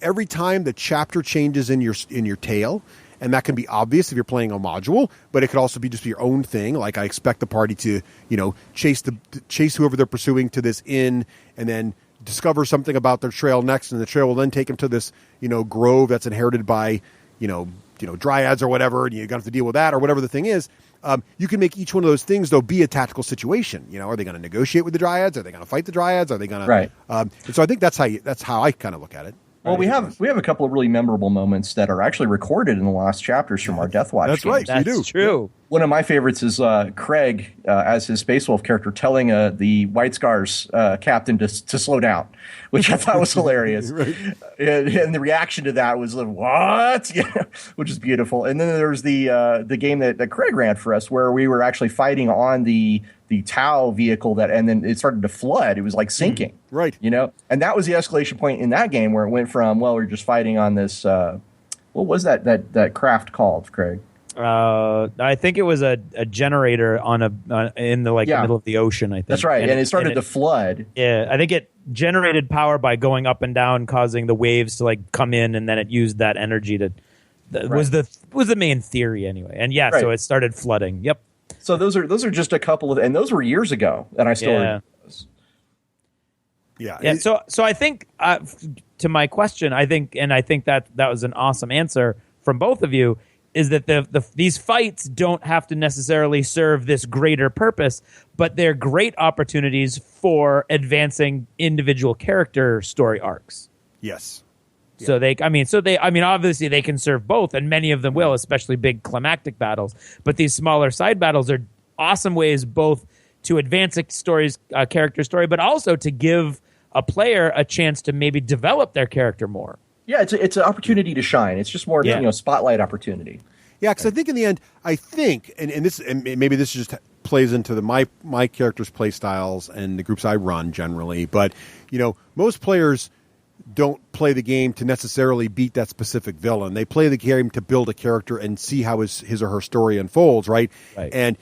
every time the chapter changes in your tale, and that can be obvious if you're playing a module, but it could also be just your own thing. Like I expect the party to chase whoever they're pursuing to this inn, and then discover something about their trail next, and the trail will then take them to this grove that's inherited by dryads or whatever, and you're going to have to deal with that or whatever the thing is. You can make each one of those things, though, be a tactical situation. Are they going to negotiate with the dryads? Are they going to fight the dryads? Are they going to... Right. And so I think that's how I kind of look at it. Well, we have a couple of really memorable moments that are actually recorded in the last chapters from our Death Watch That's games. right. That's You do. true. One of my favorites is Craig, as his Space Wolf character, telling the White Scars captain to slow down, which I thought was hilarious. Right. And the reaction to that was like, what? Which is beautiful. And then there's the game that Craig ran for us, where we were actually fighting on the Tau vehicle and then it started to flood. It was like sinking. Right. And that was the escalation point in that game, where it went from, we're just fighting on this, what was that craft called, Craig? I think it was a generator in the middle of the ocean. I think that's right, and it started to flood. Yeah, I think it generated power by going up and down, causing the waves to come in, and then it used that energy to. Was the main theory anyway, and so it started flooding. Yep. So those are just a couple of, and those were years ago, and I still remember those. Yeah. So I think to my question, I think that was an awesome answer from both of you. Is that these fights don't have to necessarily serve this greater purpose, but they're great opportunities for advancing individual character story arcs. Yes. So obviously they can serve both, and many of them will, especially big climactic battles. But these smaller side battles are awesome ways both to advance a character story, but also to give a player a chance to maybe develop their character more. Yeah, it's an opportunity to shine. It's just more spotlight opportunity. Yeah, because I think in the end, and maybe this just plays into my characters' play styles and the groups I run generally, but most players don't play the game to necessarily beat that specific villain. They play the game to build a character and see how his or her story unfolds, right? And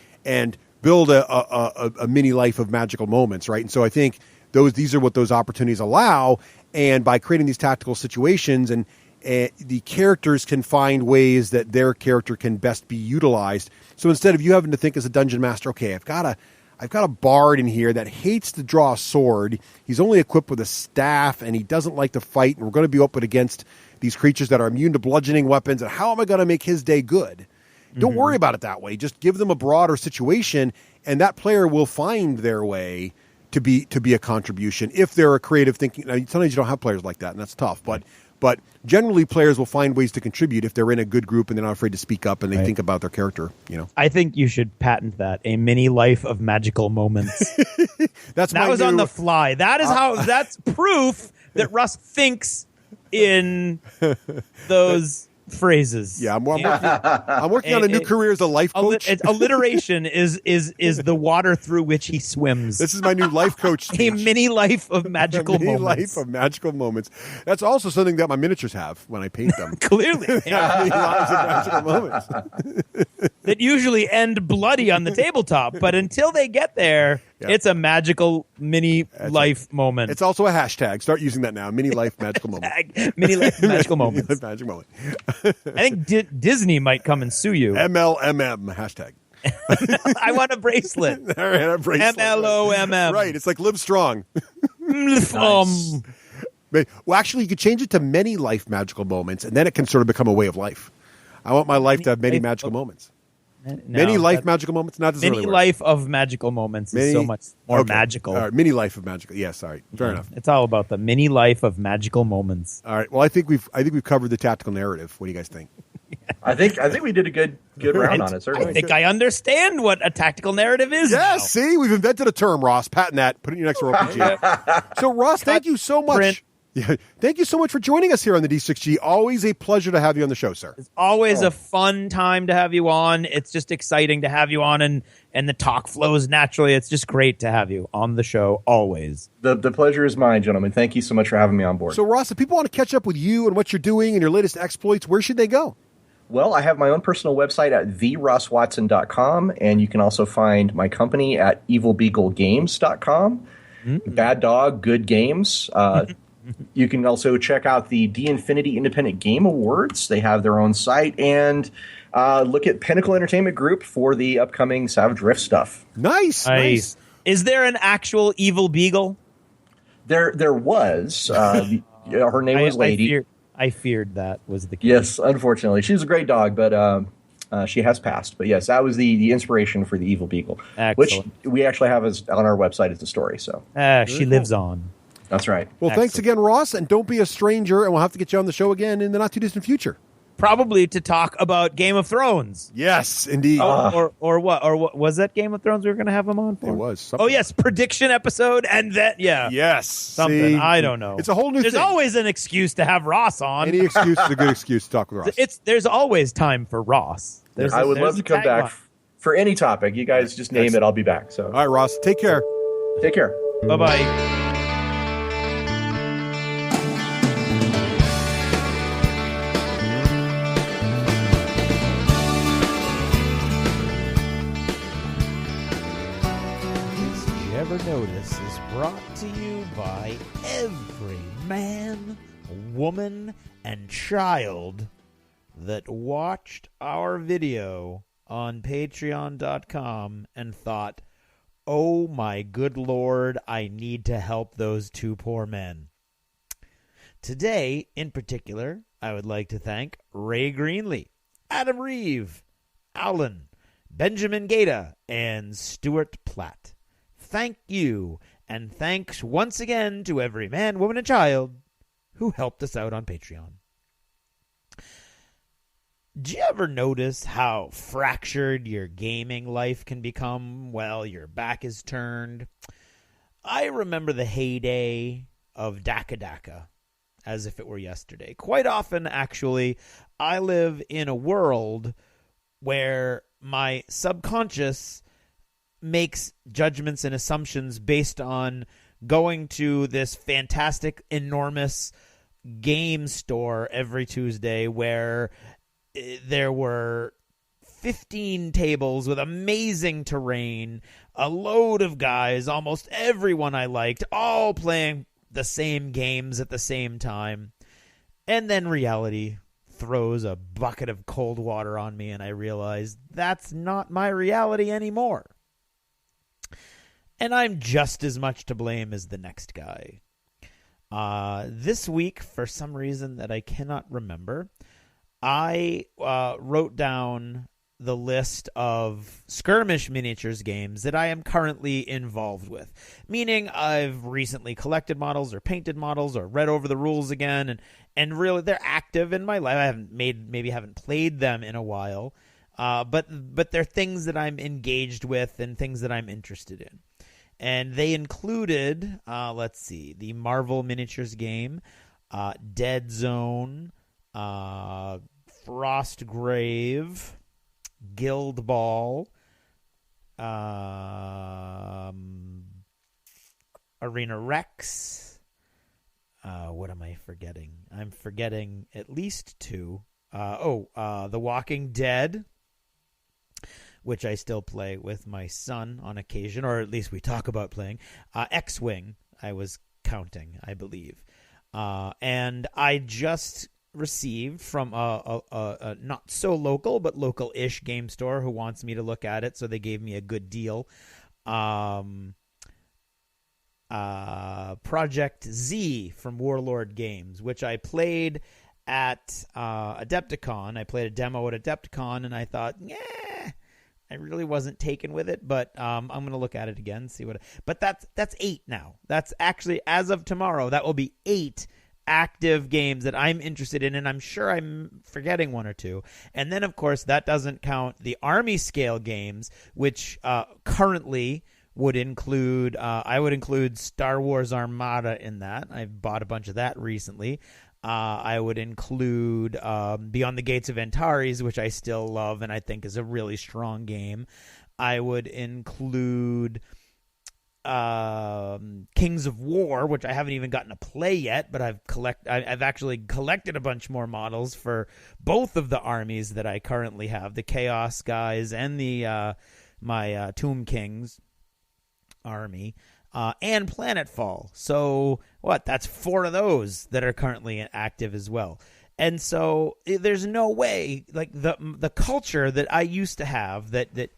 build a mini life of magical moments, right? And so I think these are what those opportunities allow. And by creating these tactical situations, and the characters can find ways that their character can best be utilized. So instead of you having to think as a dungeon master, okay, I've got a bard in here that hates to draw a sword. He's only equipped with a staff, and he doesn't like to fight. And we're going to be up against these creatures that are immune to bludgeoning weapons. And how am I going to make his day good? Don't worry about it that way. Just give them a broader situation, and that player will find their way to be a contribution if they're a creative thinking. Now, sometimes you don't have players like that, and that's tough. But generally, players will find ways to contribute if they're in a good group and they're not afraid to speak up and they think about their character. I think you should patent that, a mini life of magical moments. That was on the fly. That is how. That's proof that Russ thinks in those phrases. Yeah, I'm working on a new career as a life coach. Alliteration is the water through which he swims. This is my new life coach speech. A mini life of magical moments. Life of magical moments. That's also something that my miniatures have when I paint them. Clearly. Many lives of magical moments. That usually end bloody on the tabletop, but until they get there, it's a magical mini life moment. It's also a hashtag. Start using that now. Mini life magical moment. Mini life magical moments. Mini life magical moment. I think Disney might come and sue you. MLMM hashtag. I want a bracelet. All right, a bracelet. MLOMM. Right. It's like live strong. Nice. Well, actually, you could change it to many life magical moments, and then it can sort of become a way of life. I want my life to have many magical moments. Many life magical moments? Not many life of magical moments is so much more magical. All right, mini life of magical. Yes, all right. Fair enough. It's all about the mini life of magical moments. All right. Well, I think we've covered the tactical narrative. What do you guys think? I think we did a good round on it. Certainly. I think I understand what a tactical narrative is. Yeah, now. see, we've invented a term, Ross. Patent that. Put it in your next RPG. So, Ross, thank you so much. Print. Yeah, thank you so much for joining us here on the D6G. Always a pleasure to have you on the show, sir. It's always a fun time to have you on. It's just exciting to have you on, and the talk flows naturally. It's just great to have you on the show, always. The pleasure is mine, gentlemen. Thank you so much for having me on board. So, Ross, if people want to catch up with you and what you're doing and your latest exploits, where should they go? Well, I have my own personal website at therusswatson.com, and you can also find my company at evilbeaglegames.com. Bad Dog, Good Games. You can also check out the D-Infinity Independent Game Awards. They have their own site. And look at Pinnacle Entertainment Group for the upcoming Savage Rift stuff. Nice. Is there an actual Evil Beagle? There was. Her name was Lady. I feared that was the case. Yes, unfortunately. She was a great dog, but she has passed. But yes, that was the inspiration for the Evil Beagle. Excellent. Which we actually have on our website as a story. So she lives on. That's right. Well, thanks again, Ross, and don't be a stranger, and we'll have to get you on the show again in the not-too-distant future. Probably to talk about Game of Thrones. Yes, indeed. Or what? Or what was that Game of Thrones we were going to have him on for? It was. Something. Oh, yes, prediction episode, and that, Yes. Something. See, I don't know. It's a whole new There's thing. always an excuse to have Ross on. Any excuse is a good excuse to talk with Ross. There's always time for Ross. I would love to come back for any topic. You guys just name it. I'll be back. So, all right, Ross, take care. Take care. Bye-bye. Notice is brought to you by every man, woman, and child that watched our video on patreon.com and thought, oh my good Lord, I need to help those two poor men. Today, in particular, I would like to thank Ray Greenlee, Adam Reeve, Alan, Benjamin Gaeta, and Stuart Platt. Thank you, and thanks once again to every man, woman, and child who helped us out on Patreon. Do you ever notice how fractured your gaming life can become while your back is turned? I remember the heyday of Daka Daka as if it were yesterday. Quite often, actually, I live in a world where my subconscious makes judgments and assumptions based on going to this fantastic, enormous game store every Tuesday where there were 15 tables with amazing terrain, a load of guys, almost everyone I liked, all playing the same games at the same time. And then reality throws a bucket of cold water on me, and I realize that's not my reality anymore. And I'm just as much to blame as the next guy. This week, for some reason that I cannot remember, I wrote down the list of skirmish miniatures games that I am currently involved with. Meaning I've recently collected models or painted models or read over the rules again, and really they're active in my life. I haven't played them in a while, but they're things that I'm engaged with and things that I'm interested in. And they included, the Marvel miniatures game, Dead Zone, Frostgrave, Guild Ball, Arena Rex. What am I forgetting? I'm forgetting at least two. The Walking Dead, which I still play with my son on occasion, or at least we talk about playing. X-Wing, I was counting, I believe. And I just received from a not so local but local-ish game store who wants me to look at it, so they gave me a good deal. Project Z from Warlord Games, which I played at Adepticon. I played a demo at Adepticon, and I thought, I really wasn't taken with it, but I'm going to look at it again, see what. But that's 8 now. That's actually, as of tomorrow, that will be 8 active games that I'm interested in, and I'm sure I'm forgetting one or two. And then, of course, that doesn't count the army scale games, which currently would include, I would include Star Wars Armada in that. I've bought a bunch of that recently. I would include Beyond the Gates of Antares, which I still love and I think is a really strong game. I would include Kings of War, which I haven't even gotten to play yet, but I've actually collected a bunch more models for both of the armies that I currently have, the Chaos guys and the my Tomb Kings army. And Planetfall. So that's 4 of those that are currently active as well. And so there's no way, like the culture that I used to have that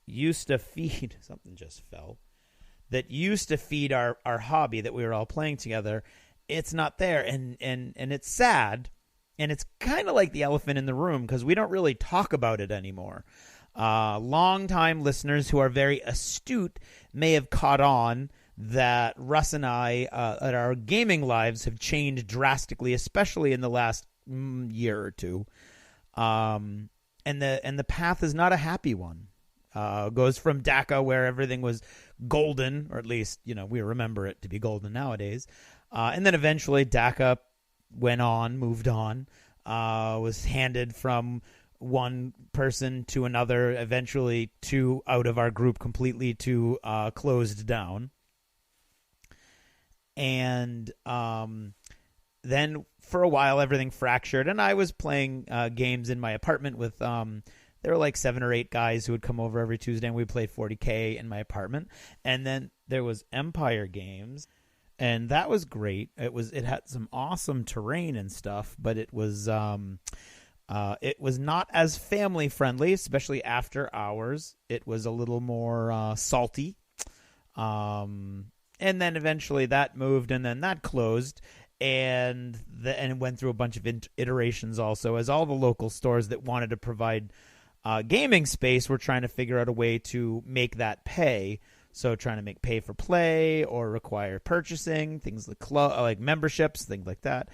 used to feed something just fell. That used to feed our hobby that we were all playing together. It's not there, and it's sad, and it's kind of like the elephant in the room because we don't really talk about it anymore. Long-time listeners who are very astute may have caught on that Russ and I, at our gaming lives, have changed drastically, especially in the last year or two. And the path is not a happy one. Goes from DACA, where everything was golden, or at least we remember it to be golden nowadays, and then eventually DACA moved on, was handed from one person to another, eventually 2 out of our group completely to closed down. And then for a while everything fractured, and I was playing games in my apartment with there were like 7 or 8 guys who would come over every Tuesday, and we played 40K in my apartment. And then there was Empire Games, and that was great. It had some awesome terrain and stuff, but it was not as family friendly, especially after hours. It was a little more salty. And then eventually that moved, and then that closed, and went through a bunch of iterations also, as all the local stores that wanted to provide gaming space were trying to figure out a way to make that pay. So trying to make pay for play or require purchasing, things like memberships, things like that.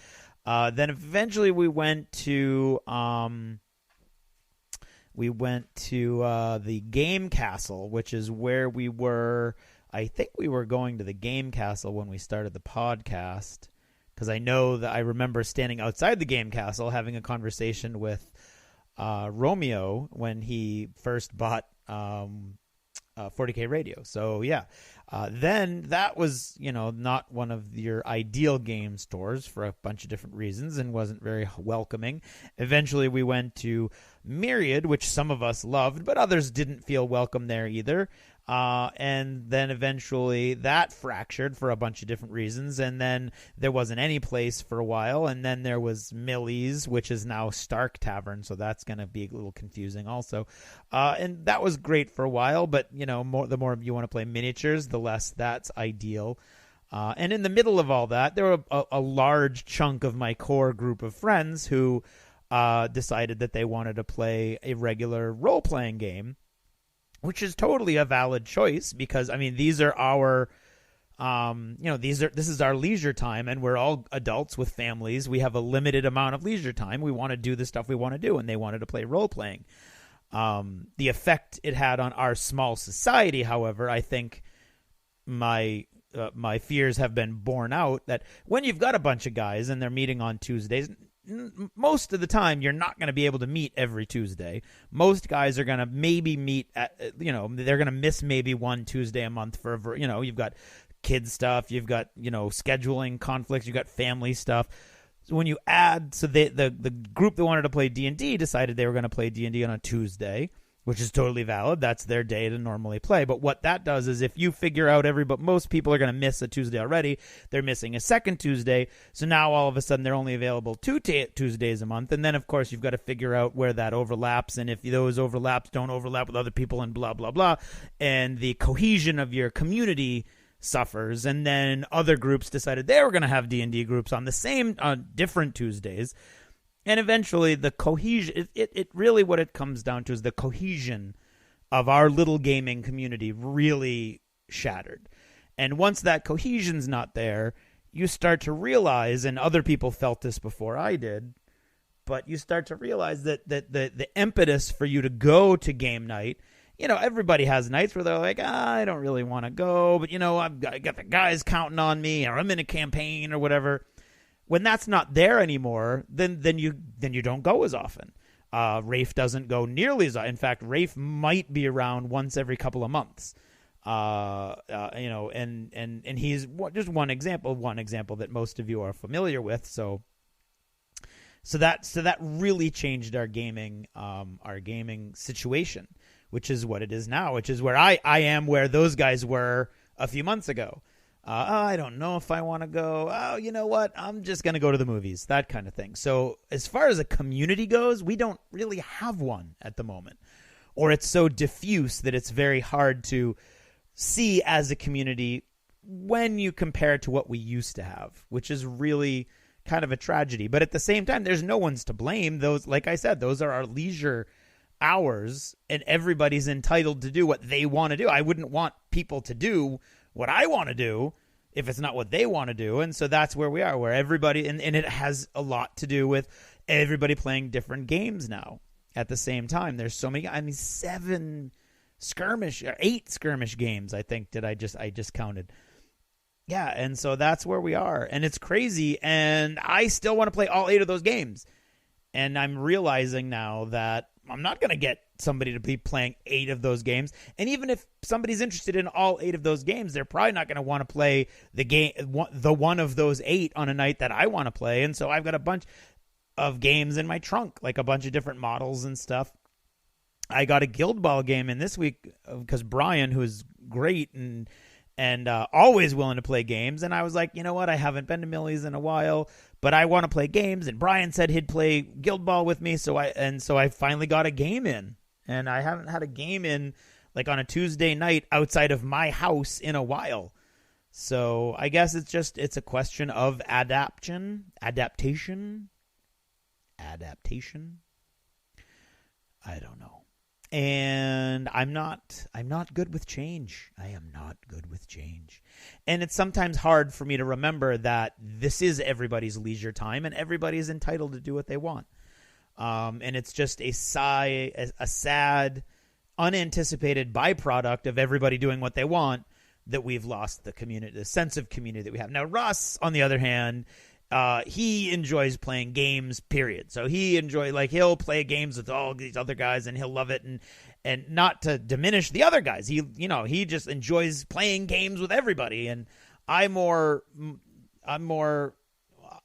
Then eventually we went to the Game Castle, which is where we were. I think we were going to the Game Castle when we started the podcast, because I know that I remember standing outside the Game Castle having a conversation with Romeo when he first bought 40K Radio. So yeah, then that was not one of your ideal game stores for a bunch of different reasons and wasn't very welcoming. Eventually we went to Myriad, which some of us loved, but others didn't feel welcome there either. And then eventually that fractured for a bunch of different reasons, and then there wasn't any place for a while, and then there was Millie's, which is now Stark Tavern, so that's going to be a little confusing also. And that was great for a while, but the more you want to play miniatures, the less that's ideal. And in the middle of all that, there were a large chunk of my core group of friends who decided that they wanted to play a regular role-playing game, which is totally a valid choice because, I mean, these are our, this is our leisure time, and we're all adults with families. We have a limited amount of leisure time. We want to do the stuff we want to do, and they wanted to play role-playing. The effect it had on our small society, however, I think my fears have been borne out that when you've got a bunch of guys and they're meeting on Tuesdays, most of the time you're not going to be able to meet every Tuesday. Most guys are going to maybe meet at, they're going to miss maybe one Tuesday a month for, you've got kid stuff, you've got, scheduling conflicts, you've got family stuff. So when you add, so the group that wanted to play D&D decided they were going to play D&D on a Tuesday, which is totally valid. That's their day to normally play. But what that does is if you figure out most people are going to miss a Tuesday already, they're missing a second Tuesday. So now all of a sudden they're only available two Tuesdays a month. And then, of course, you've got to figure out where that overlaps. And if those overlaps don't overlap with other people and blah, blah, blah. And the cohesion of your community suffers. And then other groups decided they were going to have D&D groups on different Tuesdays. And eventually the cohesion, it really what it comes down to is the cohesion of our little gaming community really shattered. And once that cohesion's not there, you start to realize, and other people felt this before I did, but you start to realize that the impetus for you to go to game night, everybody has nights where they're like, I don't really want to go, but I got the guys counting on me, or I'm in a campaign or whatever. When that's not there anymore, then you don't go as often. Rafe doesn't go nearly as often. In fact, Rafe might be around once every couple of months. And he's just one example that most of you are familiar with. So that really changed our gaming situation, which is what it is now, which is where I am where those guys were a few months ago. I don't know if I want to go. Oh, you know what? I'm just going to go to the movies, that kind of thing. So as far as a community goes, we don't really have one at the moment. Or it's so diffuse that it's very hard to see as a community when you compare it to what we used to have, which is really kind of a tragedy. But at the same time, there's no one's to blame. Those, like I said, those are our leisure hours, and everybody's entitled to do what they want to do. I wouldn't want people to do what I want to do if it's not what they want to do. And so that's where we are, where everybody, and it has a lot to do with everybody playing different games now at the same time. There's so many, 8 skirmish games, I think, I just counted. Yeah, and so that's where we are. And it's crazy, and I still want to play all 8 of those games. And I'm realizing now that I'm not going to get somebody to be playing 8 of those games. And even if somebody's interested in all 8 of those games, they're probably not going to want to play the one of those 8 on a night that I want to play. And so I've got a bunch of games in my trunk, like a bunch of different models and stuff. I got a Guild Ball game in this week because Brian, who's great and always willing to play games, and I was like, you know what, I haven't been to Millie's in a while, but I want to play games, and Brian said he'd play Guild Ball with me, so I finally got a game in, and I haven't had a game in like on a Tuesday night outside of my house in a while. So I guess it's a question of adaptation. I don't know. And I'm not good with change. I am not good with change. And it's sometimes hard for me to remember that this is everybody's leisure time and everybody is entitled to do what they want. And it's just a sad, unanticipated byproduct of everybody doing what they want that we've lost the community, the sense of community that we have. Now, Russ, on the other hand, he enjoys playing games, period. So he'll play games with all these other guys and he'll love it. And not to diminish the other guys, he just enjoys playing games with everybody. And I'm more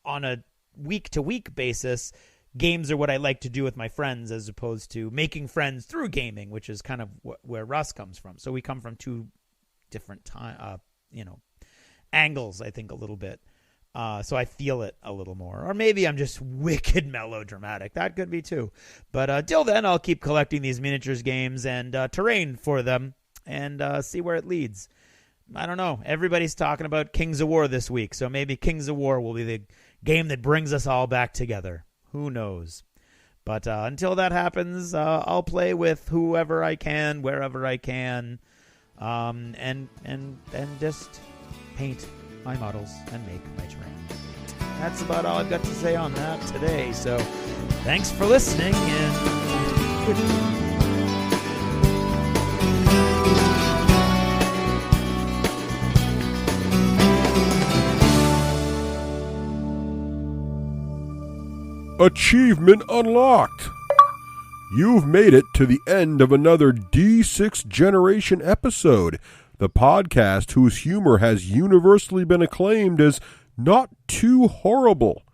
on a week to week basis. Games are what I like to do with my friends as opposed to making friends through gaming, which is kind of where Russ comes from. So we come from two different angles, I think, a little bit. So I feel it a little more. Or maybe I'm just wicked melodramatic. That could be too. But till then, I'll keep collecting these miniatures games and terrain for them and see where it leads. I don't know. Everybody's talking about Kings of War this week, so maybe Kings of War will be the game that brings us all back together. Who knows? But until that happens, I'll play with whoever I can, wherever I can, and just paint my models and make my terrain. That's about all I've got to say on that today. So thanks for listening, and good night. Achievement unlocked! You've made it to the end of another D6 Generation episode, the podcast whose humor has universally been acclaimed as not too horrible.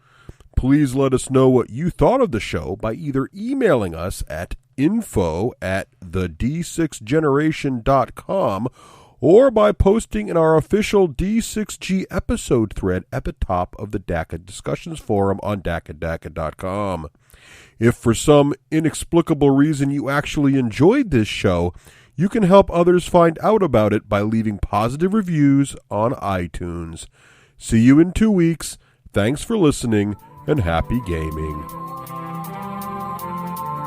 Please let us know what you thought of the show by either emailing us at info@the d6generation.com or by posting in our official D6G episode thread at the top of the DACA discussions forum on DACA.com. If for some inexplicable reason you actually enjoyed this show, you can help others find out about it by leaving positive reviews on iTunes. See you in 2 weeks. Thanks for listening, and happy gaming.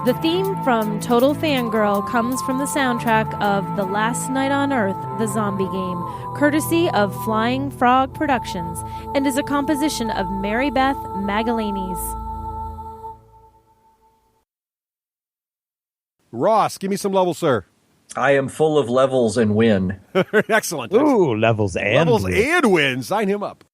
The theme from Total Fangirl comes from the soundtrack of The Last Night on Earth, the zombie game, courtesy of Flying Frog Productions, and is a composition of Mary Beth Magalanes. Ross, give me some levels, sir. I am full of levels and win. Excellent. Ooh, levels and Levels and win. Sign him up.